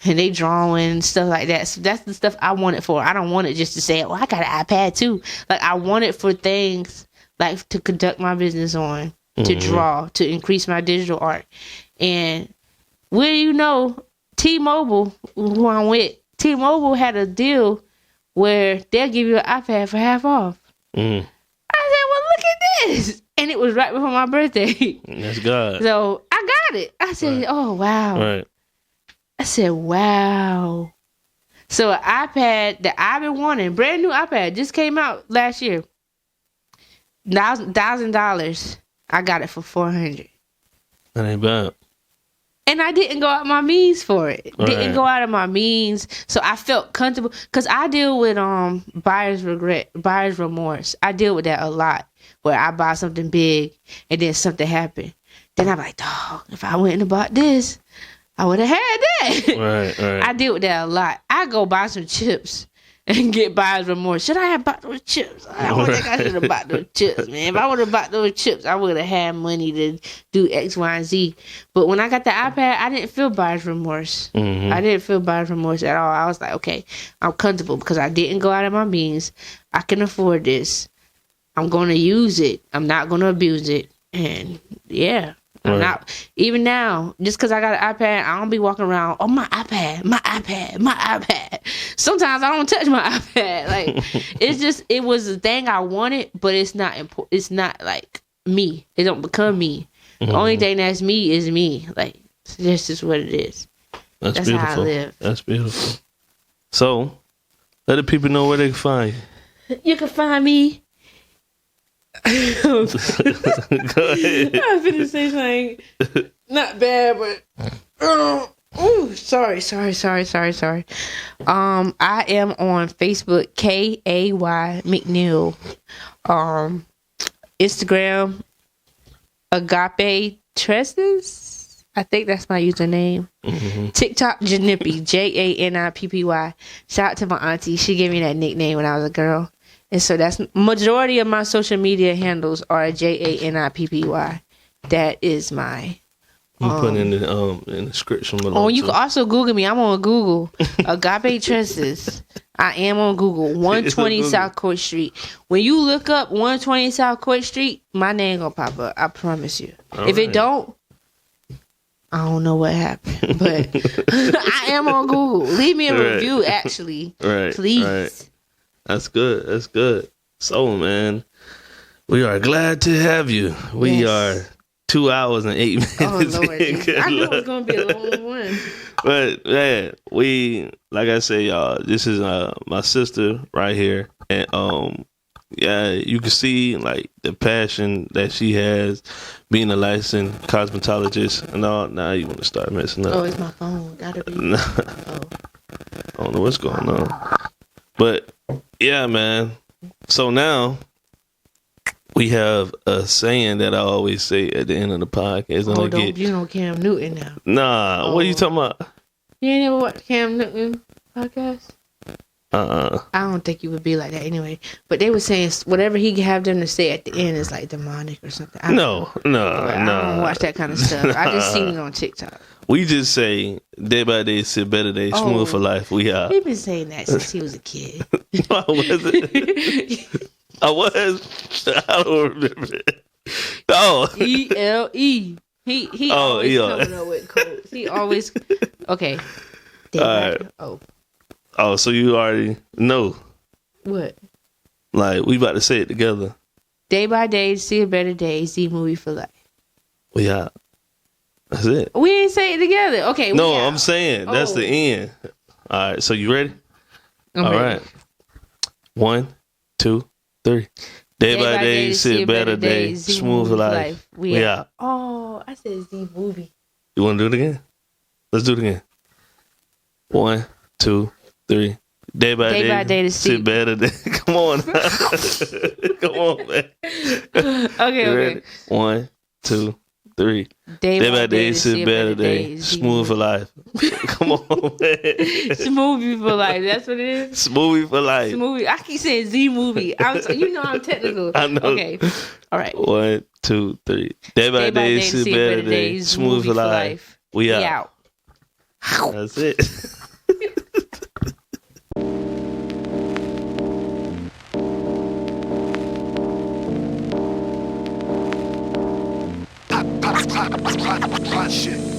And they drawing and stuff like that. So that's the stuff I want it for. I don't want it just to say, I got an iPad too. Like, I want it for things like to conduct my business on, to draw, to increase my digital art. And T-Mobile, who I'm with, T-Mobile had a deal where they'll give you an iPad for half off. I said, well, look at this. And it was right before my birthday. That's God. So I got it. I said, oh, wow. Right. I said, wow. So an iPad that I've been wanting, brand new iPad, just came out last year. $1,000. I got it for $400. That ain't bad. And I didn't go out my means for it. Right. Didn't go out of my means. So I felt comfortable. Because I deal with buyer's regret, buyer's remorse. I deal with that a lot. Where I buy something big and then something happened. Then I'm like, dog, if I went and bought this, I would have had that. Right. I deal with that a lot. I go buy some chips and get buyer's remorse. Should I have bought those chips? I don't think I should have bought those chips, man. If I would have bought those chips, I would have had money to do X, Y, and Z. But when I got the iPad, I didn't feel buyer's remorse. I didn't feel buyer's remorse at all. I was like, okay, I'm comfortable because I didn't go out of my means. I can afford this. I'm going to use it. I'm not going to abuse it. And yeah. I'm not, even now, just because I got an iPad, I don't be walking around, my iPad. Sometimes I don't touch my iPad. Like, it was a thing I wanted, but it's not important. It's not like me. It don't become me. The only thing that's me is me. Like, this is what it is. That's beautiful. How I live. That's beautiful. So, let the people know where they can find you. You can find me. Go ahead. I was going to say something not bad, but sorry. I am on Facebook, Kay McNeil. Instagram, Agape Tresses. I think that's my username. TikTok Janippy, Janippy. Shout out to my auntie. She gave me that nickname when I was a girl. And so that's majority of my social media handles are Janippy. That is my You put in the description below. Oh, you can also Google me. I'm on Google. Agape Tresses. I am on Google. 120 South Court Street. When you look up 120 South Court Street, my name gonna pop up. I promise you. If it don't, I don't know what happened. But I am on Google. Leave me a review, actually. Please. Right. That's good. That's good. So, man, we are glad to have you. We are 2 hours and 8 minutes. Oh, Lord. I knew it was going to be a long one. But, man, like I say, y'all, this is my sister right here. And, you can see, like, the passion that she has being a licensed cosmetologist and all. Now you want to start messing up. Oh, it's my phone. Gotta be. I don't know what's going on. But, yeah, man. So now we have a saying that I always say at the end of the podcast. You know Cam Newton now. Nah, what are you talking about? You ain't never watched Cam Newton podcast? I don't think you would be like that anyway. But they were saying whatever he have them to say at the end is like demonic or something. No. I don't watch that kind of stuff. I just seen it on TikTok. We just say day by day, sit better day, smooth for life. We are. He's been saying that since he was a kid. Was it? I was. I don't remember it. Oh. ELE. He always coming up with quotes. He always okay. All right. Oh, so you already know. What? Like, we about to say it together. Day by day, see a better day, Zmoovy for life. We out. That's it. We ain't say it together. Okay. No, I'm saying that's the end. All right. So you ready? All right. 1, 2, 3. Day by day, see a better day, smooth life. We out. Oh, I said Zmoovy. You want to do it again? Let's do it again. 1, 2, 3. Day by day, to see better day. Come on. Come on, man. Okay. 1, 2, 3. Day by day, see better day. Smooth for life. Come on, man. Smoothie for life. That's what it is? Smoothie for life. Smoothie. I keep saying Z-movie. I'm technical. I know. Okay. All right. 1, 2, 3. Day by day, see better day. Smooth for life. We out. That's it. Shit.